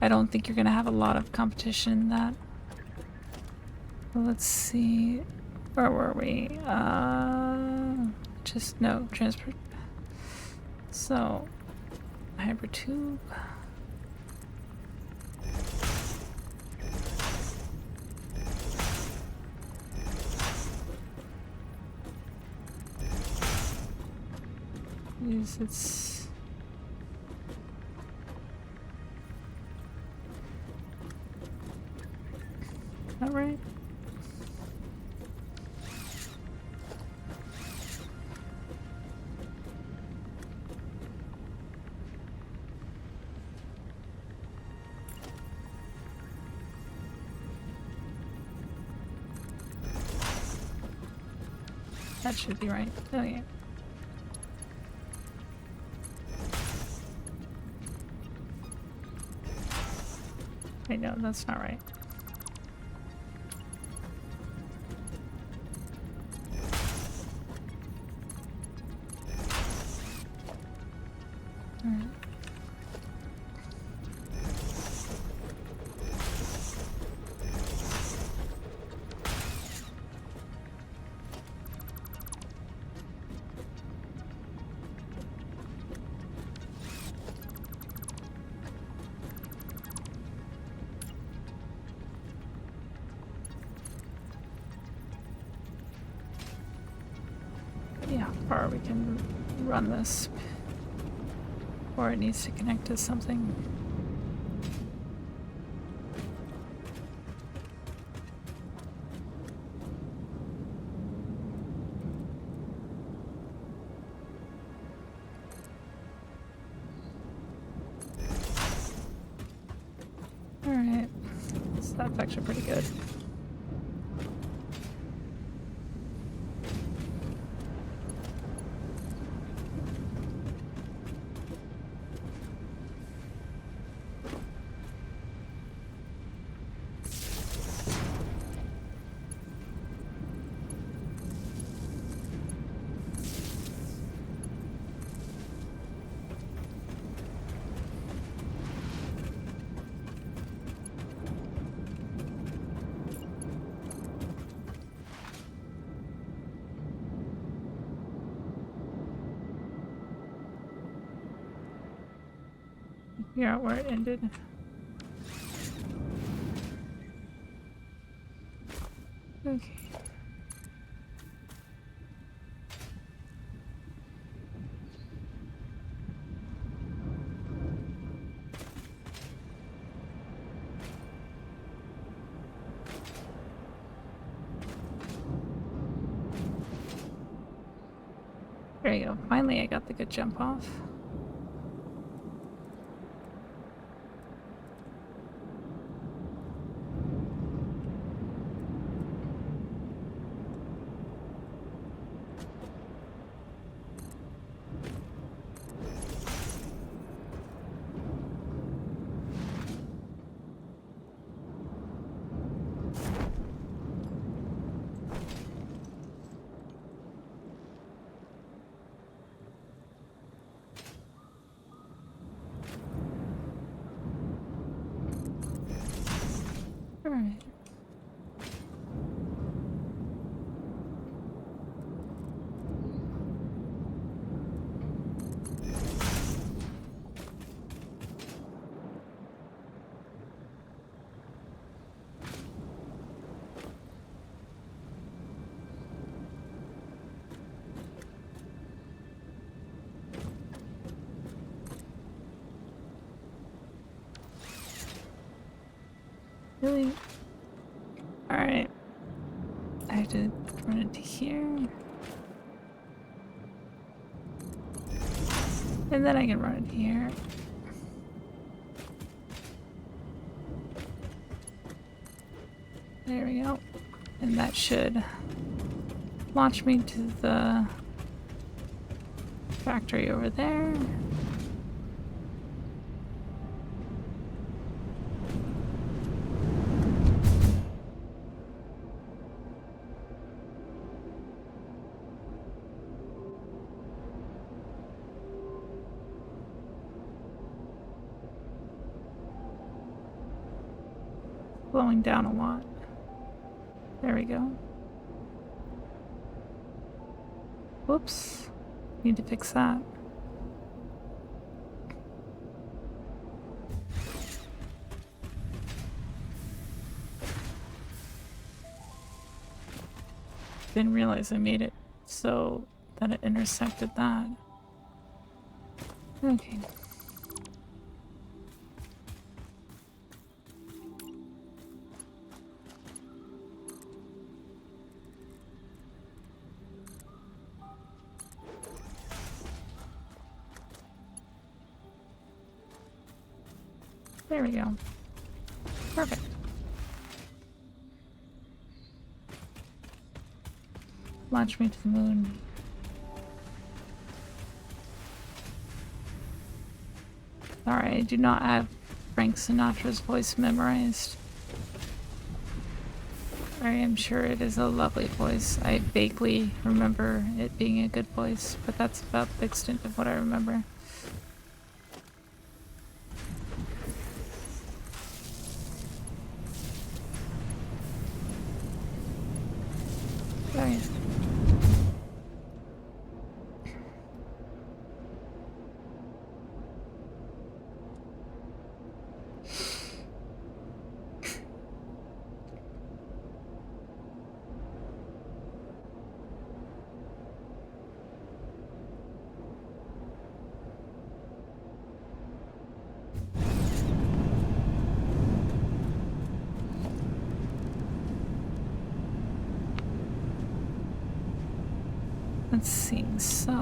I don't think you're gonna have a lot of competition in that. Well, let's see. Where were we? Just no transport. So, hypertube. Is it's not right? That should be right. Oh yeah. Wait, no, that's not right. Alright. far we can run this, or it needs to connect to something. Alright, so that's actually pretty good. Figure out where it ended. Okay. There you go. Finally, I got the good jump off. Alright. Really? Alright. I have to run into here. And then I can run it here. There we go. And that should launch me to the factory over there. Slowing down a lot. There we go. Whoops. Need to fix that. Didn't realize I made it so that it intersected that. Okay. There we go. Perfect. Launch me to the moon. Sorry, I do not have Frank Sinatra's voice memorized. I am sure it is a lovely voice. I vaguely remember it being a good voice, but that's about the extent of what I remember. Oh yeah. Let's see, so...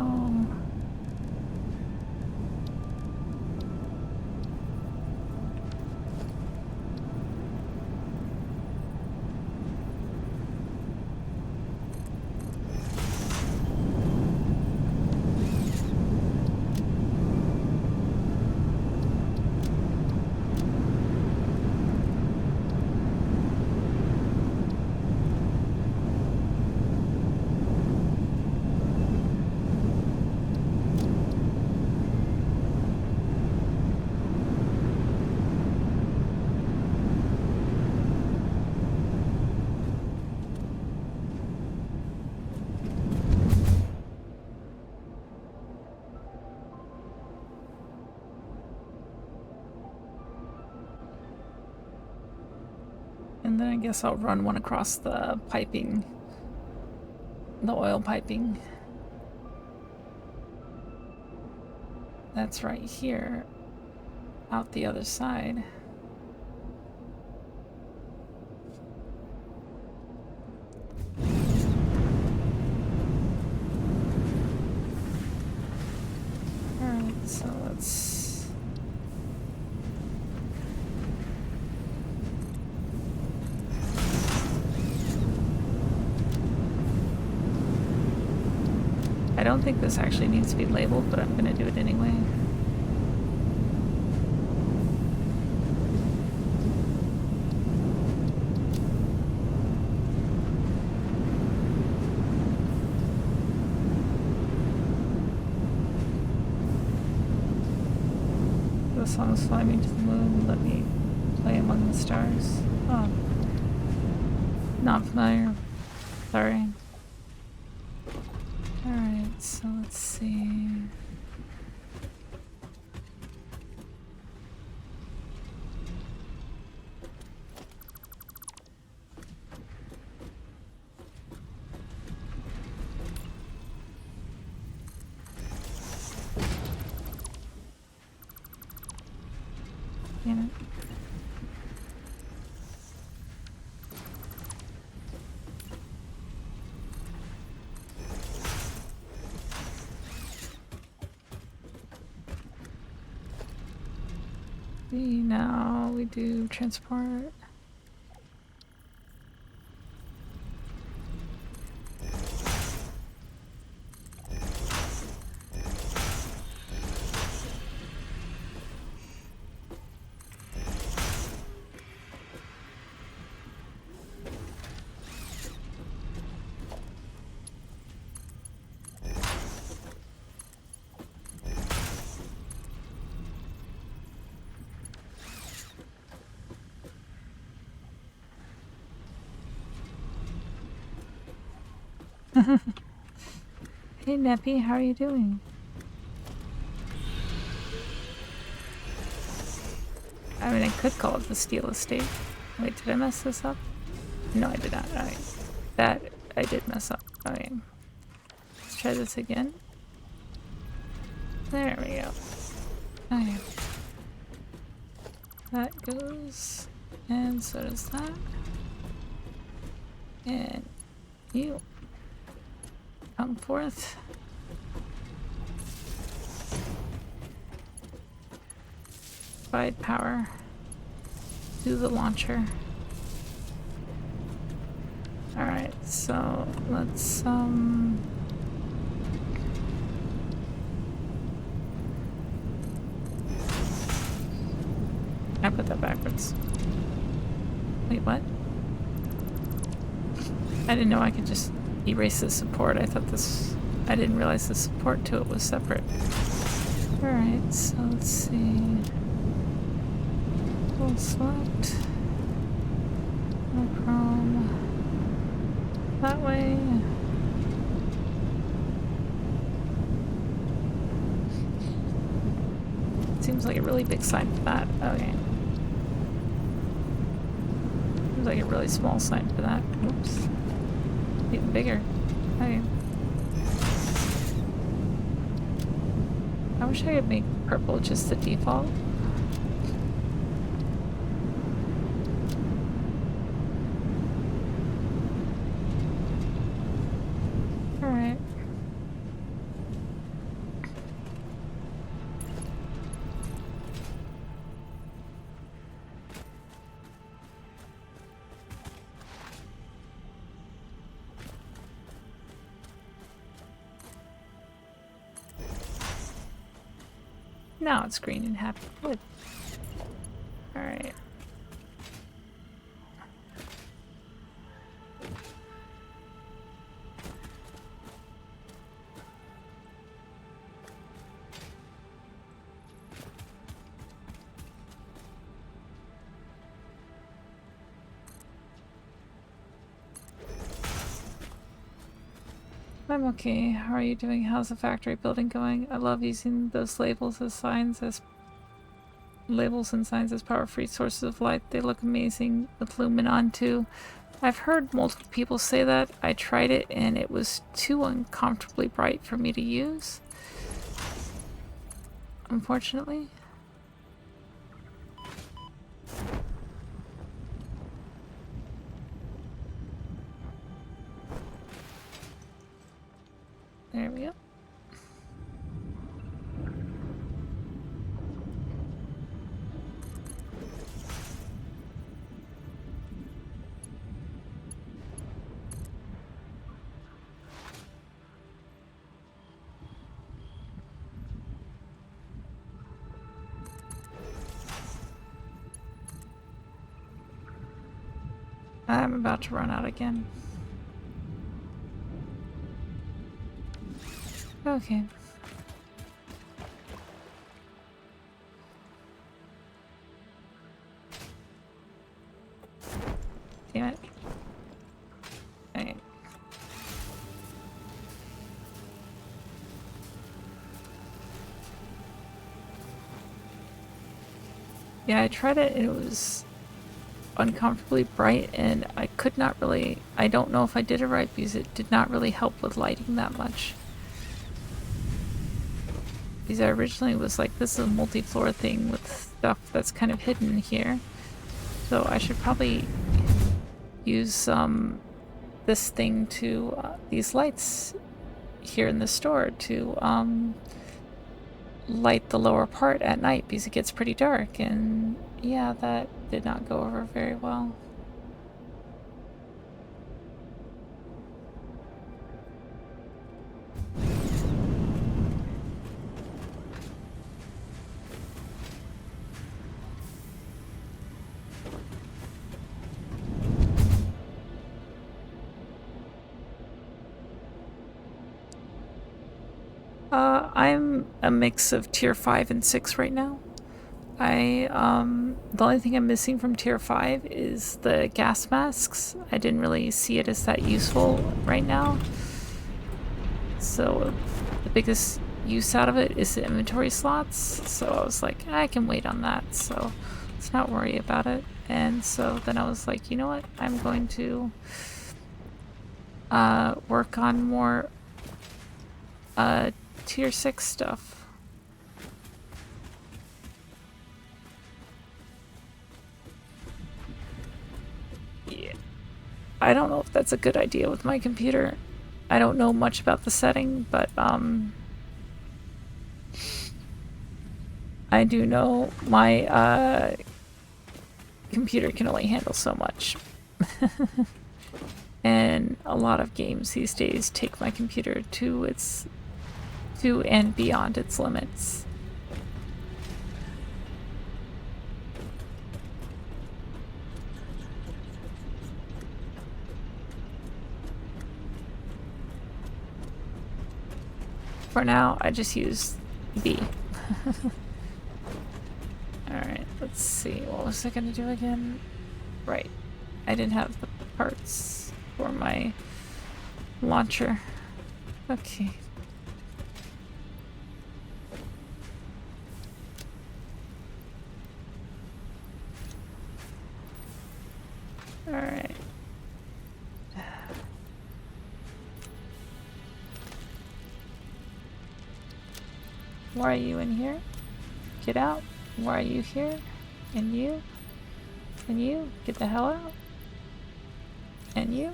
And then I guess I'll run one across the piping, the oil piping. That's right here, out the other side. Alright, so let's... I don't think this actually needs to be labeled, but I'm gonna do it anyway. The song's Fly Me to the Moon, Let Me Play Among the Stars. Oh. Not familiar. Sorry. Alright, so let's see. Damn it. Now we do transport. Hey Neppy, how are you doing? I mean, I could call it the Steel Estate. Wait, did I mess this up? No, I did not. Alright. That I did mess up. Okay. Let's try this again. There we go. Okay. That goes. And so does that. And you come forth. Provide power to the launcher. Alright, so let's I put that backwards. Wait, what? I didn't know I could just erase the support. I thought this... I didn't realize the support to it was separate. Alright, so let's see... Full select... Chrome... That way... Seems like a really big sign for that. Okay. Seems like a really small sign for that. Oops. Even bigger. Okay. I wish I could make purple just the default. Alright. Now it's green and happy. Good. Alright. I'm okay. How are you doing? How's the factory building going? I love using those labels and signs as power-free sources of light. They look amazing with lumen too. I've heard multiple people say that. I tried it and it was too uncomfortably bright for me to use, unfortunately. There we go. I'm about to run out again. Okay. Damn it. Okay. Yeah, I tried it and it was uncomfortably bright and I could not really, I don't know if I did it right because it did not really help with lighting that much. Because I originally was like, this is a multi-floor thing with stuff that's kind of hidden here. So I should probably use this thing to, these lights here in the store to light the lower part at night because it gets pretty dark, and yeah, that did not go over very well. I'm a mix of tier 5 and 6 right now. The only thing I'm missing from tier 5 is the gas masks. I didn't really see it as that useful right now. So the biggest use out of it is the inventory slots. So I was like, I can wait on that. So let's not worry about it. And so then I was like, you know what? I'm going to work on more tier 6 stuff. Yeah. I don't know if that's a good idea with my computer. I don't know much about the setting, but I do know my computer can only handle so much. And a lot of games these days take my computer to and beyond its limits. For now, I just use B. Alright, let's see. What was I gonna do again? Right. I didn't have the parts for my launcher. Okay. Alright. Why are you in here? Get out. Why are you here? And you? And you? Get the hell out. And you?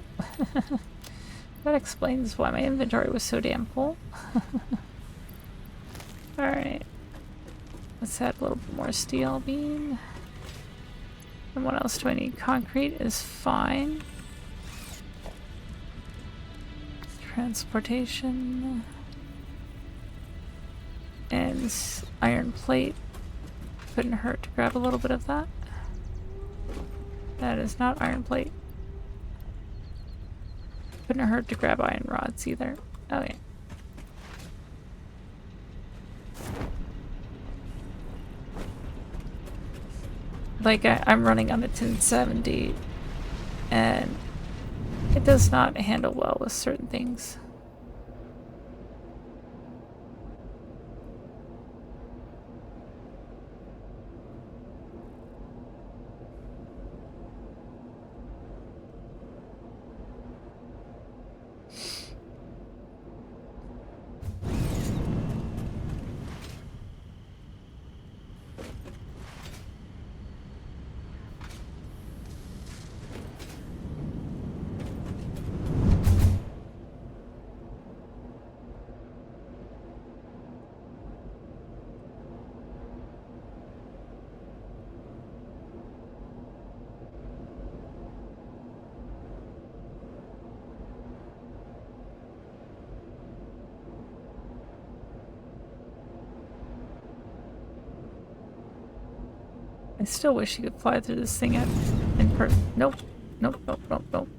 That explains why my inventory was so damn full. Alright. Let's add a little bit more steel beam. And what else do I need? Concrete is fine. Transportation. And iron plate. Couldn't hurt to grab a little bit of that. That is not iron plate. Couldn't hurt to grab iron rods either. Okay. Like, I'm running on a 1070, and it does not handle well with certain things. I still wish you could fly through this thing in person. Nope. Nope, nope, nope, nope.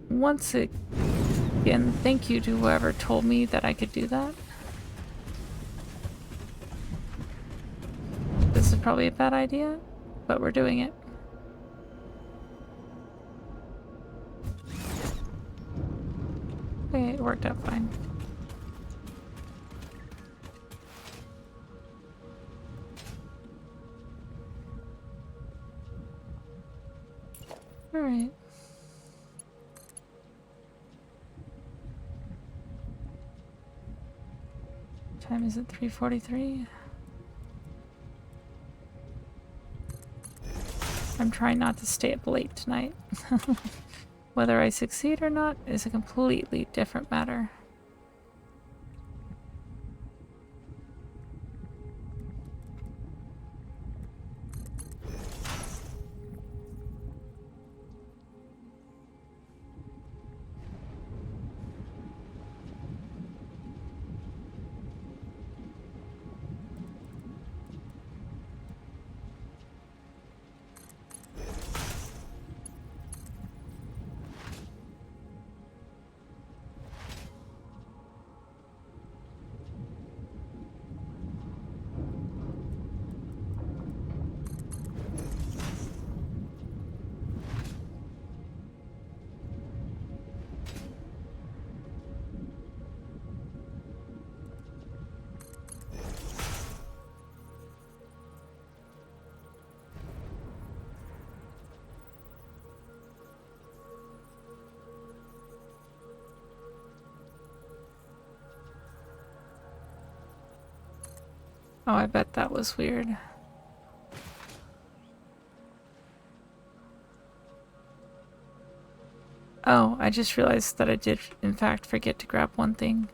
Once again, thank you to whoever told me that I could do that. This is probably a bad idea, but we're doing it. Okay, it worked out fine. Alright. Time is it 3:43? I'm trying not to stay up late tonight. Whether I succeed or not is a completely different matter. Oh, I bet that was weird. Oh, I just realized that I did, in fact, forget to grab one thing.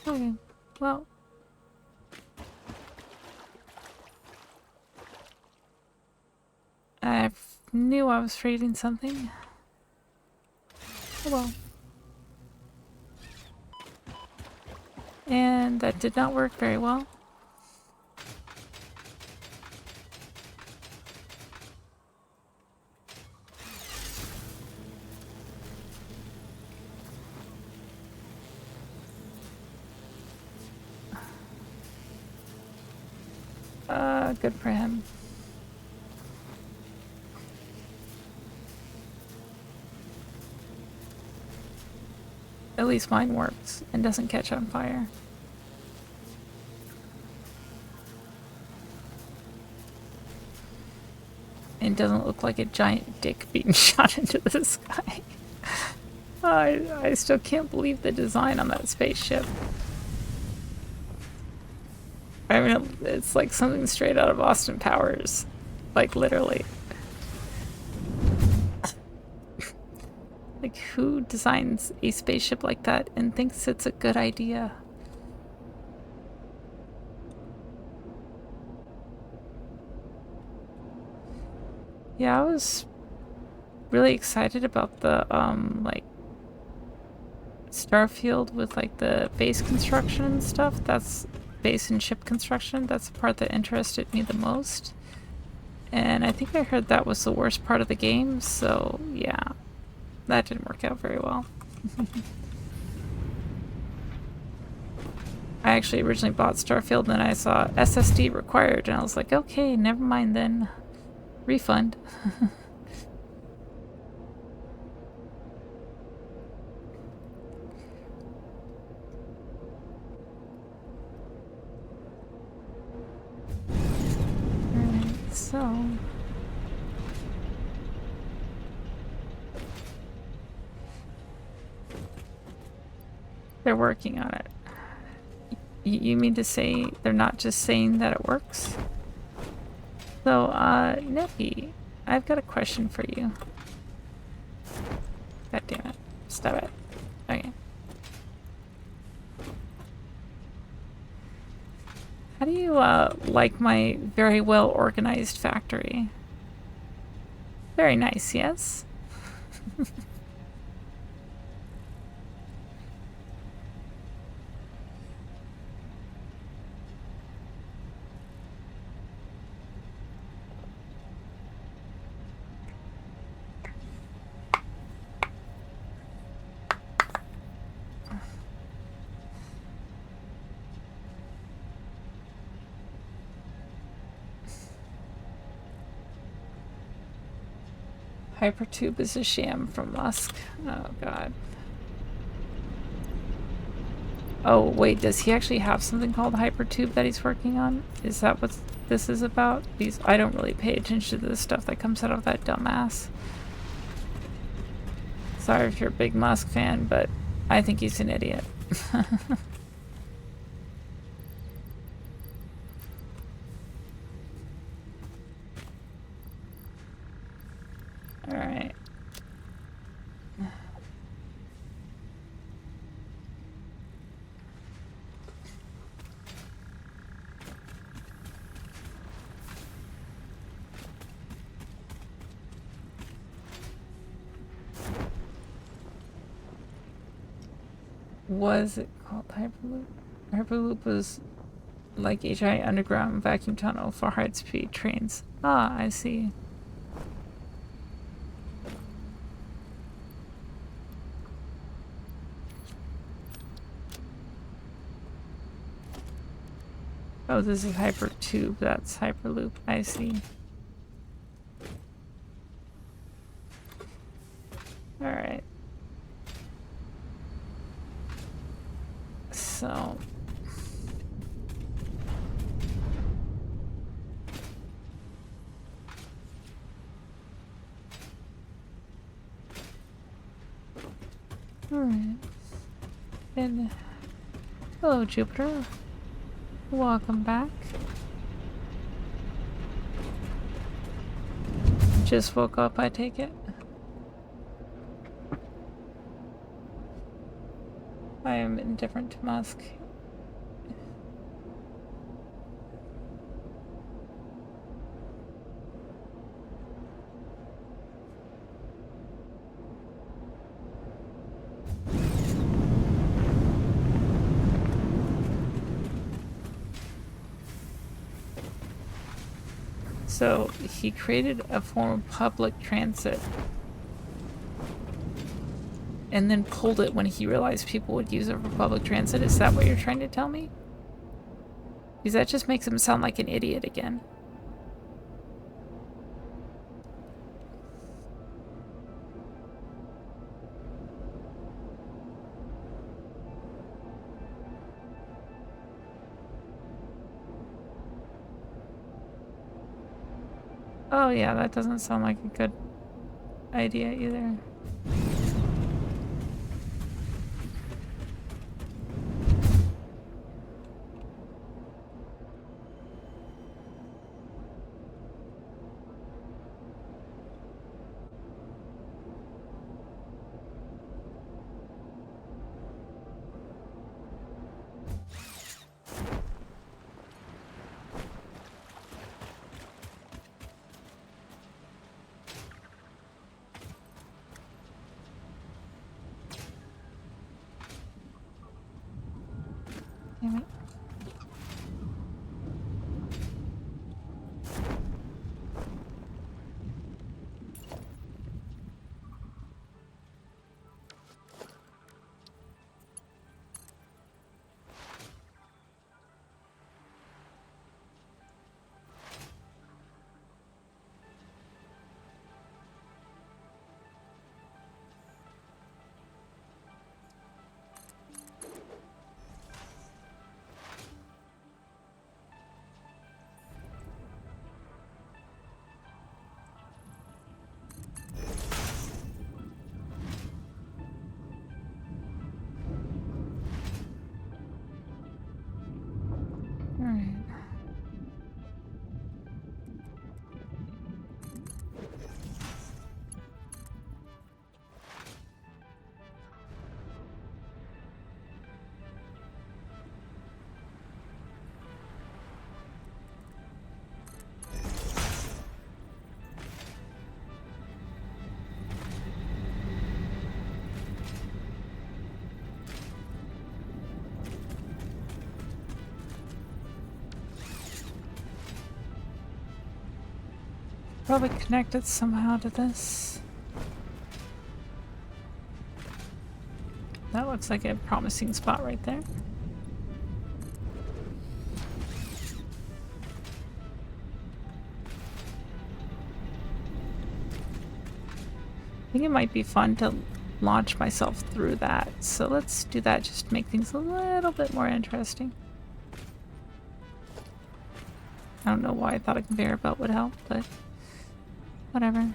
Okay, well. I knew I was forgetting something. Oh well. And that did not work very well. Good for him. At least mine works and doesn't catch on fire. And doesn't look like a giant dick being shot into the sky. I still can't believe the design on that spaceship. I mean, it's like something straight out of Austin Powers. Like, literally. Like, who designs a spaceship like that and thinks it's a good idea? Yeah, I was really excited about the, like, Starfield with like the base construction and stuff. That's base and ship construction. That's the part that interested me the most. And I think I heard that was the worst part of the game, so yeah, that didn't work out very well. I actually originally bought Starfield and then I saw SSD required and I was like, okay, never mind then. Refund. Alright, so... they're working on it. You mean to say they're not just saying that it works? So, Neppy, I've got a question for you. God damn it. Stop it. Okay. How do you, like my very well organized factory? Very nice, yes? Hypertube is a sham from Musk. Oh, God. Oh, wait, does he actually have something called Hypertube that he's working on? Is that what this is about? I don't really pay attention to the stuff that comes out of that dumbass. Sorry if you're a big Musk fan, but I think he's an idiot. Alright. Was it called Hyperloop? Hyperloop was like a giant underground vacuum tunnel for high-speed trains. Ah, I see. Oh, this is Hypertube. That's Hyperloop. I see. Alright. So... alright. And... hello, Jupiter. Welcome back. Just woke up, I take it? I am indifferent to Musk. So he created a form of public transit and then pulled it when he realized people would use it for public transit. Is that what you're trying to tell me? Because that just makes him sound like an idiot again. Oh yeah, that doesn't sound like a good idea either. Damn it. All right. Probably connected somehow to this. That looks like a promising spot right there. I think it might be fun to launch myself through that. So let's do that just to make things a little bit more interesting. I don't know why I thought a conveyor belt would help, but whatever.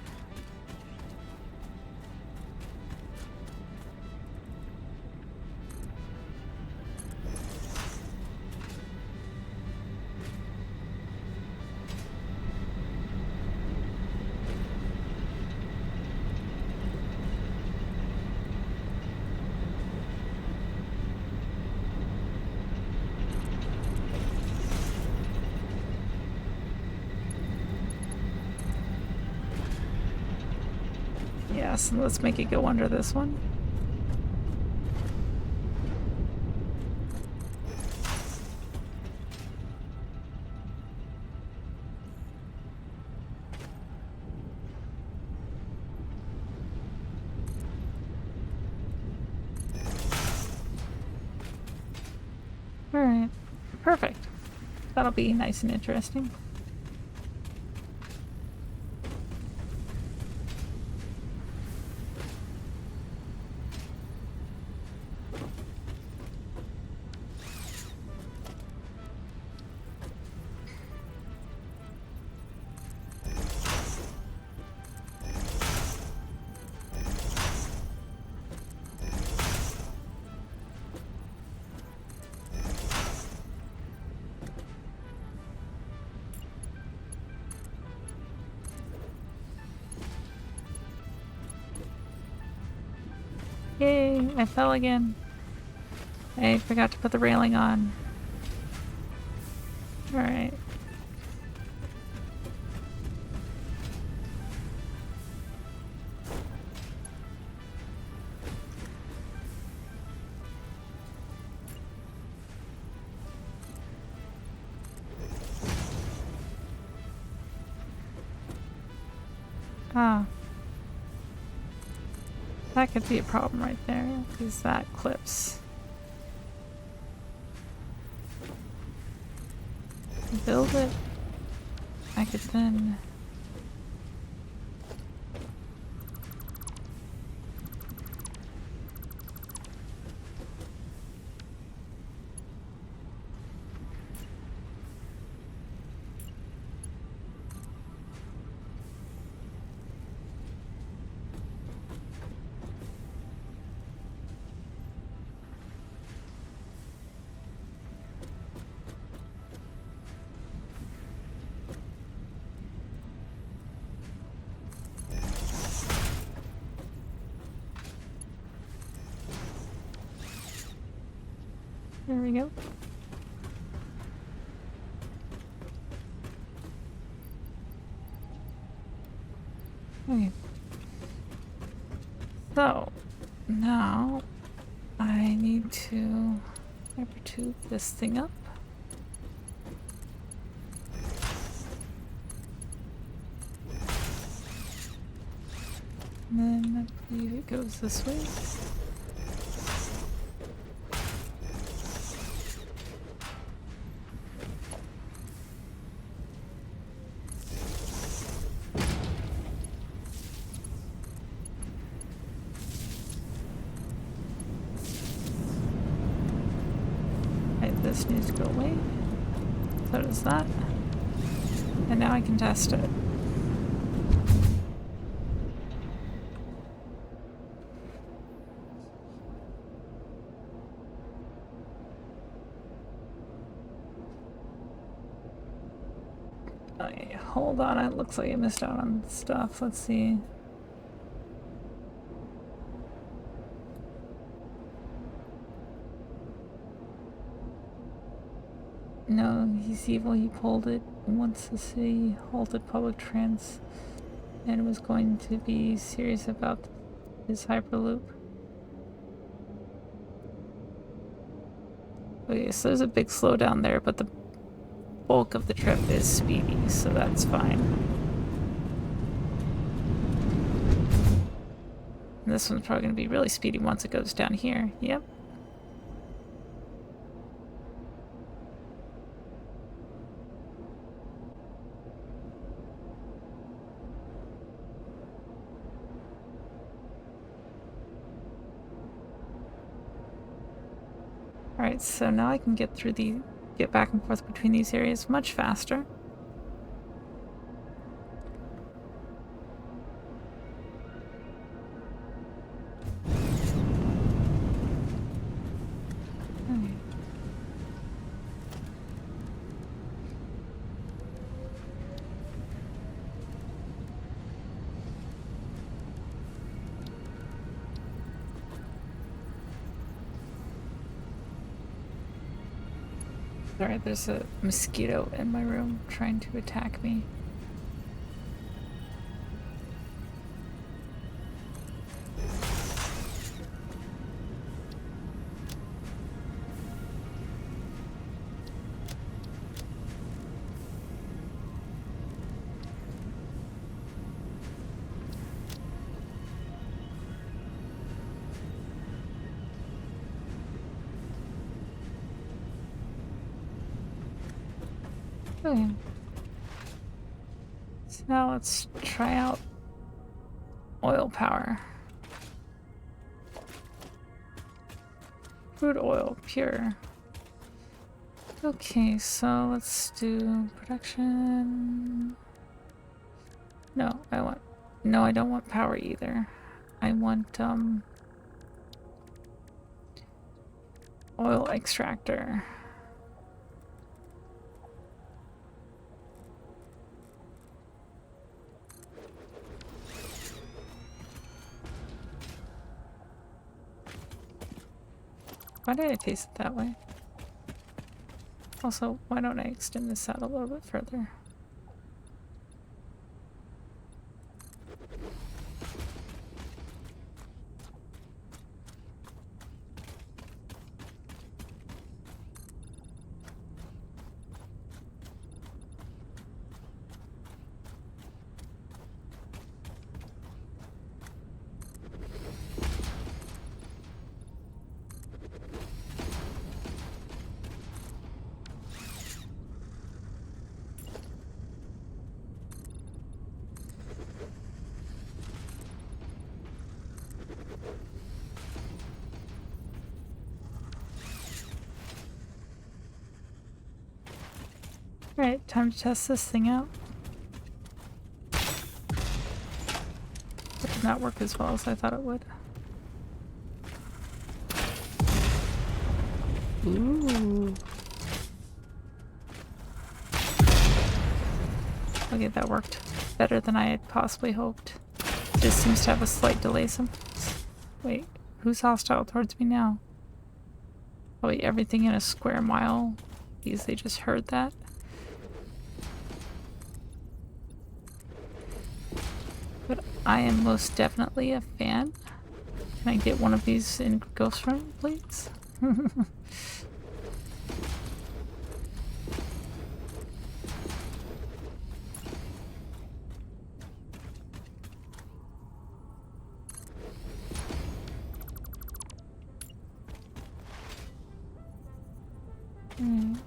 Yes, and let's make it go under this one. Alright, perfect. That'll be nice and interesting. Yay, I fell again. I forgot to put the railing on. Alright. Ah. That could be a problem right there, because that clips. Build it. I could then... There we go. Okay. So, now I need to Hyper tube this thing up. And then I believe it goes this way. Right, this needs to go away. So does that. And now I can test it. Okay, hold on, it looks like I missed out on stuff. Let's see. No, he's evil. He pulled it once the city halted public trans and was going to be serious about his hyperloop. Okay, so there's a big slowdown there, but the bulk of the trip is speedy, so that's fine. And this one's probably going to be really speedy once it goes down here. Yep. Alright, so now I can get back and forth between these areas much faster. Okay. Sorry, there's a mosquito in my room trying to attack me. Okay. So now let's try out oil power. Crude oil, pure. Okay, so let's do production. No, I don't want power either. I want oil extractor. Why did I taste it that way? Also, why don't I extend this out a little bit further? Alright, time to test this thing out. It did not work as well as I thought it would. Ooh. Okay, that worked better than I had possibly hoped. It just seems to have a slight delay sometimes. Wait, who's hostile towards me now? Probably everything in a square mile because they just heard that. But I am most definitely a fan. Can I get one of these in Ghost Run, please? Alright.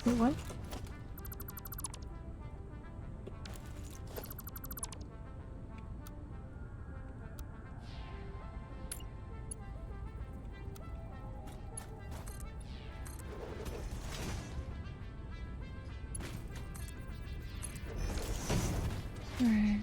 Wait, what? Alright.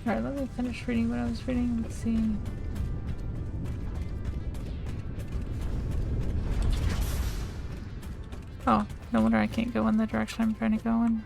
Alright, let me finish reading what I was reading. Let's see. Oh, no wonder I can't go in the direction I'm trying to go in.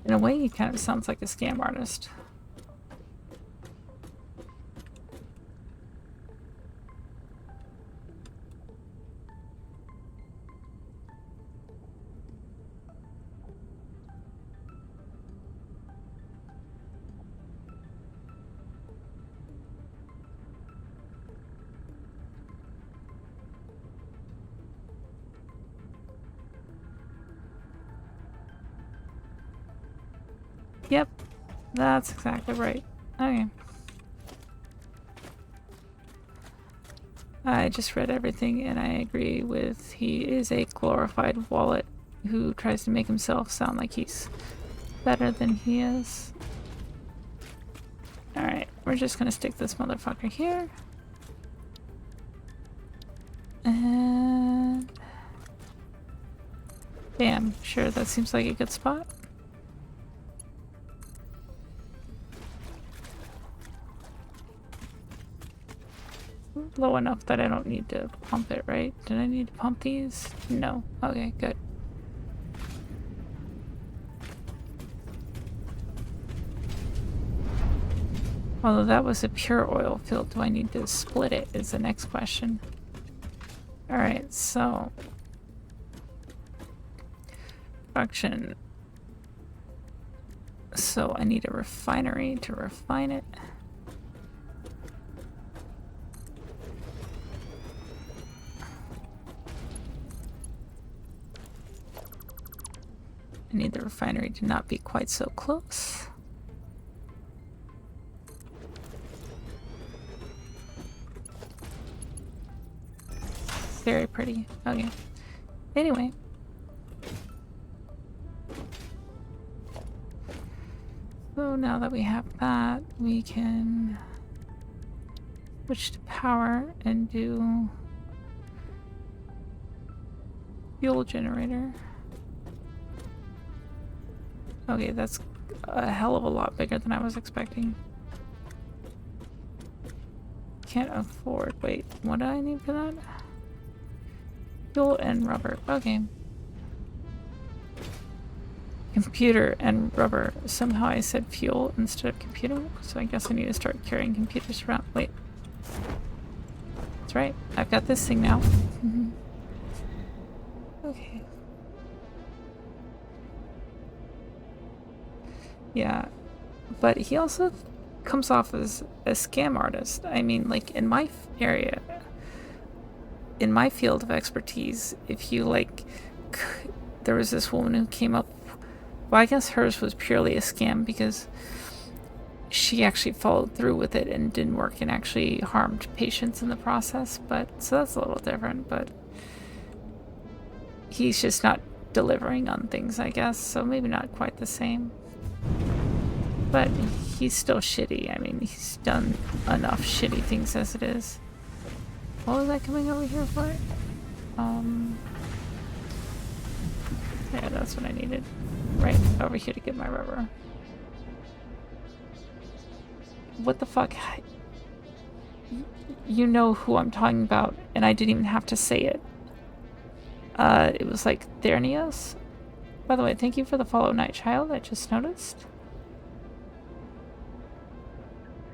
In a way, he kind of sounds like a scam artist. Yep, that's exactly right. Okay. I just read everything and I agree with he is a glorified wallet who tries to make himself sound like he's better than he is. Alright, we're just gonna stick this motherfucker here. And... bam, sure, that seems like a good spot. Low enough that I don't need to pump it, right? Did I need to pump these? No. Okay, good. Although that was a pure oil field, do I need to split it is the next question. Alright, so... production. So I need a refinery to refine it. I need the refinery to not be quite so close. Very pretty. Okay. Anyway. So now that we have that, we can switch to power and do fuel generator. Okay, that's a hell of a lot bigger than I was expecting. Can't afford. Wait, what do I need for that? Fuel and rubber. Okay. Computer and rubber. Somehow I said fuel instead of computer, so I guess I need to start carrying computers around. Wait. That's right. I've got this thing now. Okay. Yeah. But he also comes off as a scam artist. I mean, like, in my area, in my field of expertise, if you, like, there was this woman who came up, well, I guess hers was purely a scam because she actually followed through with it and didn't work and actually harmed patients in the process, but, so that's a little different, but he's just not delivering on things, I guess, so maybe not quite the same. But he's still shitty. I mean, he's done enough shitty things as it is. What was I coming over here for? Yeah, that's what I needed. Right over here to get my rubber. What the fuck? You know who I'm talking about, and I didn't even have to say it. It was like Thernios. By the way, thank you for the follow, Night Child. I just noticed.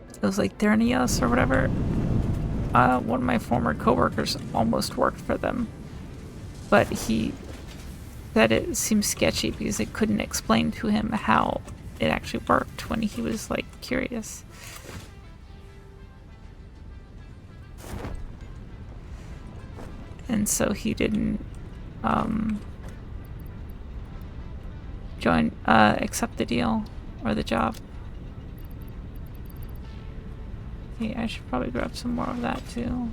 It was like Thernios or whatever. One of my former coworkers almost worked for them, but he said it seemed sketchy because it couldn't explain to him how it actually worked when he was like curious. And so he didn't accept the deal or the job. Okay, I should probably grab some more of that too.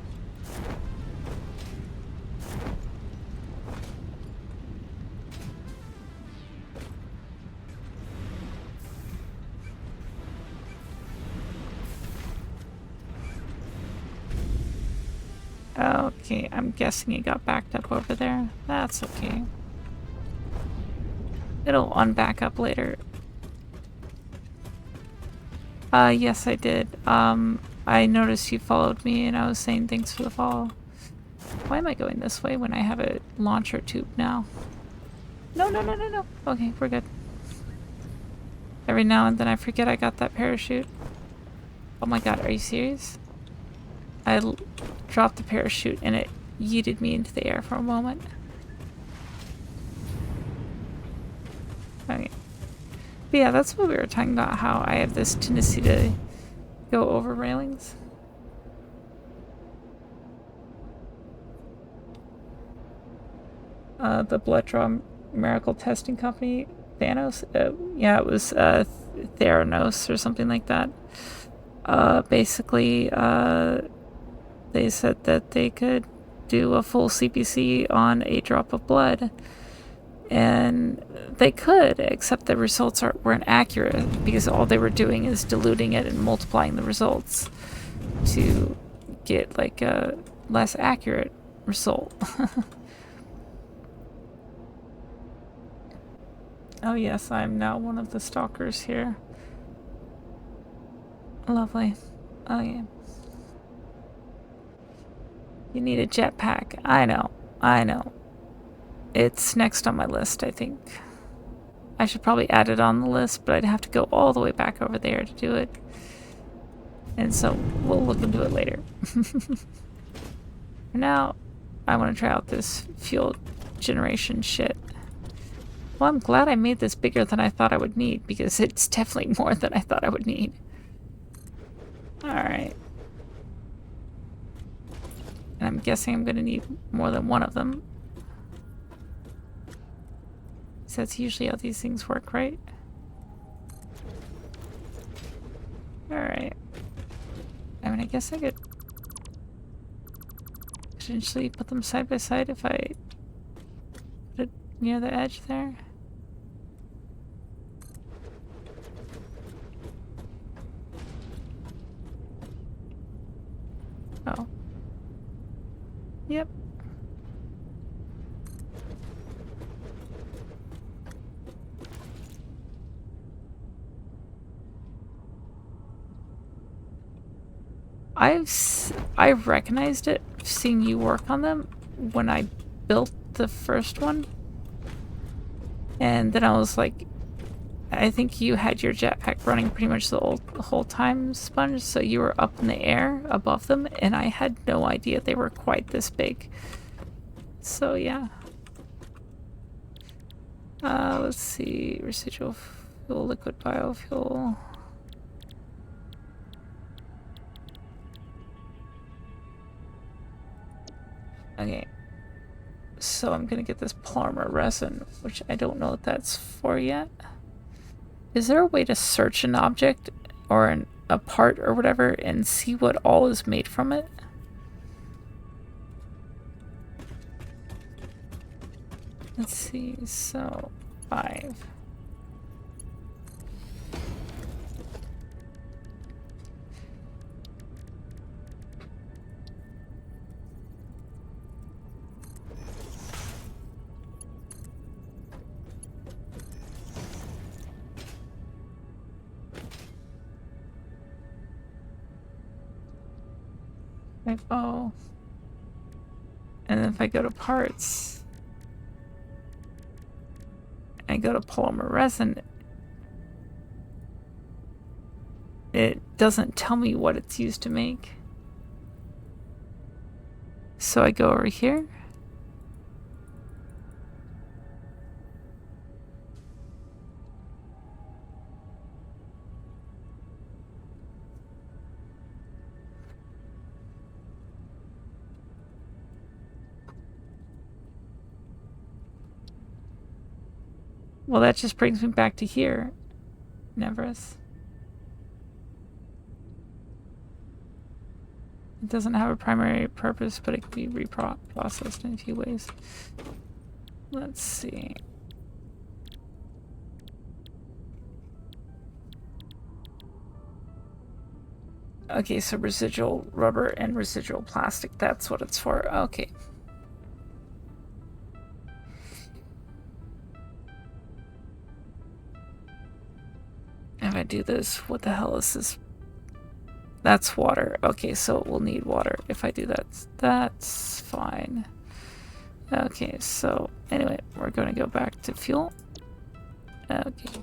Okay, I'm guessing it got backed up over there. That's okay. It'll unback up later. Yes, I did. I noticed you followed me and I was saying thanks for the follow. Why am I going this way when I have a launcher tube now? No, no, no, no, no. Okay, we're good. Every now and then I forget I got that parachute. Oh my god, are you serious? I dropped the parachute and it yeeted me into the air for a moment. Okay. But yeah, that's what we were talking about, how I have this tendency to go over railings. The blood draw miracle testing company, Thanos? Yeah, it was Theranos or something like that. Basically, they said that they could do a full CPC on a drop of blood. And they could, except the results weren't accurate because all they were doing is diluting it and multiplying the results to get like a less accurate result. Oh yes, I'm now one of the stalkers here. Lovely. Oh yeah. You need a jetpack. I know. I know. It's next on my list, I think. I should probably add it on the list, but I'd have to go all the way back over there to do it. And so we'll look into it later. For now, I want to try out this fuel generation shit. Well, I'm glad I made this bigger than I thought I would need, because it's definitely more than I thought I would need. Alright. And I'm guessing I'm going to need more than one of them. So that's usually how these things work, right? Alright. I mean, I guess I could potentially put them side by side if I put it near the edge there. Oh. Yep. I recognized it seeing you work on them when I built the first one. And then I was like, I think you had your jetpack running pretty much the whole time, Sponge, so you were up in the air above them, and I had no idea they were quite this big. So yeah. Let's see, residual fuel, liquid biofuel. Okay. So I'm gonna get this polymer resin, which I don't know what that's for yet. Is there a way to search an object or a part or whatever and see what all is made from it? Let's see, so 5. Oh. And then if I go to parts, I go to polymer resin, it doesn't tell me what it's used to make. So I go over here. Well, that just brings me back to here, Neverus. It doesn't have a primary purpose, but it can be reprocessed in a few ways. Let's see. Okay, so residual rubber and residual plastic, that's what it's for. Okay. If I do this, what the hell is this? That's water. Okay, so it will need water. If I do that, that's fine. Okay, so anyway, we're going to go back to fuel. Okay.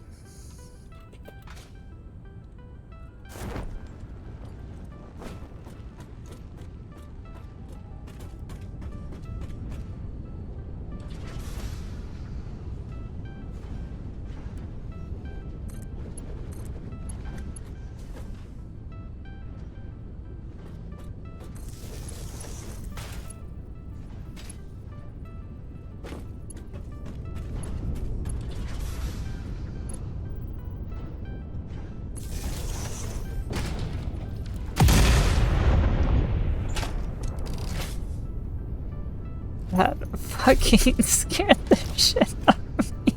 That fucking scared the shit out of me.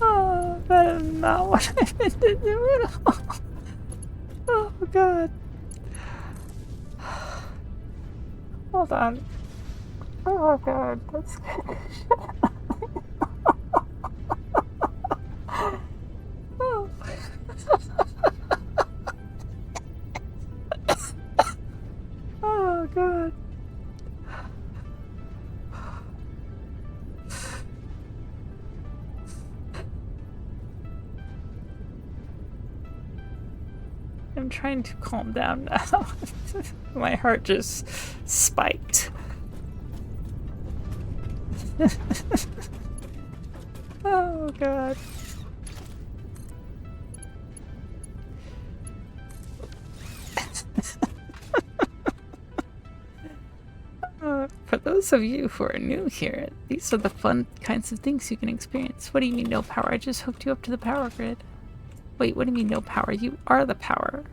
Oh, that is not what I meant to do at all. Oh, God. Hold on. Oh, God. That scared the shit out of me. Oh. Oh, God. I'm trying to calm down now. My heart just spiked. Oh, God. For those of you who are new here, these are the fun kinds of things you can experience. What do you mean no power? I just hooked you up to the power grid. Wait, what do you mean no power? You are the power.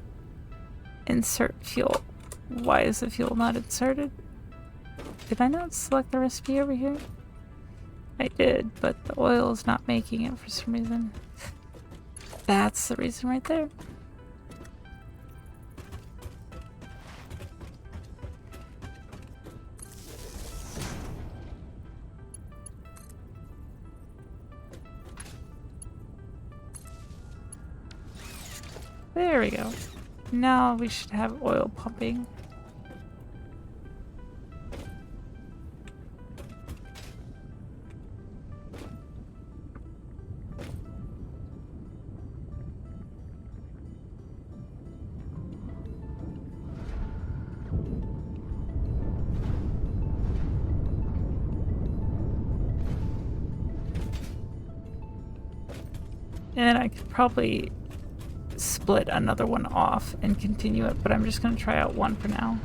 Insert fuel. Why is the fuel not inserted? Did I not select the recipe over here? I did, but the oil is not making it for some reason. That's the reason right there. There we go. Now we should have oil pumping. And I could probably split another one off and continue it, but I'm just going to try out one for now.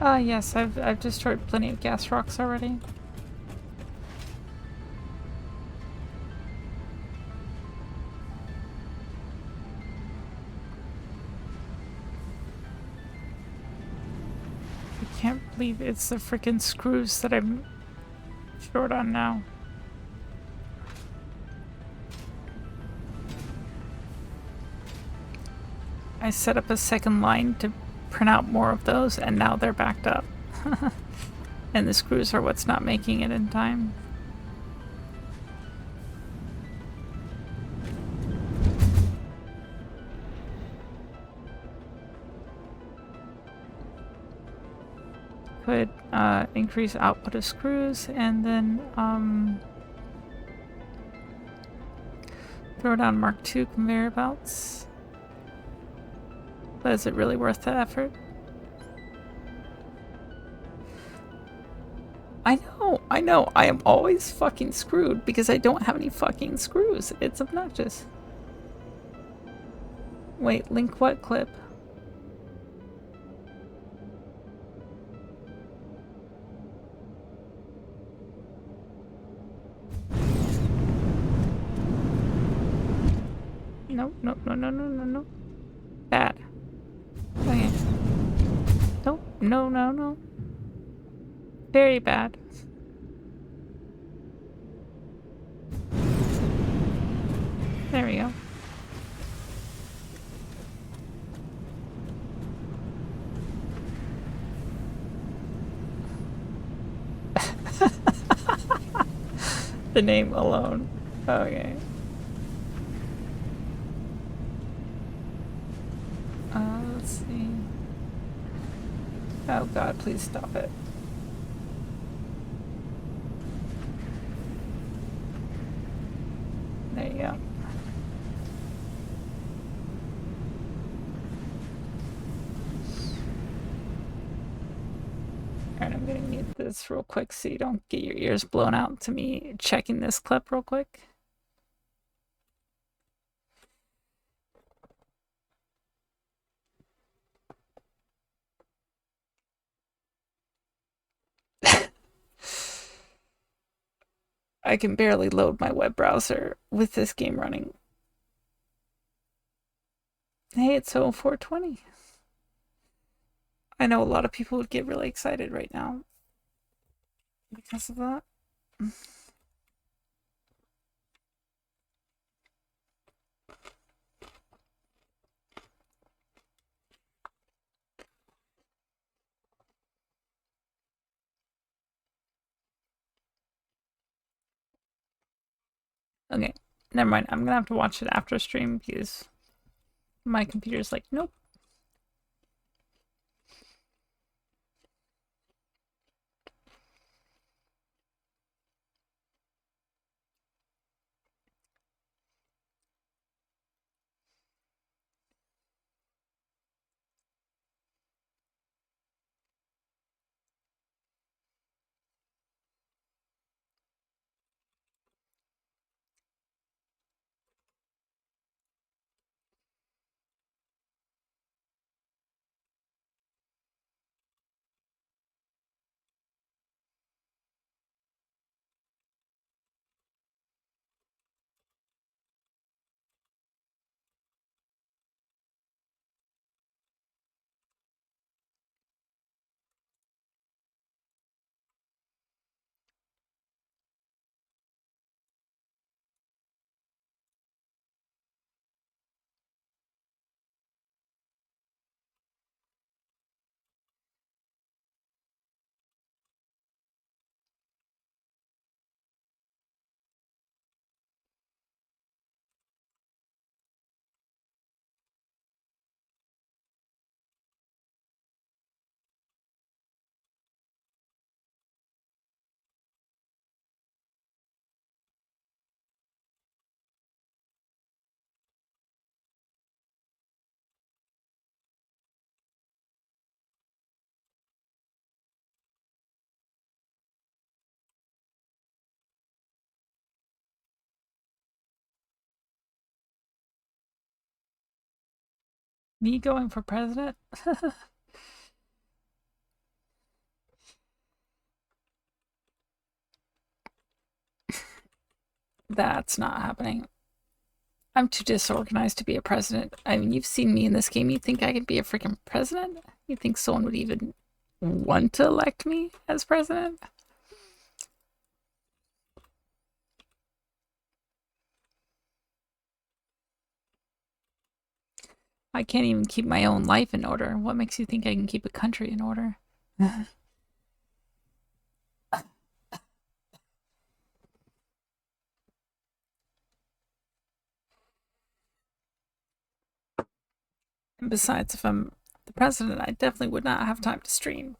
Yes, I've destroyed plenty of gas rocks already. I can't believe it's the freaking screws that I'm short on now. I set up a second line to print out more of those, and now they're backed up. And the screws are what's not making it in time. Could increase output of screws, and then throw down Mark II conveyor belts. But is it really worth the effort? I know, I am always fucking screwed because I don't have any fucking screws. It's obnoxious. Wait, link what clip? No, no, no, no, no, no, no. Bad. Okay. Nope, no, no, no. Very bad. There we go. The name alone. Okay. Let's see. Oh god, please stop it. There you go. Alright, I'm gonna mute this real quick so you don't get your ears blown out to me checking this clip real quick. I can barely load my web browser with this game running. Hey, it's 0420. I know a lot of people would get really excited right now because of that. Okay, never mind. I'm gonna have to watch it after stream because my computer's like, nope. Me going for president? That's not happening. I'm too disorganized to be a president. I mean, you've seen me in this game. You think I could be a freaking president? You think someone would even want to elect me as president? I can't even keep my own life in order. What makes you think I can keep a country in order? And besides, if I'm the president, I definitely would not have time to stream.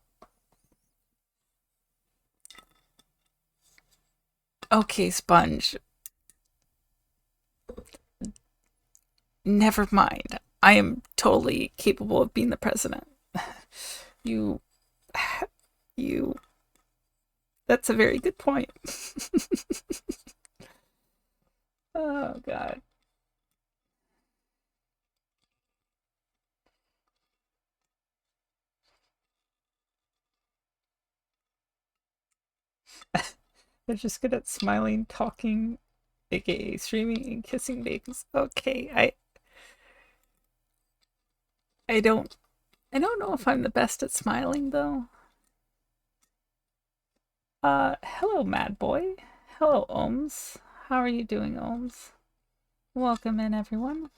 Okay, Sponge. Never mind. I am totally capable of being the president. You. You. That's a very good point. Oh, God. They're just good at smiling, talking, aka streaming, and kissing babies. Okay, I don't know if I'm the best at smiling though. Hello, Mad Boy. Hello, Ohms. How are you doing, Ohms? Welcome in, everyone.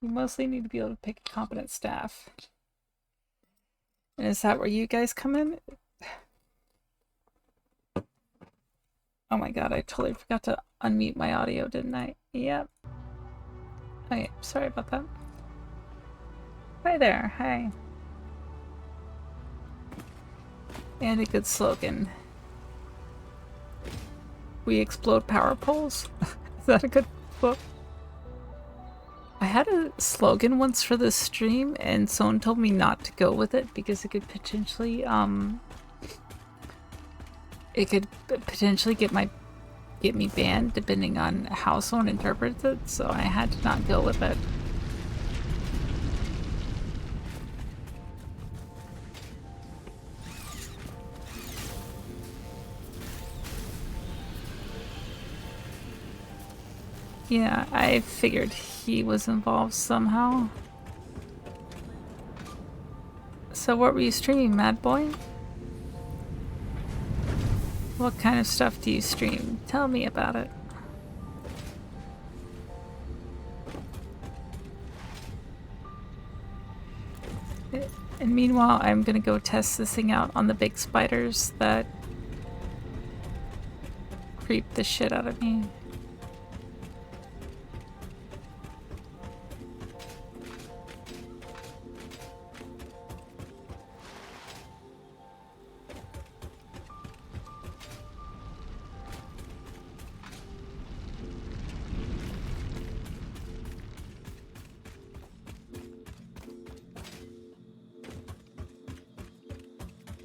You mostly need to be able to pick a competent staff. And is that where you guys come in? Oh my god, I totally forgot to unmute my audio, didn't I? Yep. Okay, sorry about that. Hi there, hi. And a good slogan. We explode power poles? Is that a good book? I had a slogan once for this stream and someone told me not to go with it because it could potentially get me banned depending on how someone interprets it, so I had to not go with it. Yeah, I figured he was involved somehow. So what were you streaming, Mad Boy? What kind of stuff do you stream? Tell me about it. And meanwhile, I'm gonna go test this thing out on the big spiders that creep the shit out of me.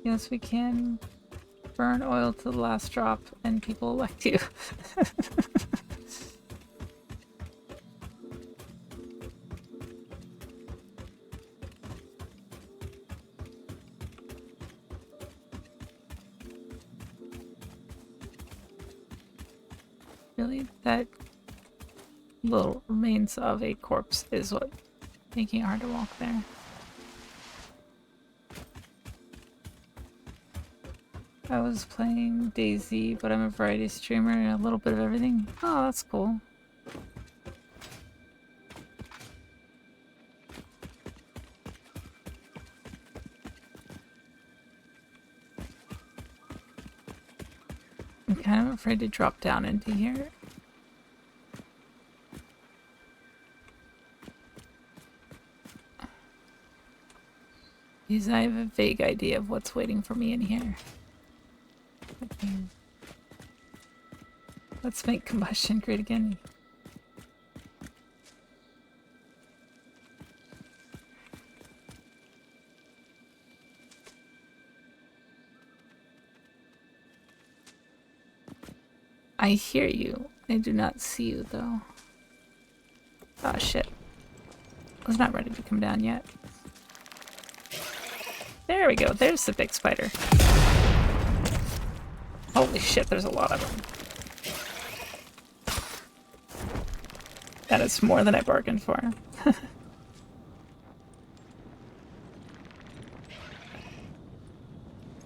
Yes, we can burn oil to the last drop and people elect you. Really? That little remains of a corpse is what making it hard to walk there. I was playing Daisy, but I'm a variety streamer and a little bit of everything. Oh, that's cool. I'm kind of afraid to drop down into here. Because I have a vague idea of what's waiting for me in here. Okay. Let's make combustion great again. I hear you. I do not see you, though. Oh, shit. I was not ready to come down yet. There we go. There's the big spider. Holy shit, there's a lot of them. That is more than I bargained for. Oh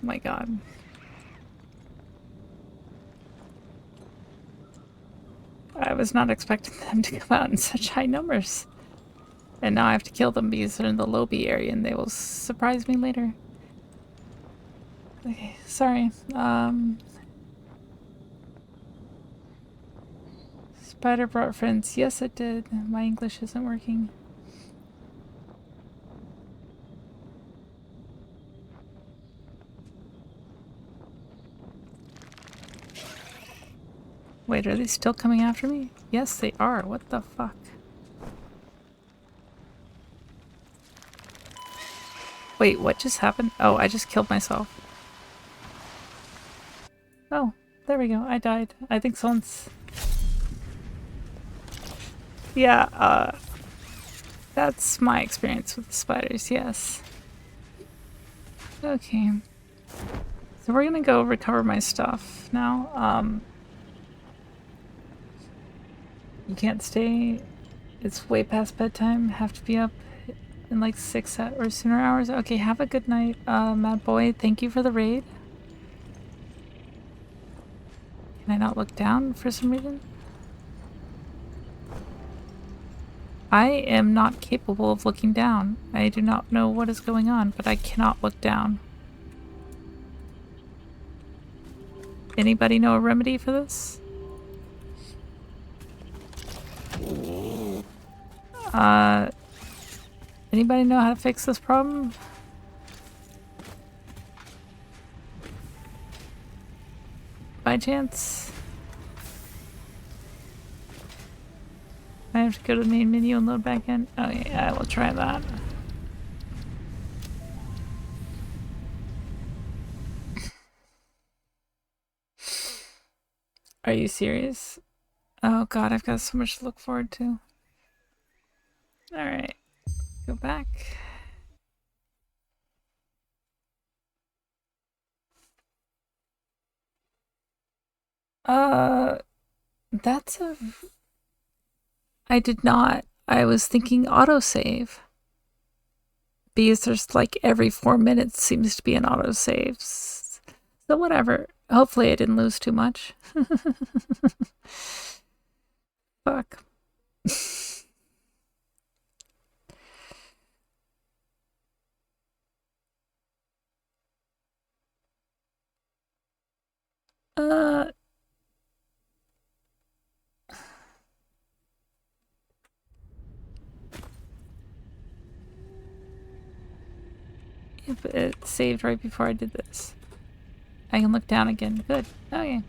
my god. I was not expecting them to come out in such high numbers. And now I have to kill them because they're in the lobby area and they will surprise me later. Okay, sorry. Spider brought friends. Yes, it did. My English isn't working. Wait, are they still coming after me? Yes, they are. What the fuck? Wait, what just happened? Oh, I just killed myself. Oh, there we go. I died. I think someone's... Yeah, that's my experience with the spiders, yes. Okay. So we're gonna go recover my stuff now. You can't stay. It's way past bedtime. Have to be up in like 6 or sooner hours. Okay, have a good night, Mad Boy. Thank you for the raid. Can I not look down for some reason? I am not capable of looking down. I do not know what is going on, but I cannot look down. Anybody know a remedy for this? Anybody know how to fix this problem? By chance? I have to go to the main menu and load back in? Oh yeah, I will try that. Are you serious? Oh god, I've got so much to look forward to. Alright, go back. That's a... I did not. I was thinking autosave. Because there's like every 4 minutes seems to be an autosave. So whatever. Hopefully I didn't lose too much. Fuck. Uh... If it saved right before I did this. I can look down again. Good. Okay.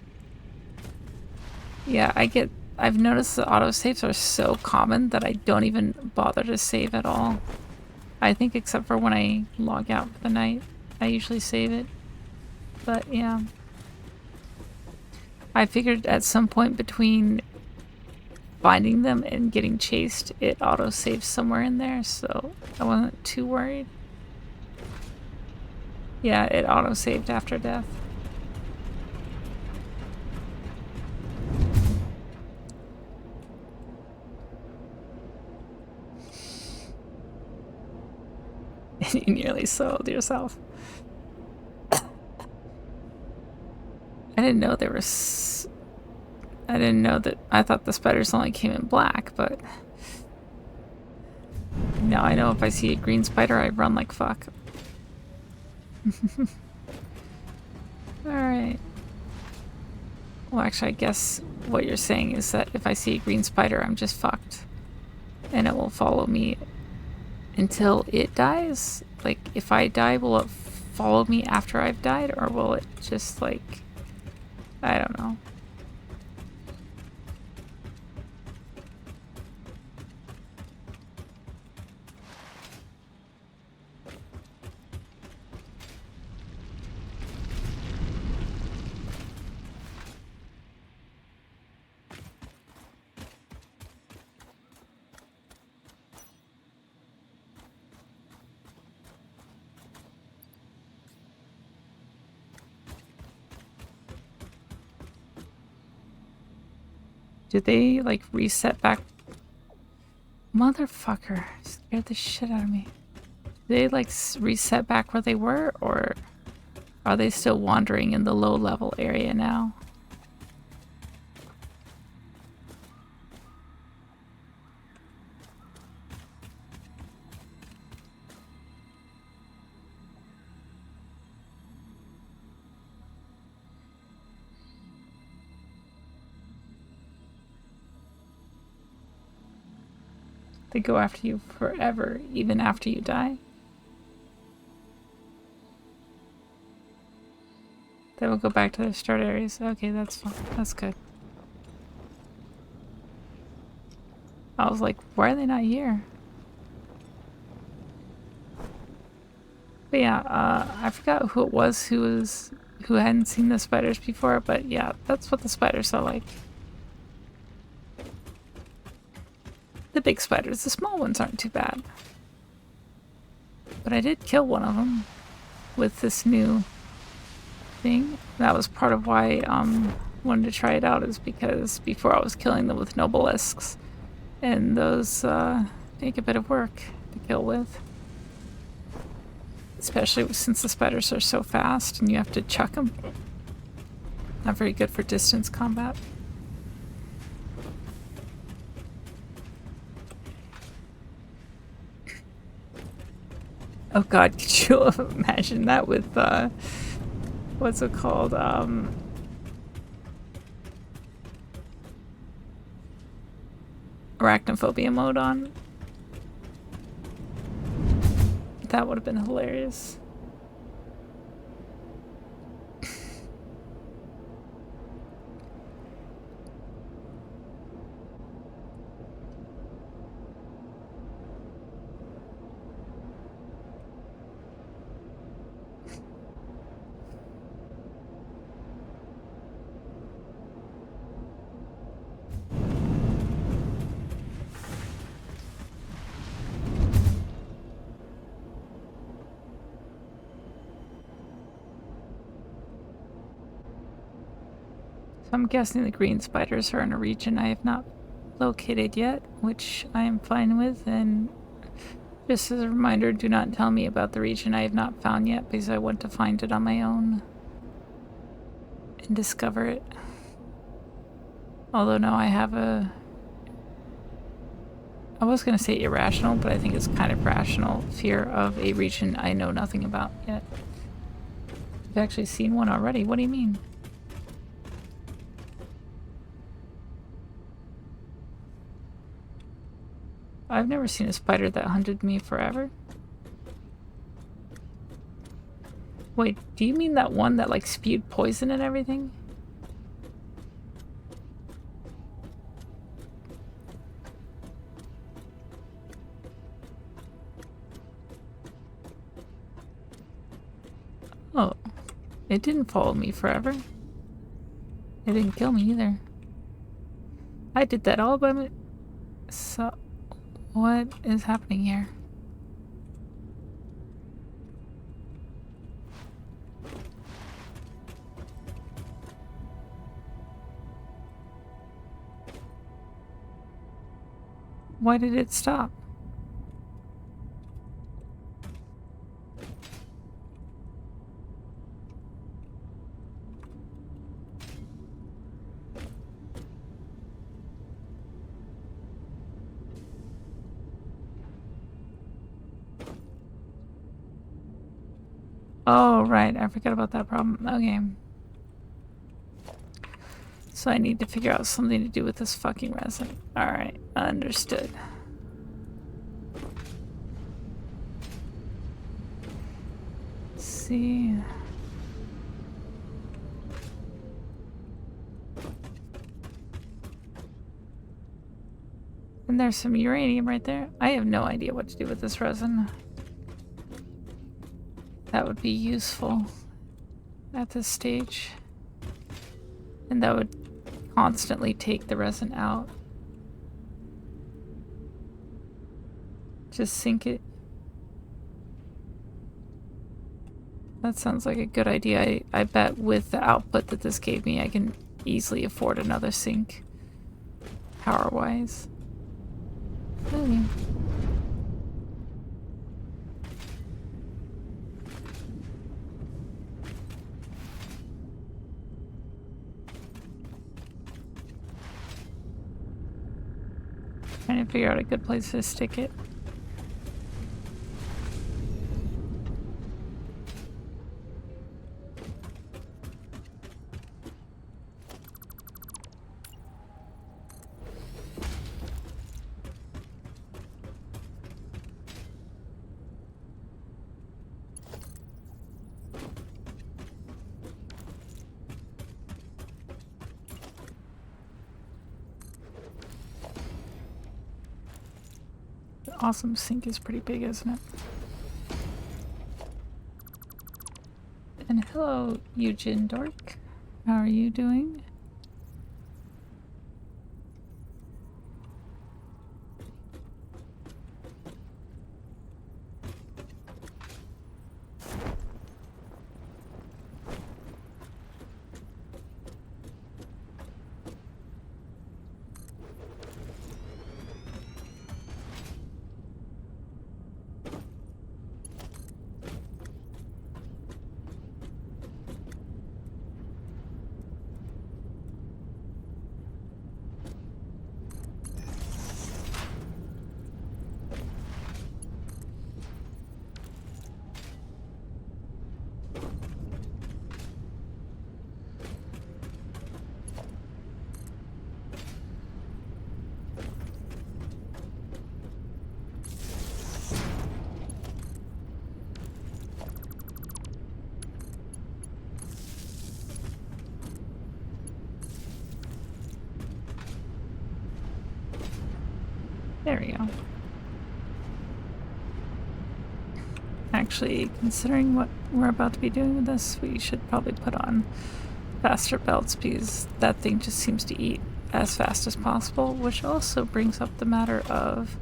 Yeah, I've noticed that autosaves are so common that I don't even bother to save at all. I think except for when I log out for the night, I usually save it. But yeah. I figured at some point between finding them and getting chased, it autosaves somewhere in there, so I wasn't too worried. Yeah, it autosaved after death. And you nearly soiled yourself. I didn't know there was... I didn't know that... I thought the spiders only came in black, but... Now I know if I see a green spider, I run like fuck. Alright. Well, actually, I guess what you're saying is that if I see a green spider, I'm just fucked. And it will follow me until it dies? Like, if I die, will it follow me after I've died? Or will it just, like... I don't know. Did they, like, reset back? Motherfucker. Scared the shit out of me. Did they, like, reset back where they were? Or are they still wandering in the low-level area now? They go after you forever, even after you die. They will go back to their start areas. Okay, that's fine. That's good. I was like, why are they not here? But yeah, I forgot who it was who hadn't seen the spiders before, but yeah, that's what the spiders are like. The big spiders, the small ones aren't too bad. But I did kill one of them with this new thing. That was part of why I wanted to try it out, is because before I was killing them with nobelisks, and those take a bit of work to kill with. Especially since the spiders are so fast and you have to chuck them. Not very good for distance combat. Oh god, could you imagine that with, what's it called? Arachnophobia mode on? That would have been hilarious. So I'm guessing the green spiders are in a region I have not located yet, which I am fine with, and just as a reminder, do not tell me about the region I have not found yet, because I want to find it on my own and discover it. Although no, I have a... I was going to say irrational, but I think it's kind of rational fear of a region I know nothing about yet. I've actually seen one already. What do you mean? I've never seen a spider that hunted me forever. Wait, do you mean that one that like spewed poison and everything? Oh, it didn't follow me forever. It didn't kill me either. I did that all by my... So, what is happening here? Why did it stop? Oh, right. I forgot about that problem. Okay. So I need to figure out something to do with this fucking resin. Alright, understood. Let's see. And there's some uranium right there. I have no idea what to do with this resin. That would be useful at this stage. And that would constantly take the resin out. Just sink it. That sounds like a good idea. I bet with the output that this gave me, I can easily afford another sink. power-wise. Okay. Trying to figure out a good place to stick it. The awesome sink is pretty big, isn't it? And hello, Eugene Dork. How are you doing? There we go. Actually, considering what we're about to be doing with this, we should probably put on faster belts because that thing just seems to eat as fast as possible, which also brings up the matter of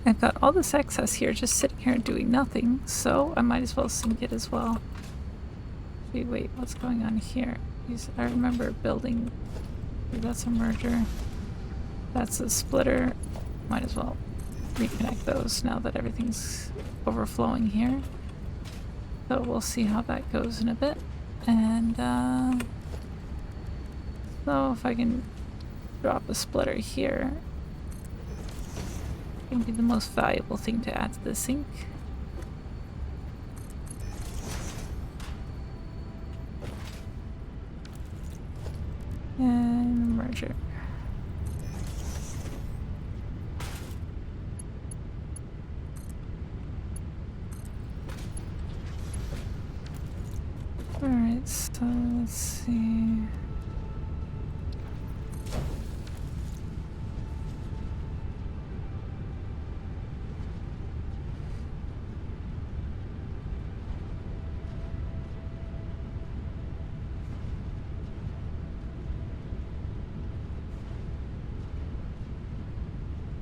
I've got all this excess here just sitting here doing nothing, so I might as well sink it as well. Wait, what's going on here? I remember building... That's a merger. That's a splitter. Might as well reconnect those now that everything's overflowing here. So we'll see how that goes in a bit. And so if I can drop a splitter here, it can be the most valuable thing to add to the sink. And merger. Alright, so let's see.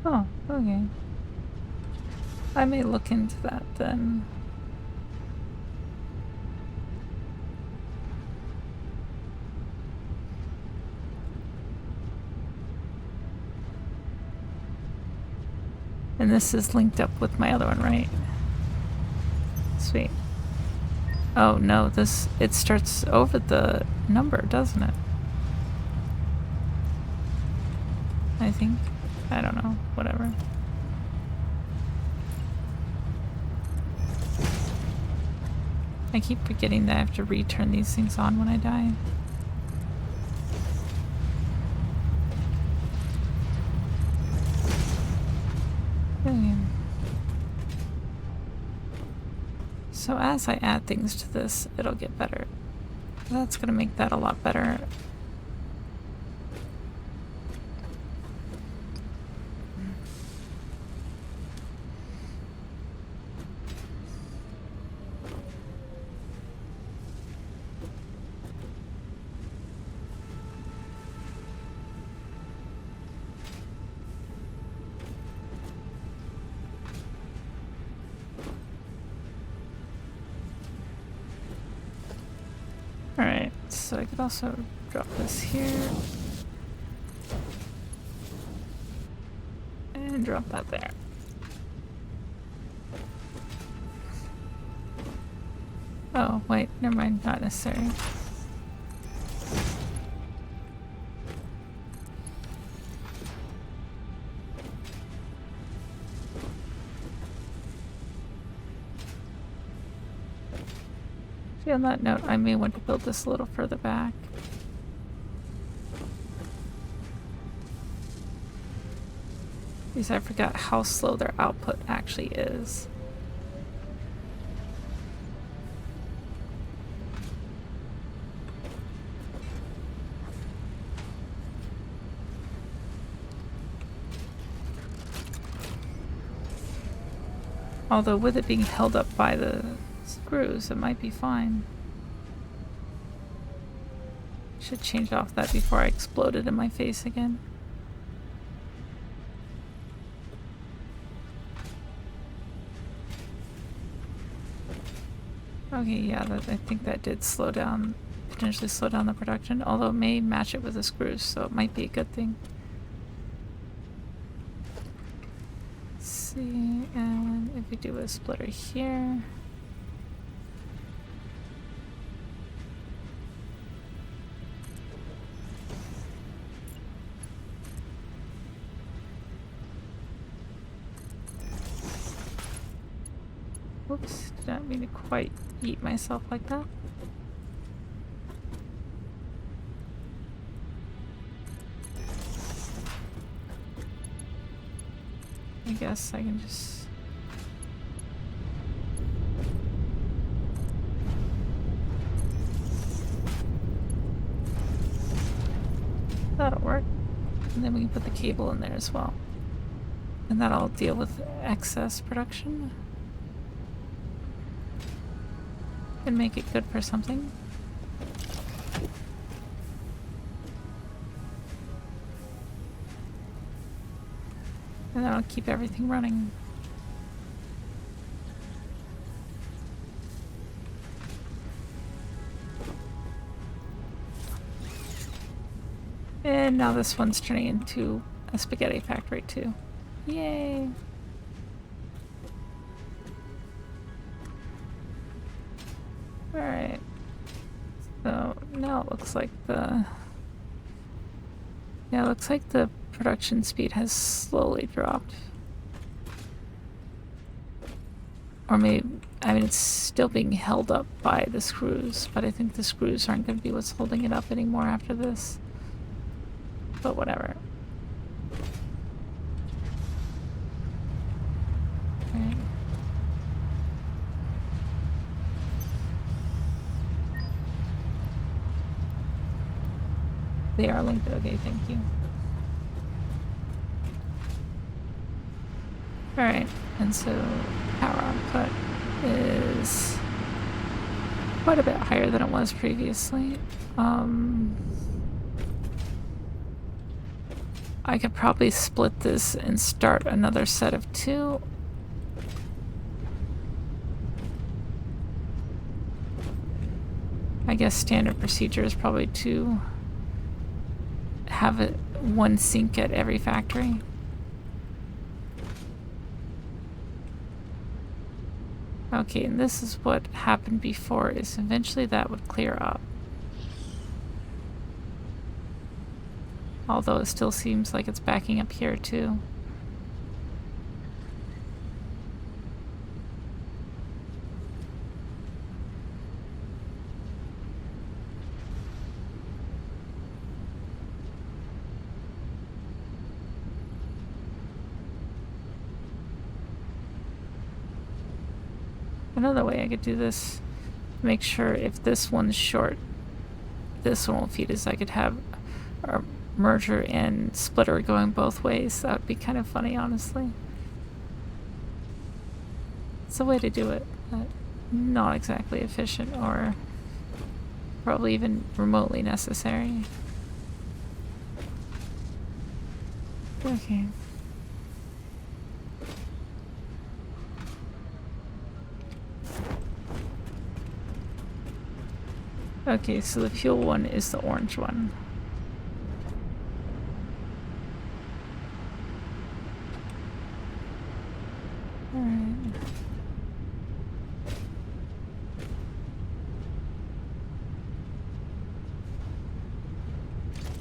Oh, okay. I may look into that then. And this is linked up with my other one, right? Sweet. Oh no, it starts over the number, doesn't it? I think. I don't know, whatever. I keep forgetting that I have to return these things on when I die. So as I add things to this, it'll get better. That's gonna make that a lot better. Alright, so I could also drop this here. drop that there. Oh, wait, never mind, not necessary. See, on that note, I may want to build this a little further back. Because I forgot how slow their output actually is. Although with it being held up by the screws, it might be fine. Should change off that before I explode it in my face again. Okay, yeah, I think that did slow down, potentially slow down the production, although it may match it with the screws, so it might be a good thing. Let's see, and if we do a splitter here. Oops, did not mean to quite eat myself like that. I guess I can just... That'll work. And then we can put the cable in there as well. And that'll deal with excess production. And make it good for something. And that'll keep everything running. And now this one's turning into a spaghetti factory too. Yay! Alright. So now it looks like the... Yeah, it looks like the production speed has slowly dropped. Or maybe... I mean, it's still being held up by the screws, but I think the screws aren't going to be what's holding it up anymore after this. But whatever. Right. They are linked. Okay, thank you. Alright, and so power output is quite a bit higher than it was previously. I could probably split this and start another set of 2. I guess standard procedure is probably to have it one sink at every factory. Okay, and this is what happened before, is eventually that would clear up. Although it still seems like it's backing up here too. Another way I could do this, make sure if this one's short, this one will feed, is I could have our merger and splitter going both ways. That would be kind of funny, honestly. It's a way to do it, but not exactly efficient or probably even remotely necessary. Okay. Okay, so the fuel one is the orange one. Alright.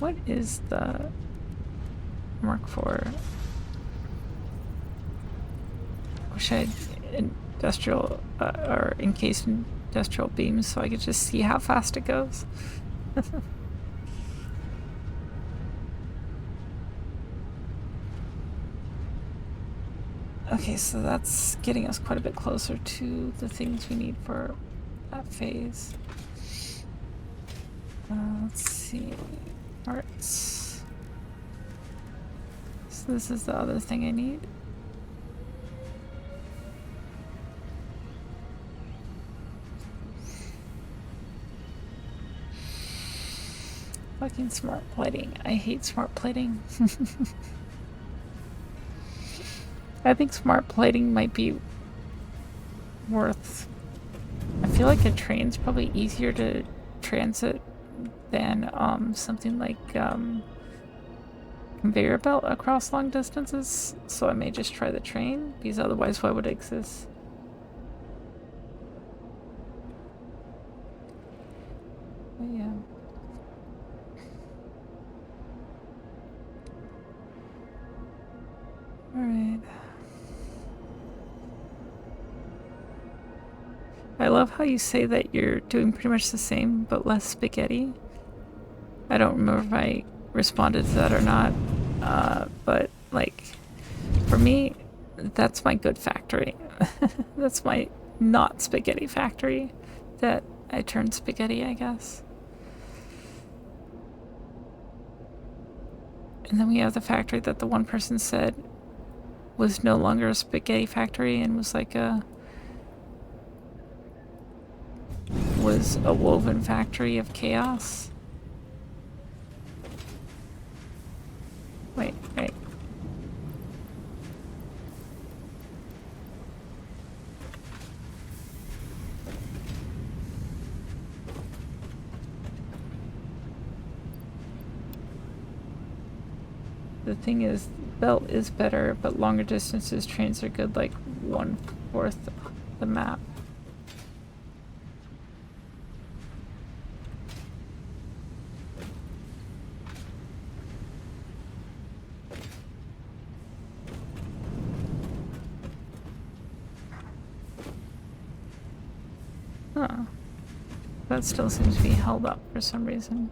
What is the mark for? Wish I had industrial or encased industrial beams so I could just see how fast it goes. Okay, so that's getting us quite a bit closer to the things we need for that phase. Let's see. Parts. So this is the other thing I need. Fucking smart plating. I hate smart plating. I think smart plating might be worth... I feel like a train's probably easier to transit than something like conveyor belt across long distances. So I may just try the train, because otherwise why would it exist? But yeah. Alright. I love how you say that you're doing pretty much the same, but less spaghetti. I don't remember if I responded to that or not, but like, for me, that's my good factory. That's my not spaghetti factory that I turned spaghetti, I guess. And then we have the factory that the one person said was no longer a spaghetti factory and was like was a woven factory of chaos. Wait. The thing is, belt is better, but longer distances trains are good, like 1/4 the map. Huh. That still seems to be held up for some reason.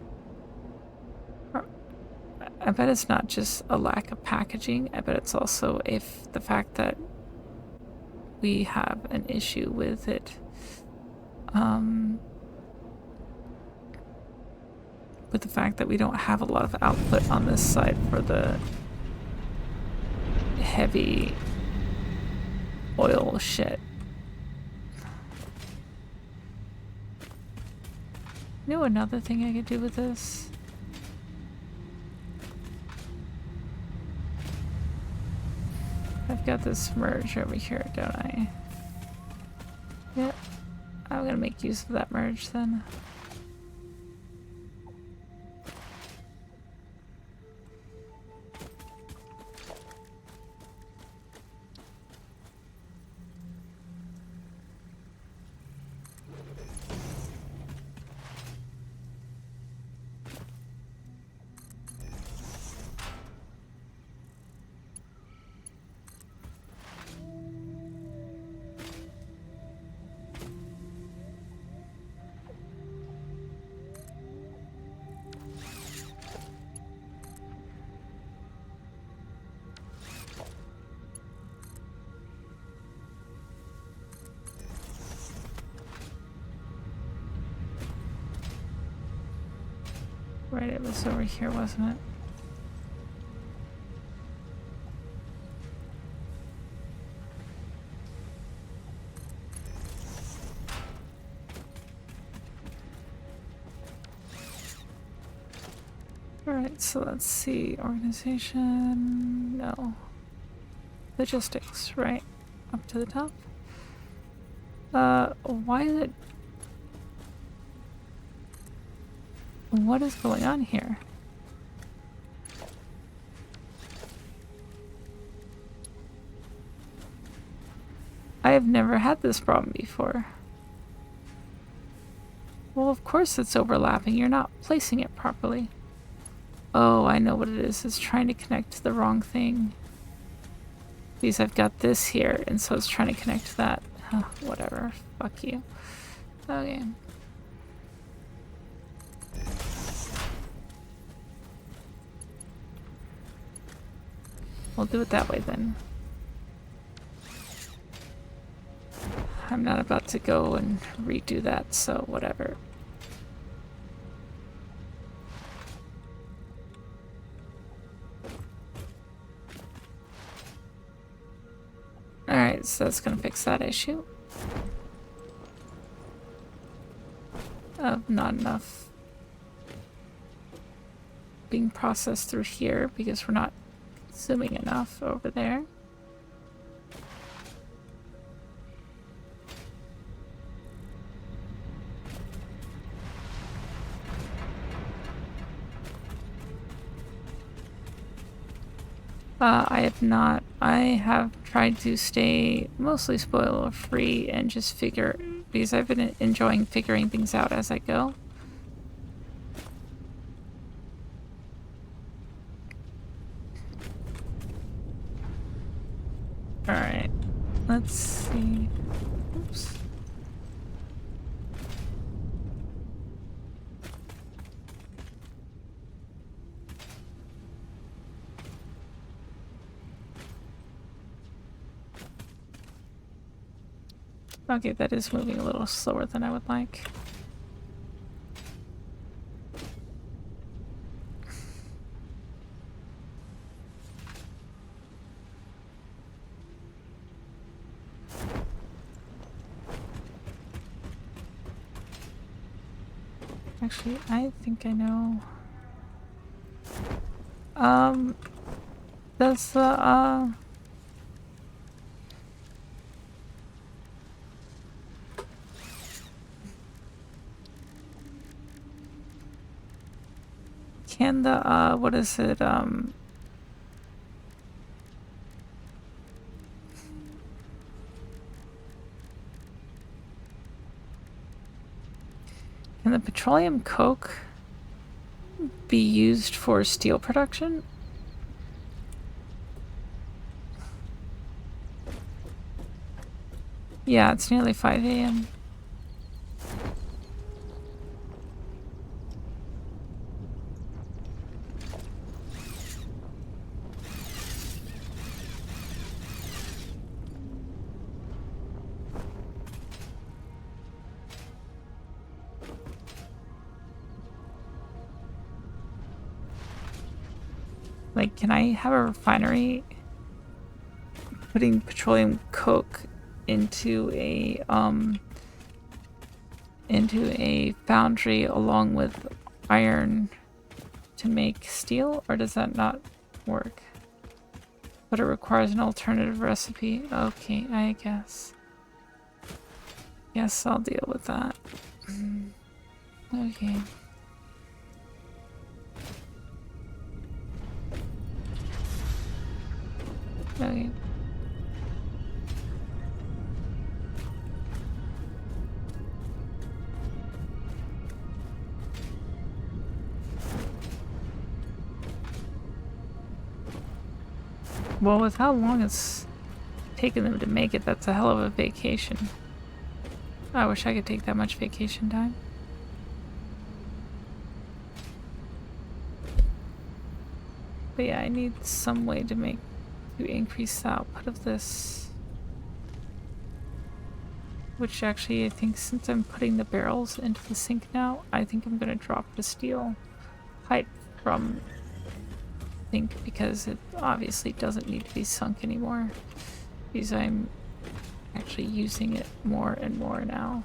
I bet it's not just a lack of packaging. I bet it's also the fact that we have an issue with it. With the fact that we don't have a lot of output on this side for the heavy oil shit. You know another thing I could do with this? I've got this merge over here, don't I? Yep. I'm gonna make use of that merge then. Right, it was over here, wasn't it? Alright, so let's see. Organization... no. Logistics, right. Up to the top. Why is it... what is going on here? I have never had this problem before. Well, of course it's overlapping. You're not placing it properly. Oh, I know what it is. It's trying to connect to the wrong thing. Because I've got this here, and so it's trying to connect to that. Whatever. Fuck you. Okay. We'll do it that way then. I'm not about to go and redo that, so whatever. Alright, so that's gonna fix that issue. Of not enough being processed through here because we're not consuming enough over there. I have not. I have tried to stay mostly spoiler free and just figure, because I've been enjoying figuring things out as I go. Alright, let's see. Oops. Okay, that is moving a little slower than I would like. Actually, I think I know. Does the, can the, what is it, can the petroleum coke be used for steel production? Yeah, it's nearly 5 a.m. Like, can I have a refinery putting petroleum coke into a foundry along with iron to make steel, or does that not work? But it requires an alternative recipe. Okay, I guess. Yes, I'll deal with that. Okay. Okay. Well, with how long it's taken them to make it, that's a hell of a vacation. I wish I could take that much vacation time. But yeah, I need some way to increase the output of this. Which actually, I think since I'm putting the barrels into the sink now, I think I'm gonna drop the steel pipe from sink because it obviously doesn't need to be sunk anymore. Because I'm actually using it more and more now.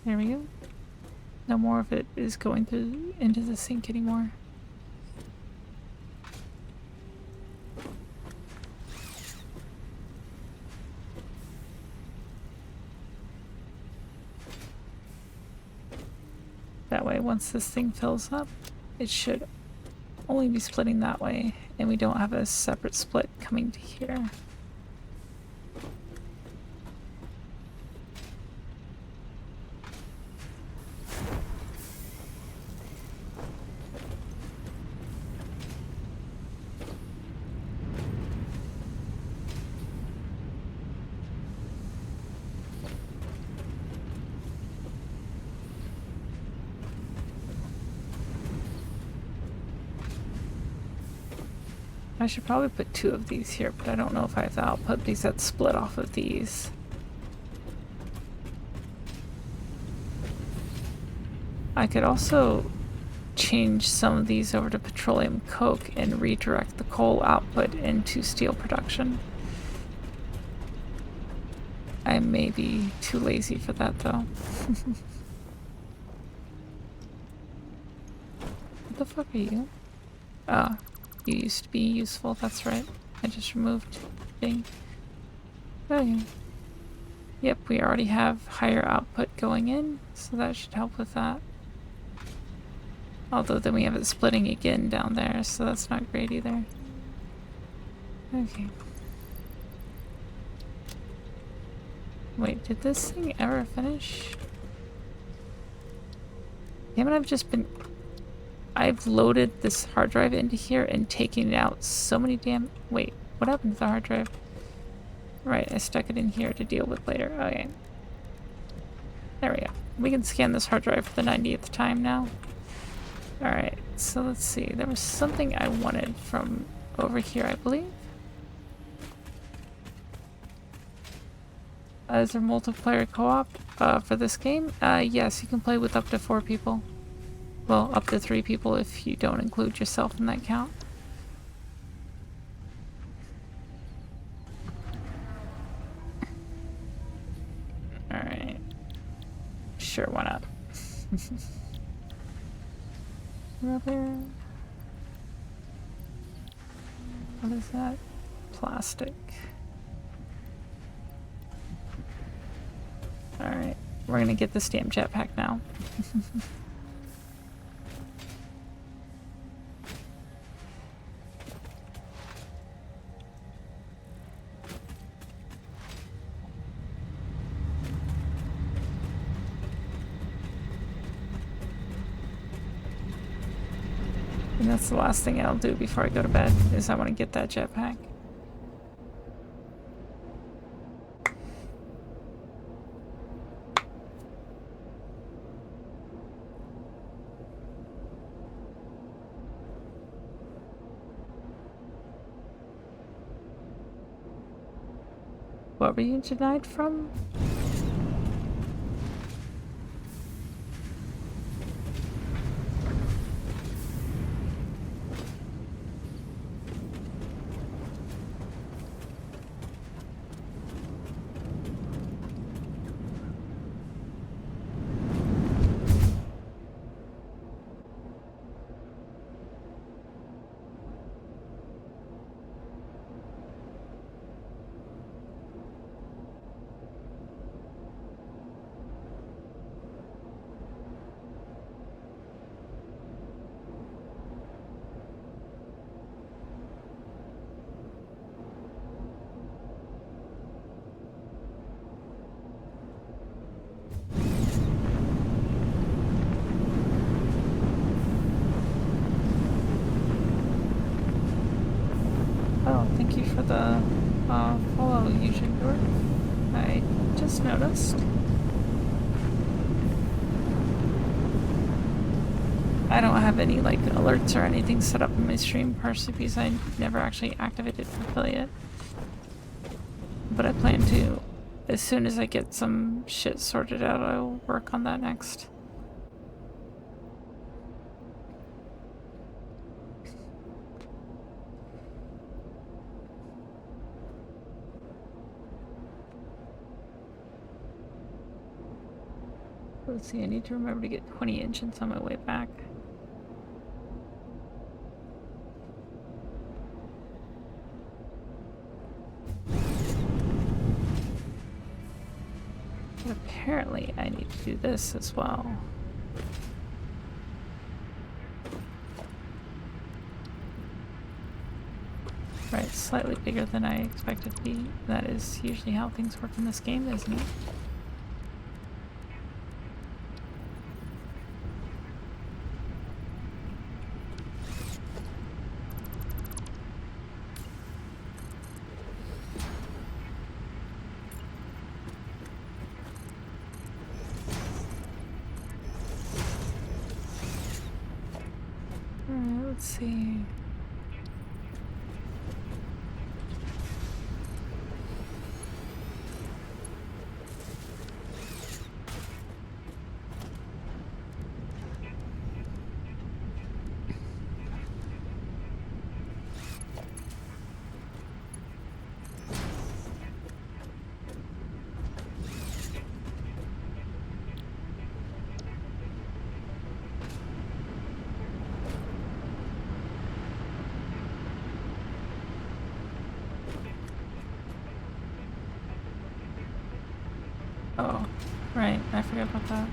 There we go. No more of it is going into the sink anymore. that way. Once this thing fills up, it should only be splitting that way, and we don't have a separate split coming to here. I should probably put 2 of these here, but I don't know if I have the output because that's split off of these. I could also change some of these over to petroleum coke and redirect the coal output into steel production. I may be too lazy for that though. What the fuck are you? Oh. You used to be useful, that's right. I just removed thing. Okay. Yep, we already have higher output going in, so that should help with that. Although then we have it splitting again down there, so that's not great either. Okay. Wait, did this thing ever finish? Damn it, I've loaded this hard drive into here and taken it out so many Wait, what happened to the hard drive? Right, I stuck it in here to deal with later. Okay. There we go. We can scan this hard drive for the 90th time now. Alright, so let's see. There was something I wanted from over here, I believe. Is there multiplayer co-op for this game? Yes, you can play with up to 4 people. Well, up to 3 people if you don't include yourself in that count. Alright. Sure, why not? Rubber. What is that? Plastic. Alright, we're gonna get this damn jetpack now. And that's the last thing I'll do before I go to bed, is I want to get that jetpack. What were you denied from? Oh, thank you for the follow, YouTuber. I just noticed. I don't have any like alerts or anything set up in my stream, partially because I never actually activated affiliate. But I plan to. As soon as I get some shit sorted out, I'll work on that next. Let's see, I need to remember to get 20 engines on my way back. But apparently I need to do this as well. Right, slightly bigger than I expected to be. That is usually how things work in this game, isn't it? Alright, let's see. Oh, right, I forgot about that.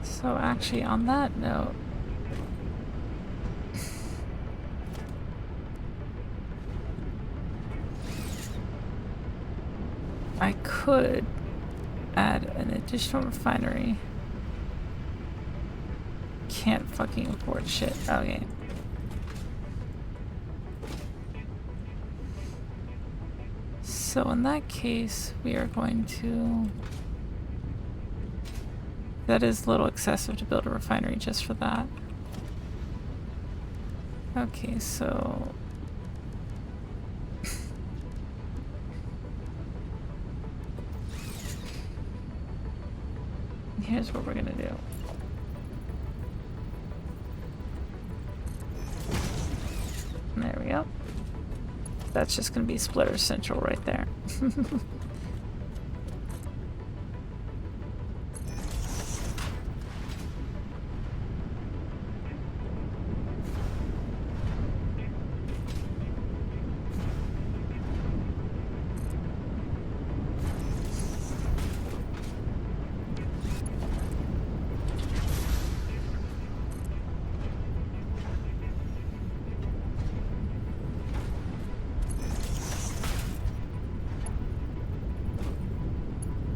So actually, on that note, I could add an additional refinery. Can't fucking afford shit. Okay. So in that case, we are going to... That is a little excessive to build a refinery just for that. Okay, so... Here's what we're gonna do. There we go. That's just gonna be Splitter Central right there.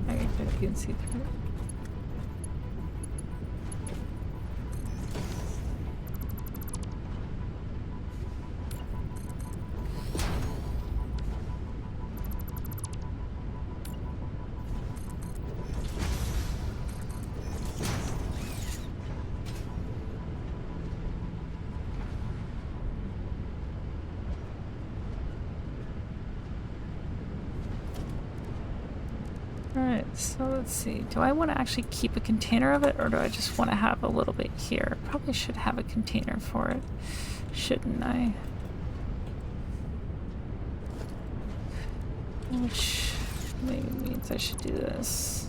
I think you can see through it. Alright, so let's see. Do I want to actually keep a container of it, or do I just want to have a little bit here? Probably should have a container for it, shouldn't I? Which maybe means I should do this.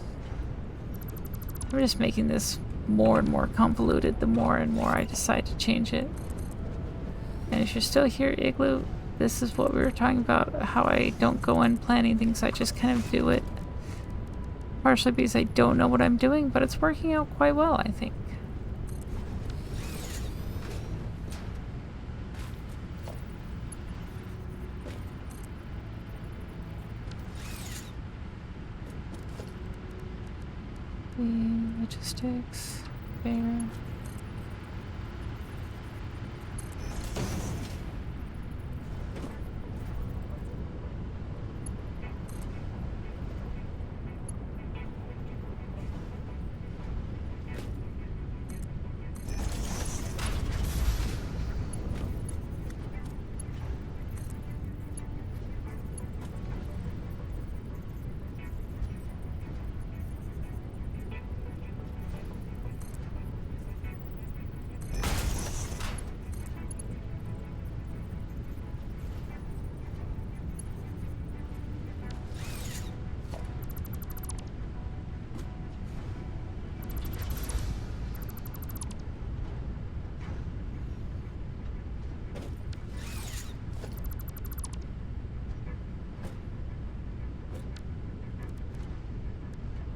I'm just making this more and more convoluted the more and more I decide to change it. And if you're still here, Igloo, this is what we were talking about, how I don't go in planning things, I just kind of do it. Partially because I don't know what I'm doing, but it's working out quite well, I think. The logistics, there.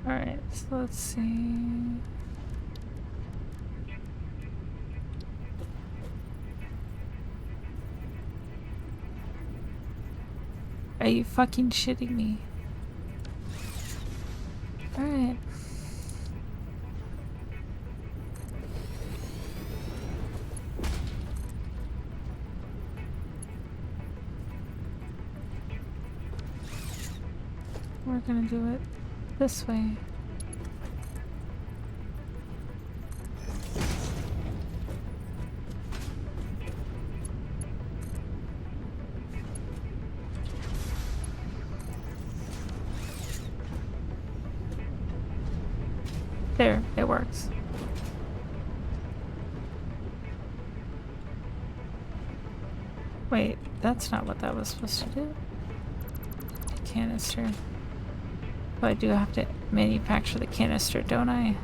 Alright, so let's see. Are you fucking shitting me? Alright. We're gonna do it this way. There, it works. Wait, that's not what that was supposed to do. Canister. But I do have to manufacture the canister, don't I?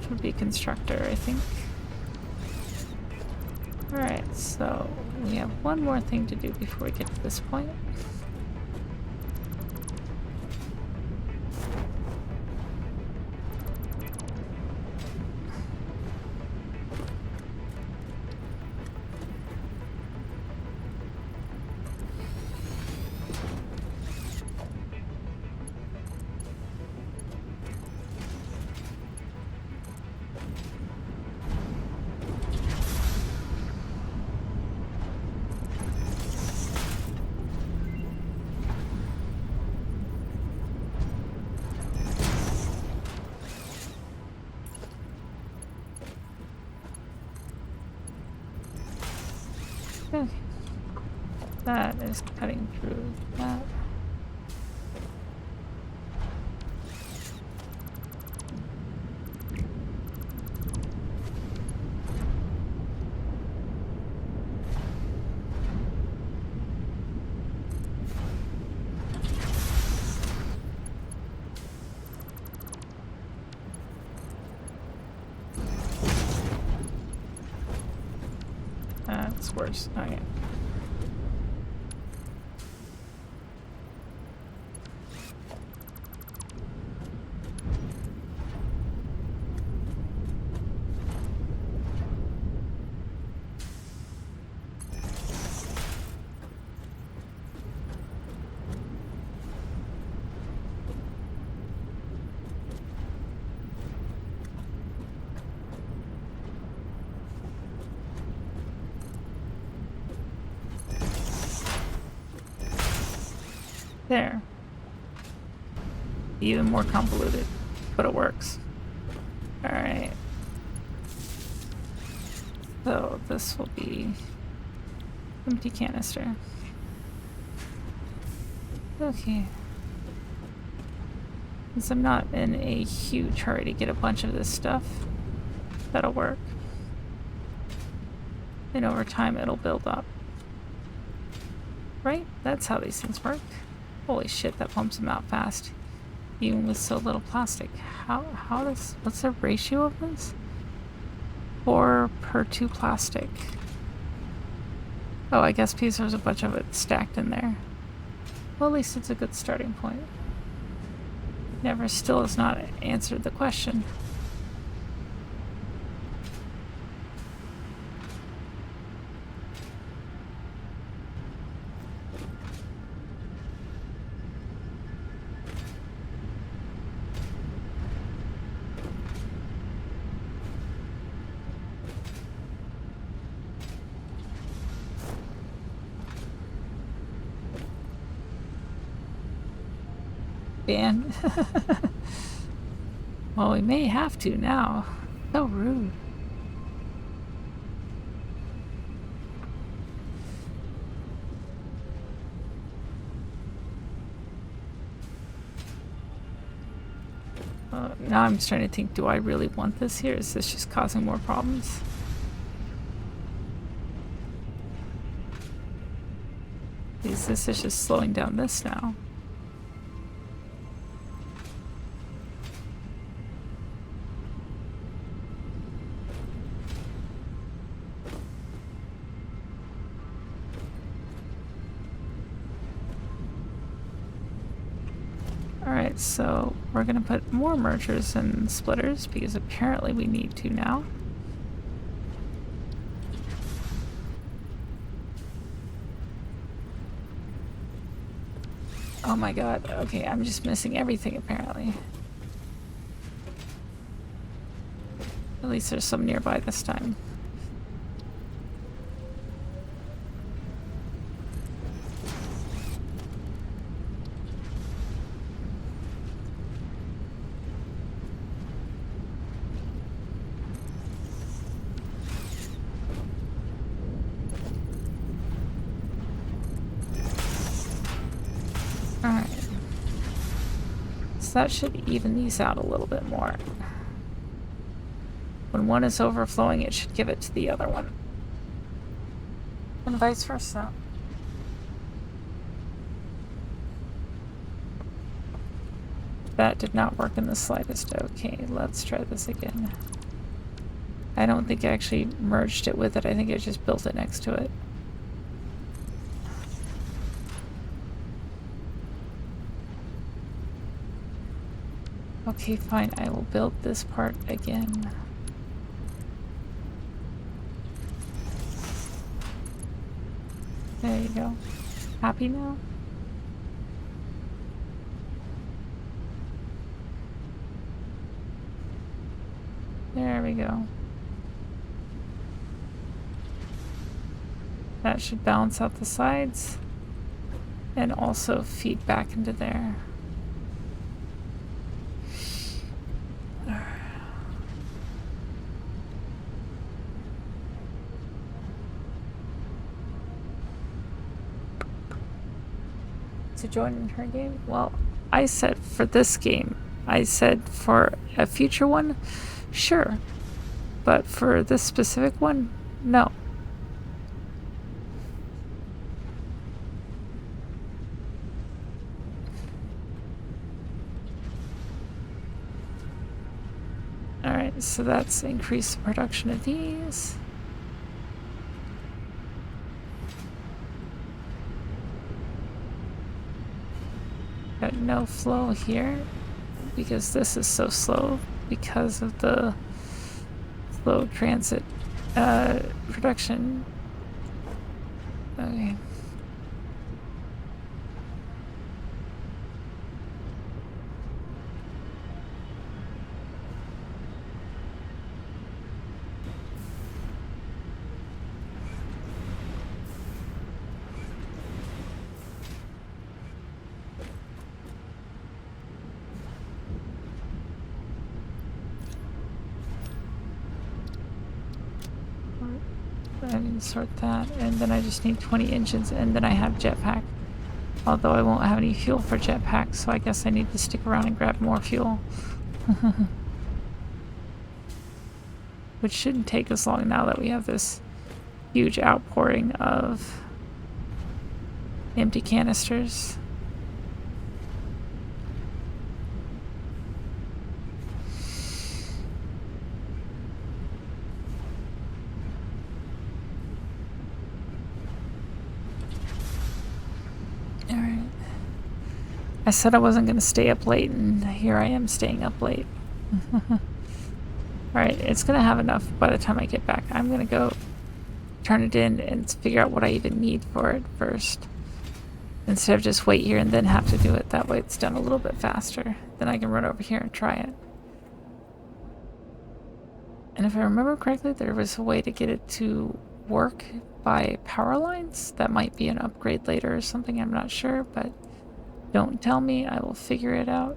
Which would be constructor, I think. Alright, so we have one more thing to do before we get to this point. Okay. That is cutting through that. That's worse. Okay. There. Even more convoluted, but it works. Alright. So this will be empty canister. Okay. Since I'm not in a huge hurry to get a bunch of this stuff, that'll work. And over time it'll build up. Right? That's how these things work. Holy shit, that pumps them out fast. Even with so little plastic. What's the ratio of this? 4 per 2 plastic. Oh, I guess because there's a bunch of it stacked in there. Well, at least it's a good starting point. Never still has not answered the question. Ban. Well, we may have to now. So rude. Now I'm starting to think, do I really want this here? Is this just causing more problems? This is just slowing down this now. Alright, so we're gonna put more mergers and splitters because apparently we need to now. Oh my god. Okay, I'm just missing everything apparently. At least there's some nearby this time. Alright. So that should even these out a little bit more. When one is overflowing, it should give it to the other one. And vice versa. That did not work in the slightest. Okay, let's try this again. I don't think I actually merged it with it. I think I just built it next to it. Okay, fine. I will build this part again. There you go. Happy now? There we go. That should balance out the sides and also feed back into there. To join in her game? Well, I said for this game. I said for a future one, sure. But for this specific one, no. Alright, so that's increased the production of these. Got no flow here because this is so slow because of the slow transit production. Okay. I need to sort that, and then I just need 20 engines, and then I have jetpack. Although I won't have any fuel for jetpack, so I guess I need to stick around and grab more fuel. Which shouldn't take as long now that we have this huge outpouring of empty canisters. I said I wasn't going to stay up late, and here I am staying up late. Alright, it's going to have enough by the time I get back. I'm going to go turn it in and figure out what I even need for it first. Instead of just wait here and then have to do it. That way it's done a little bit faster. Then I can run over here and try it. And if I remember correctly, there was a way to get it to work by power lines. That might be an upgrade later or something, I'm not sure, but don't tell me, I will figure it out.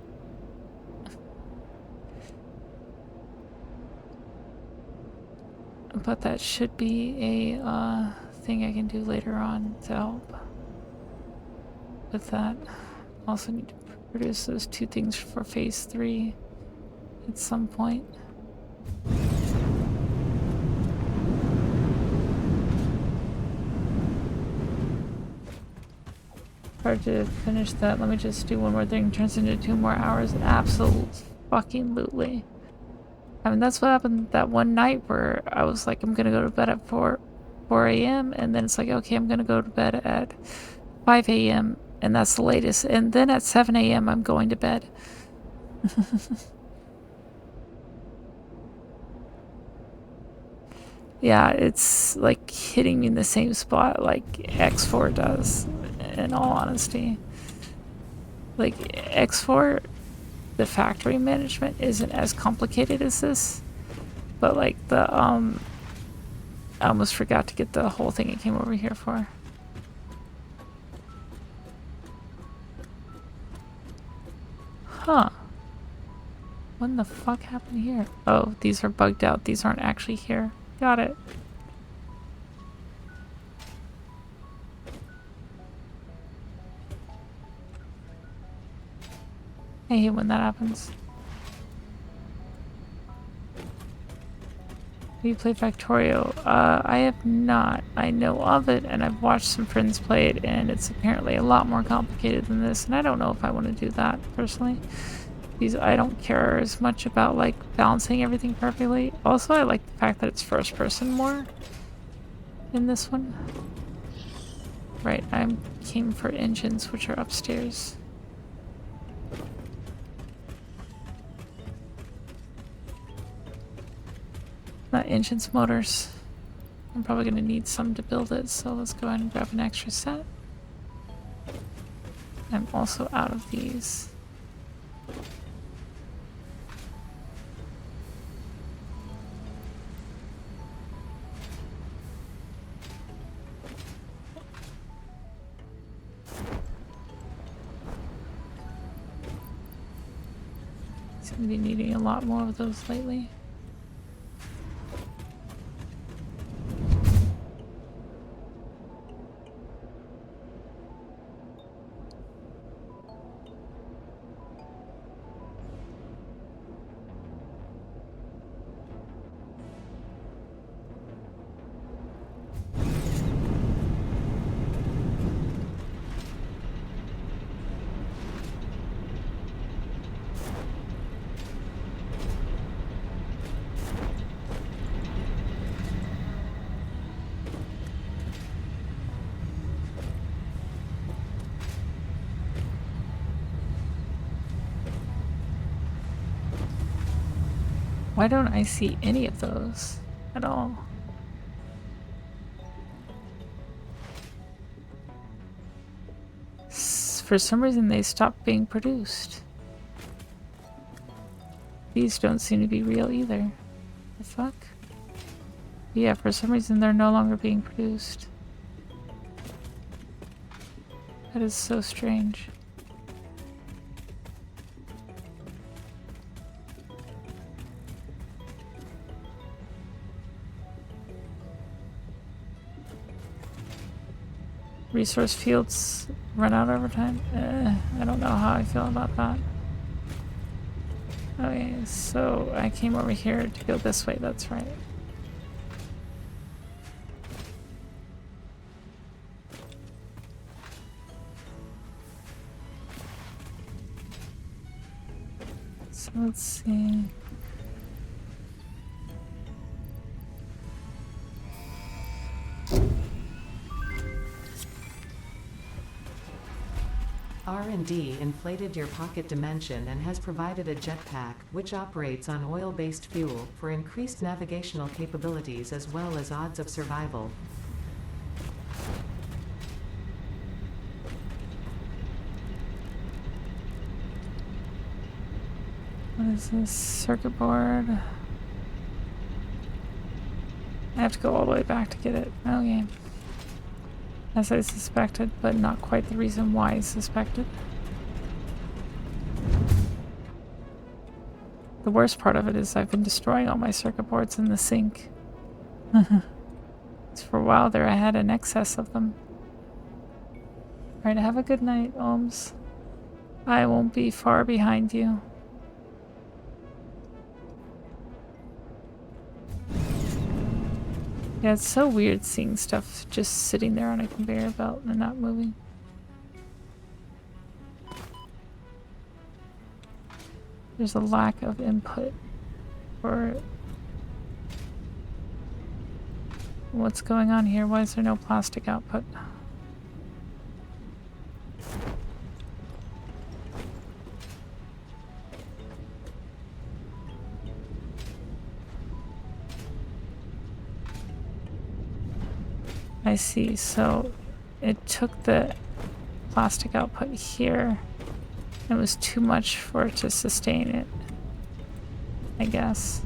But that should be a thing I can do later on to help with that. Also need to produce those 2 things for phase 3 at some point. Hard to finish that. Let me just do one more thing. Turns into 2 more hours. Absolutely. I mean, that's what happened that one night where I was like, I'm gonna go to bed at 4 a.m. and then it's like, okay, I'm gonna go to bed at 5 a.m. and that's the latest. And then at 7 a.m. I'm going to bed. Yeah, it's like hitting me in the same spot like X4 does, in all honesty. Like, X4, the factory management isn't as complicated as this. But, like, I almost forgot to get the whole thing it came over here for. Huh. What in the fuck happened here? Oh, these are bugged out. These aren't actually here. Got it. I hate when that happens. Have you played Factorio? I have not. I know of it, and I've watched some friends play it, and it's apparently a lot more complicated than this, and I don't know if I want to do that, personally. Because I don't care as much about, like, balancing everything perfectly. Also, I like the fact that it's first person more in this one. Right, I came for engines, which are upstairs. Not engines, motors. I'm probably going to need some to build it, so let's go ahead and grab an extra set. I'm also out of these. Seem to be needing a lot more of those lately. Why don't I see any of those at all? For some reason they stopped being produced. These don't seem to be real either. The fuck? Yeah, for some reason they're no longer being produced. That is so strange. Resource fields run out over time? I don't know how I feel about that. Okay, so I came over here to go this way, that's right. So let's see. R&D inflated your pocket dimension and has provided a jetpack, which operates on oil-based fuel, for increased navigational capabilities as well as odds of survival. What is this? Circuit board. I have to go all the way back to get it. Okay. As I suspected, but not quite the reason why I suspected. The worst part of it is I've been destroying all my circuit boards in the sink. For a while there I had an excess of them. Alright, have a good night, Ohms. I won't be far behind you. Yeah, it's so weird seeing stuff just sitting there on a conveyor belt and not moving. There's a lack of input for what's going on here. Why is there no plastic output? I see, so it took the plastic output here It was too much for it to sustain it, I guess.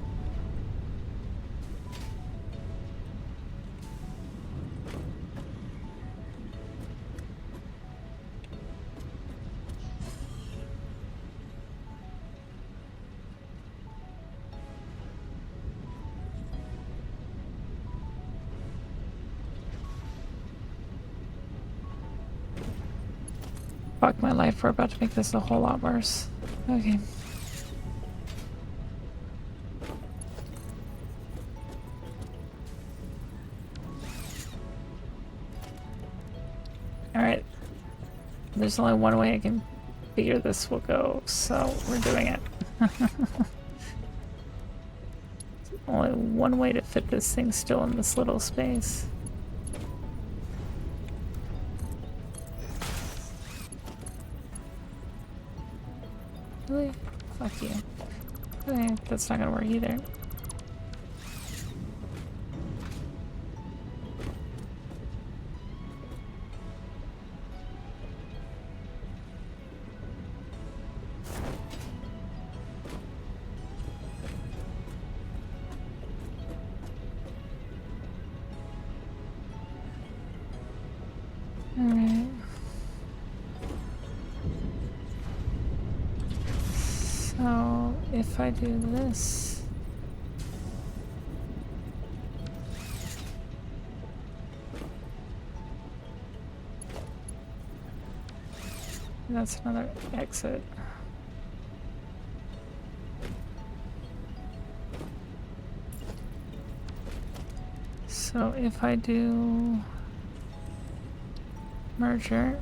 Fuck my life, we're about to make this a whole lot worse. Okay. Alright. There's only one way I can figure this will go, so we're doing it. Only one way to fit this thing still in this little space. Really? Fuck you. Okay, that's not gonna work either. Alright. So, if I do this... That's another exit. So if I do merger,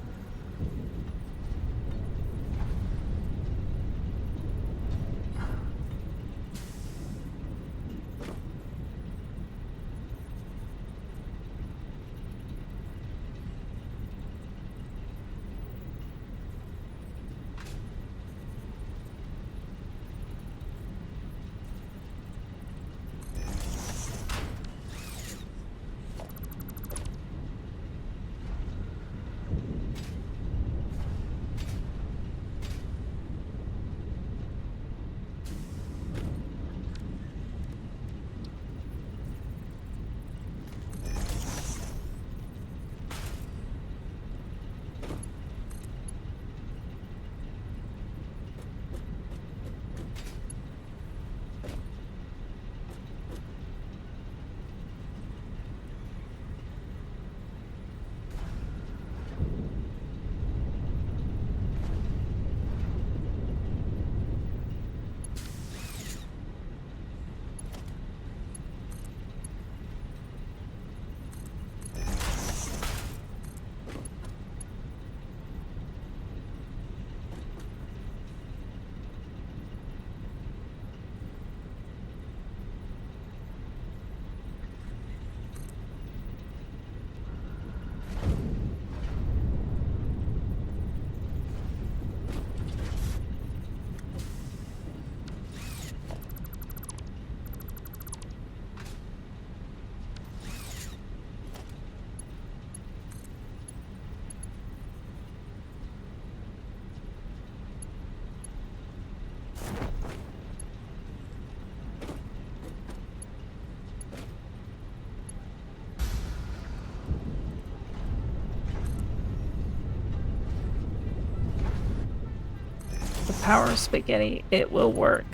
the power spaghetti, it will work.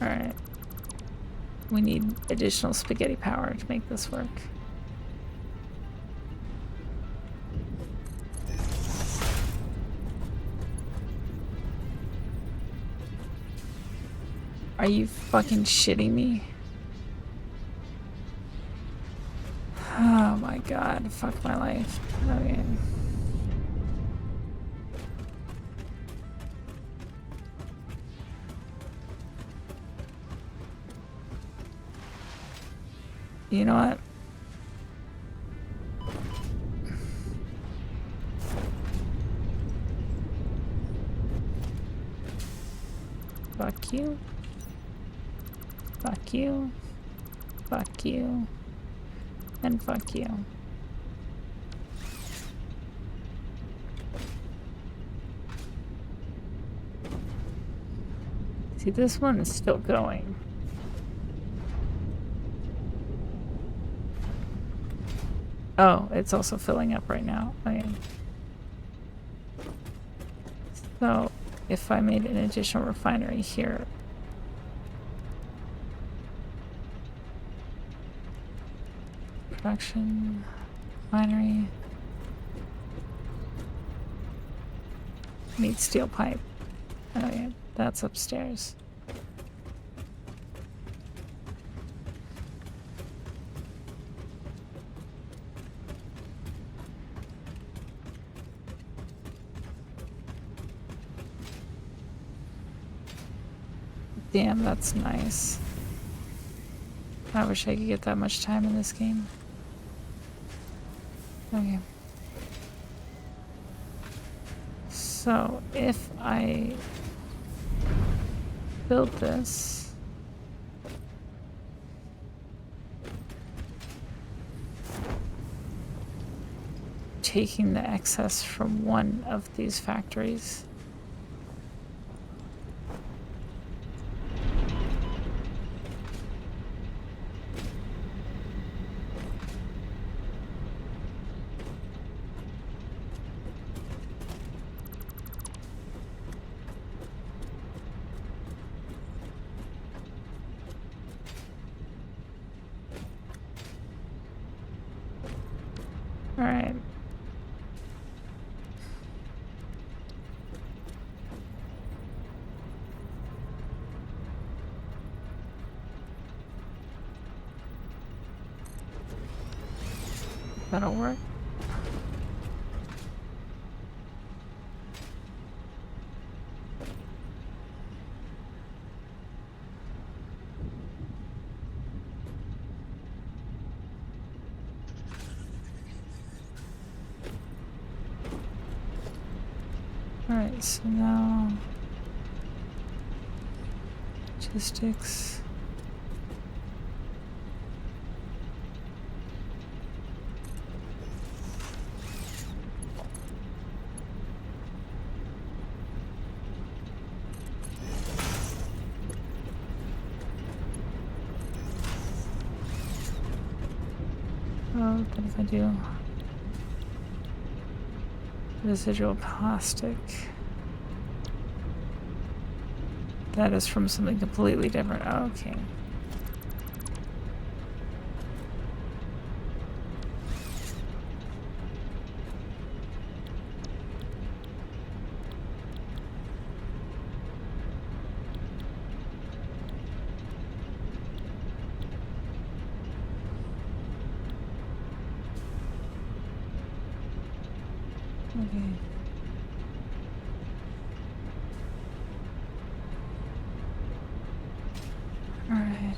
Alright. We need additional spaghetti power to make this work. Are you fucking shitting me? Oh my god, fuck my life. Okay. You know what? Fuck you. fuck you, and fuck you. See, this one is still going. Oh, it's also filling up right now. Okay. So, if I made an additional refinery here, production, refinery, need steel pipe. Oh yeah, that's upstairs. Damn, that's nice. I wish I could get that much time in this game. Okay. So, if I build this, taking the excess from one of these factories, alright. That'll work. Alright, so now logistics. Oh, what if I do residual plastic? That is from something completely different. Oh, okay. Okay. All right.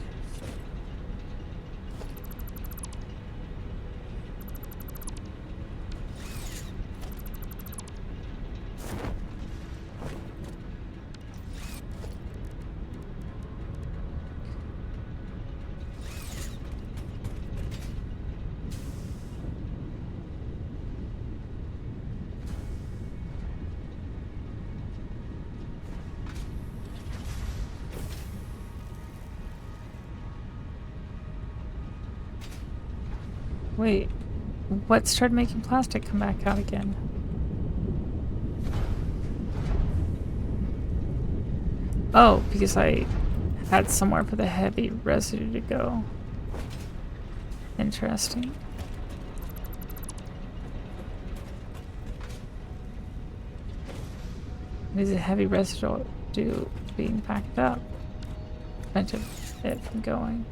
Wait, what started making plastic come back out again? Oh, because I had somewhere for the heavy residue to go. Interesting. What is a heavy residue do being packed up? Prevented it from going.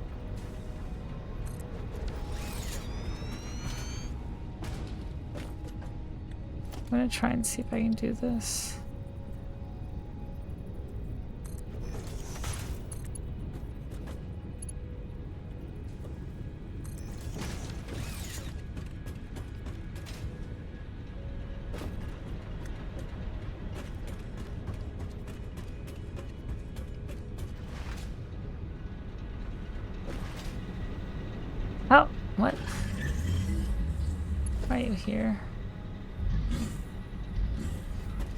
I'm gonna try and see if I can do this. Oh, what? Why are you here?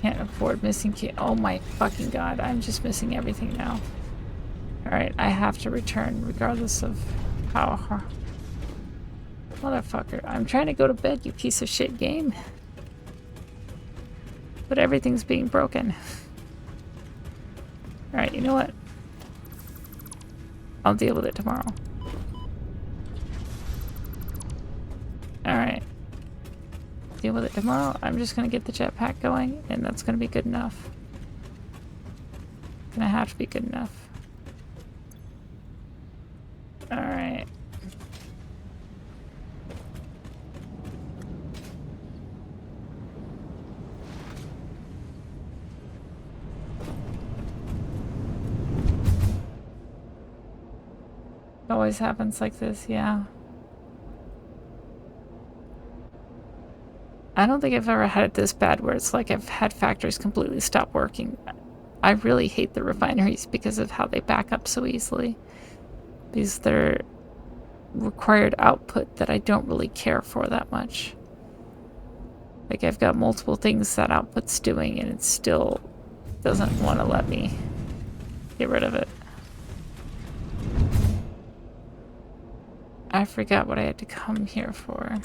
Can't afford missing key. Oh my fucking god, I'm just missing everything now. Alright, I have to return regardless of how... Motherfucker, I'm trying to go to bed, you piece of shit game. But everything's being broken. Alright, you know what? I'll deal with it tomorrow. Alright. Deal with it tomorrow. I'm just gonna get the jetpack going, and that's gonna be good enough. Gonna have to be good enough. Alright. It always happens like this, yeah. I don't think I've ever had it this bad where it's like I've had factories completely stop working. I really hate the refineries because of how they back up so easily. Because they're required output that I don't really care for that much. Like I've got multiple things that output's doing and it still doesn't want to let me get rid of it. I forgot what I had to come here for.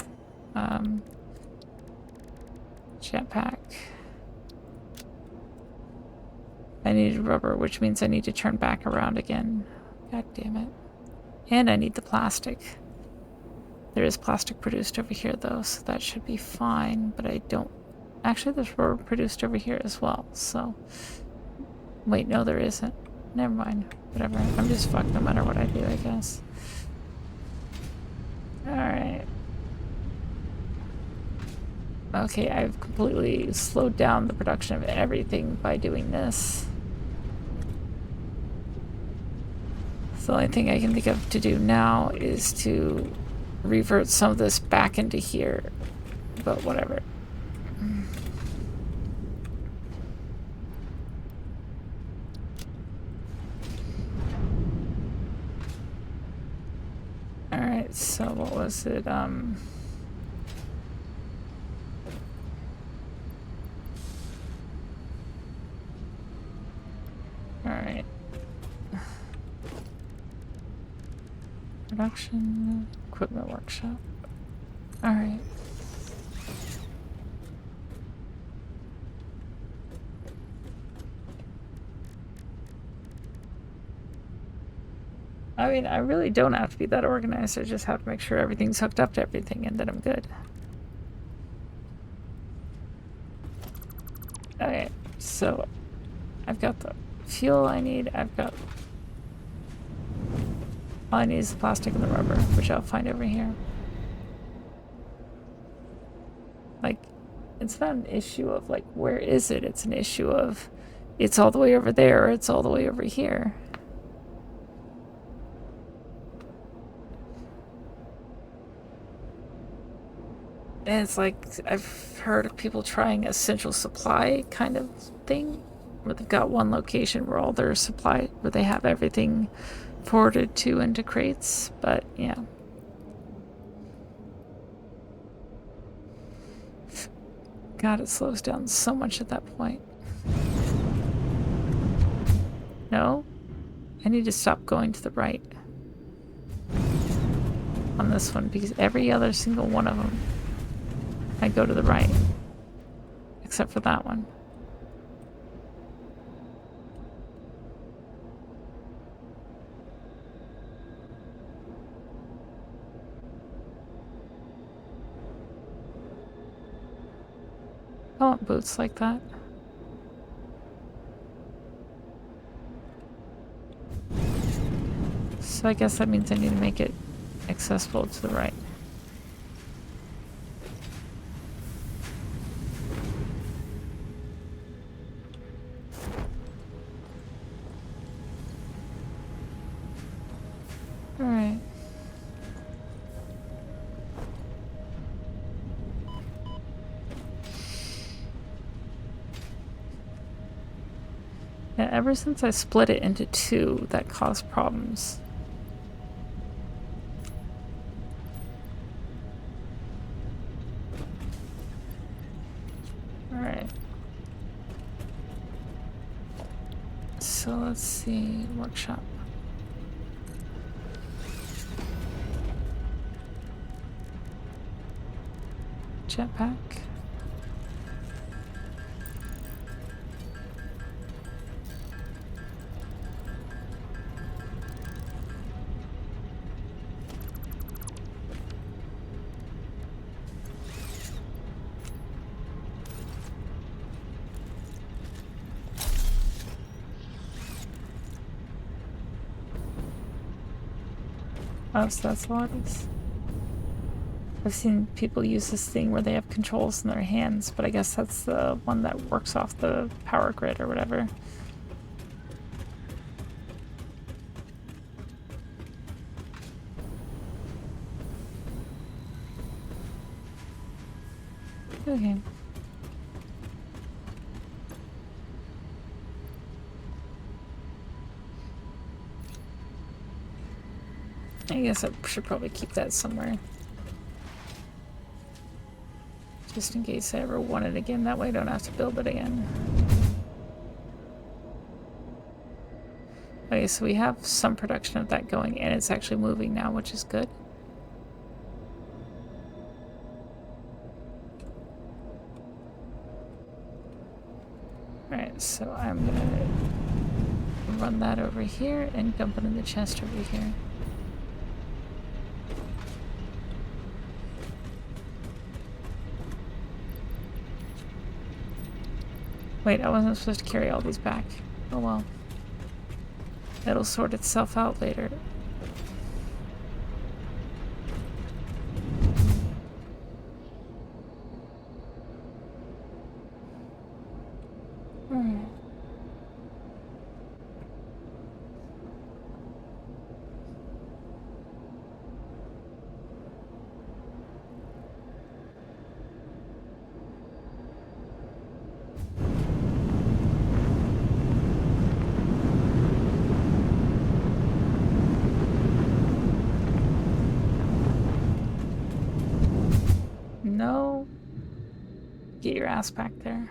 Jetpack. I needed rubber, which means I need to turn back around again. God damn it. And I need the plastic. There is plastic produced over here though, so that should be fine, but I don't... Actually, there's rubber produced over here as well, so... Wait, no there isn't. Never mind. Whatever. I'm just fucked no matter what I do, I guess. Alright. Okay, I've completely slowed down the production of everything by doing this. So the only thing I can think of to do now is to revert some of this back into here. But whatever. Alright, so what was it? Alright. Production, equipment workshop. Alright. I mean, I really don't have to be that organized. I just have to make sure everything's hooked up to everything and then I'm good. Okay, so I've got the fuel I need. I've got... All I need is the plastic and the rubber, which I'll find over here. Like, it's not an issue of, like, where is it? It's an issue of, it's all the way over there, or it's all the way over here. And it's like, I've heard of people trying a central supply kind of thing, where they've got one location where all their supply, where they have everything forwarded to into crates, but yeah. God, it slows down so much at that point. No? I need to stop going to the right on this one, because every other single one of them I go to the right, except for that one. I want boots like that. So I guess that means I need to make it accessible to the right. Alright. Yeah, ever since I split it into two, that caused problems. so let's see. Workshop. Jetpack. Oh, so that's all it is. I've seen people use this thing where they have controls in their hands, but I guess that's the one that works off the power grid or whatever. Okay. I guess I should probably keep that somewhere. Just in case I ever want it again. That way I don't have to build it again. Okay, so we have some production of that going, and it's actually moving now, which is good. Alright, so I'm gonna run that over here and dump it in the chest over here. Wait, I wasn't supposed to carry all these back. Oh well. It'll sort itself out later. No. Get your ass back there.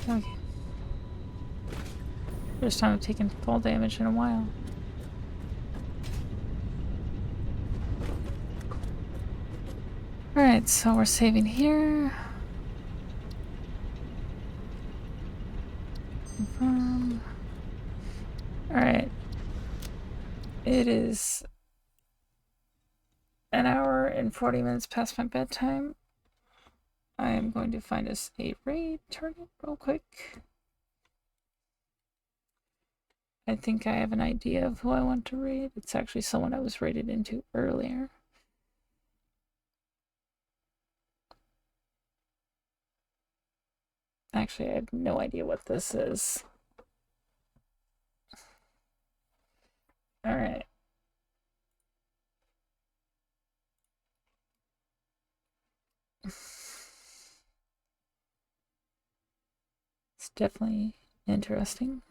Okay. First time I've taken fall damage in a while. Alright, so we're saving here. Confirm. Alright. It is an hour and 40 minutes past my bedtime. I am going to find us a raid target real quick. I think I have an idea of who I want to raid. It's actually someone I was raided into earlier. Actually, I have no idea what this is. Alright. It's definitely interesting.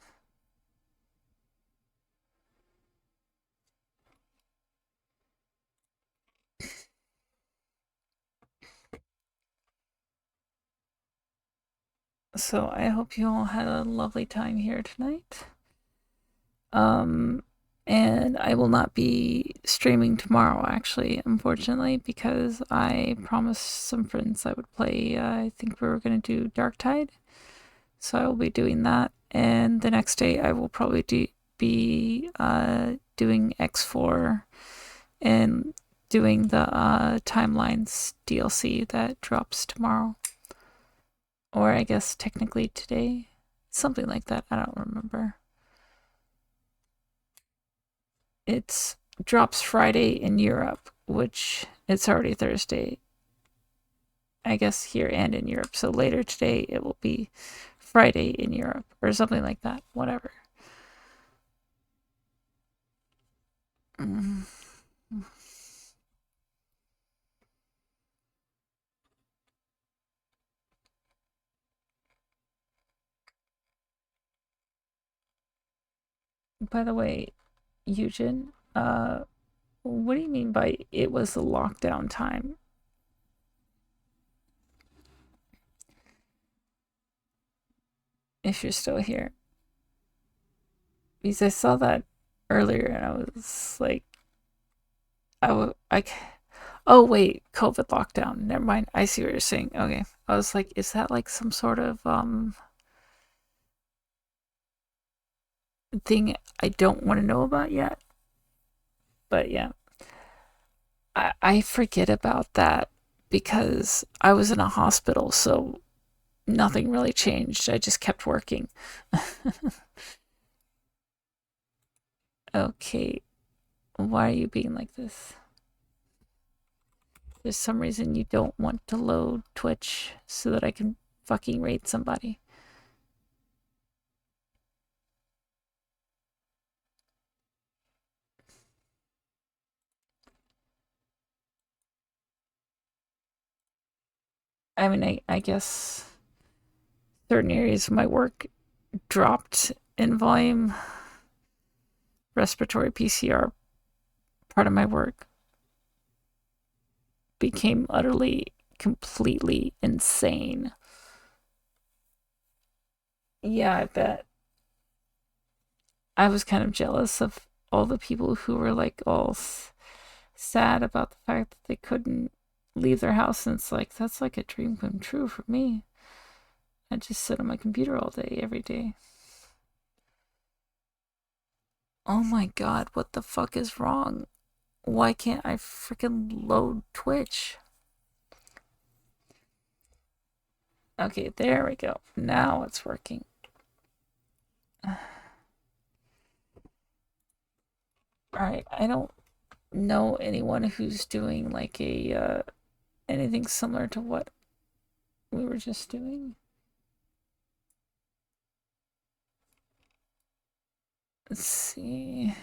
So I hope you all had a lovely time here tonight. And I will not be streaming tomorrow, actually, unfortunately, because I promised some friends I would play. I think we were going to do Dark Tide. So I will be doing that. And the next day I will probably be doing X4 and doing the Timelines DLC that drops tomorrow. Or I guess technically today. Something like that. I don't remember. It drops Friday in Europe, which it's already Thursday. I guess here and in Europe. So later today it will be Friday in Europe or something like that. Whatever. By the way, Eugen, What do you mean by it was the lockdown time? If you're still here. Because I saw that earlier and I was like, I oh wait, COVID lockdown. Never mind. I see what you're saying. Okay. I was like, is that like some sort of thing I don't want to know about yet? But yeah, I forget about that because I was in a hospital, so nothing really changed. I just kept working. Okay, why are you being like this? There's some reason you don't want to load Twitch so that I can fucking raid somebody. I mean, I guess certain areas of my work dropped in volume. Respiratory PCR, part of my work, became utterly, completely insane. Yeah, I bet. I was kind of jealous of all the people who were like all sad about the fact that they couldn't leave their house. And it's like, that's like a dream come true for me. I just sit on my computer all day, every day. Oh my god, what the fuck is wrong? Why can't I freaking load Twitch? Okay, there we go. Now it's working. Alright, I don't know anyone who's doing like a anything similar to what we were just doing. Let's see.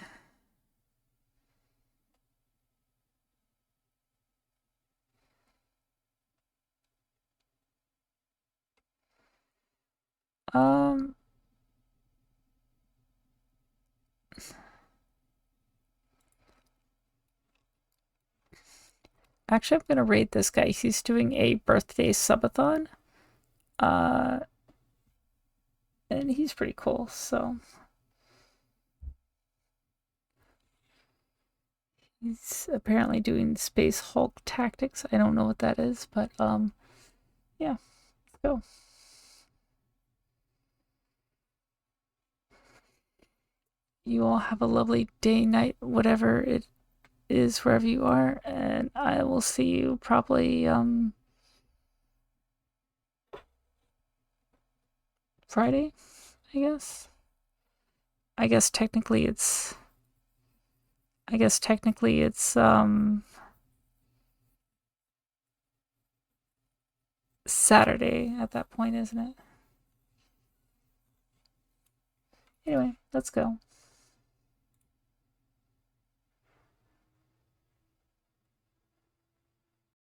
Um Actually, I'm gonna rate this guy. He's doing a birthday subathon. Uh and he's pretty cool, so he's apparently doing Space Hulk tactics. I don't know what that is, but yeah, let's go. You all have a lovely day, night, whatever it is, wherever you are, and I will see you probably Friday, I guess. I guess technically it's I guess technically it's Saturday at that point, isn't it? Anyway, let's go.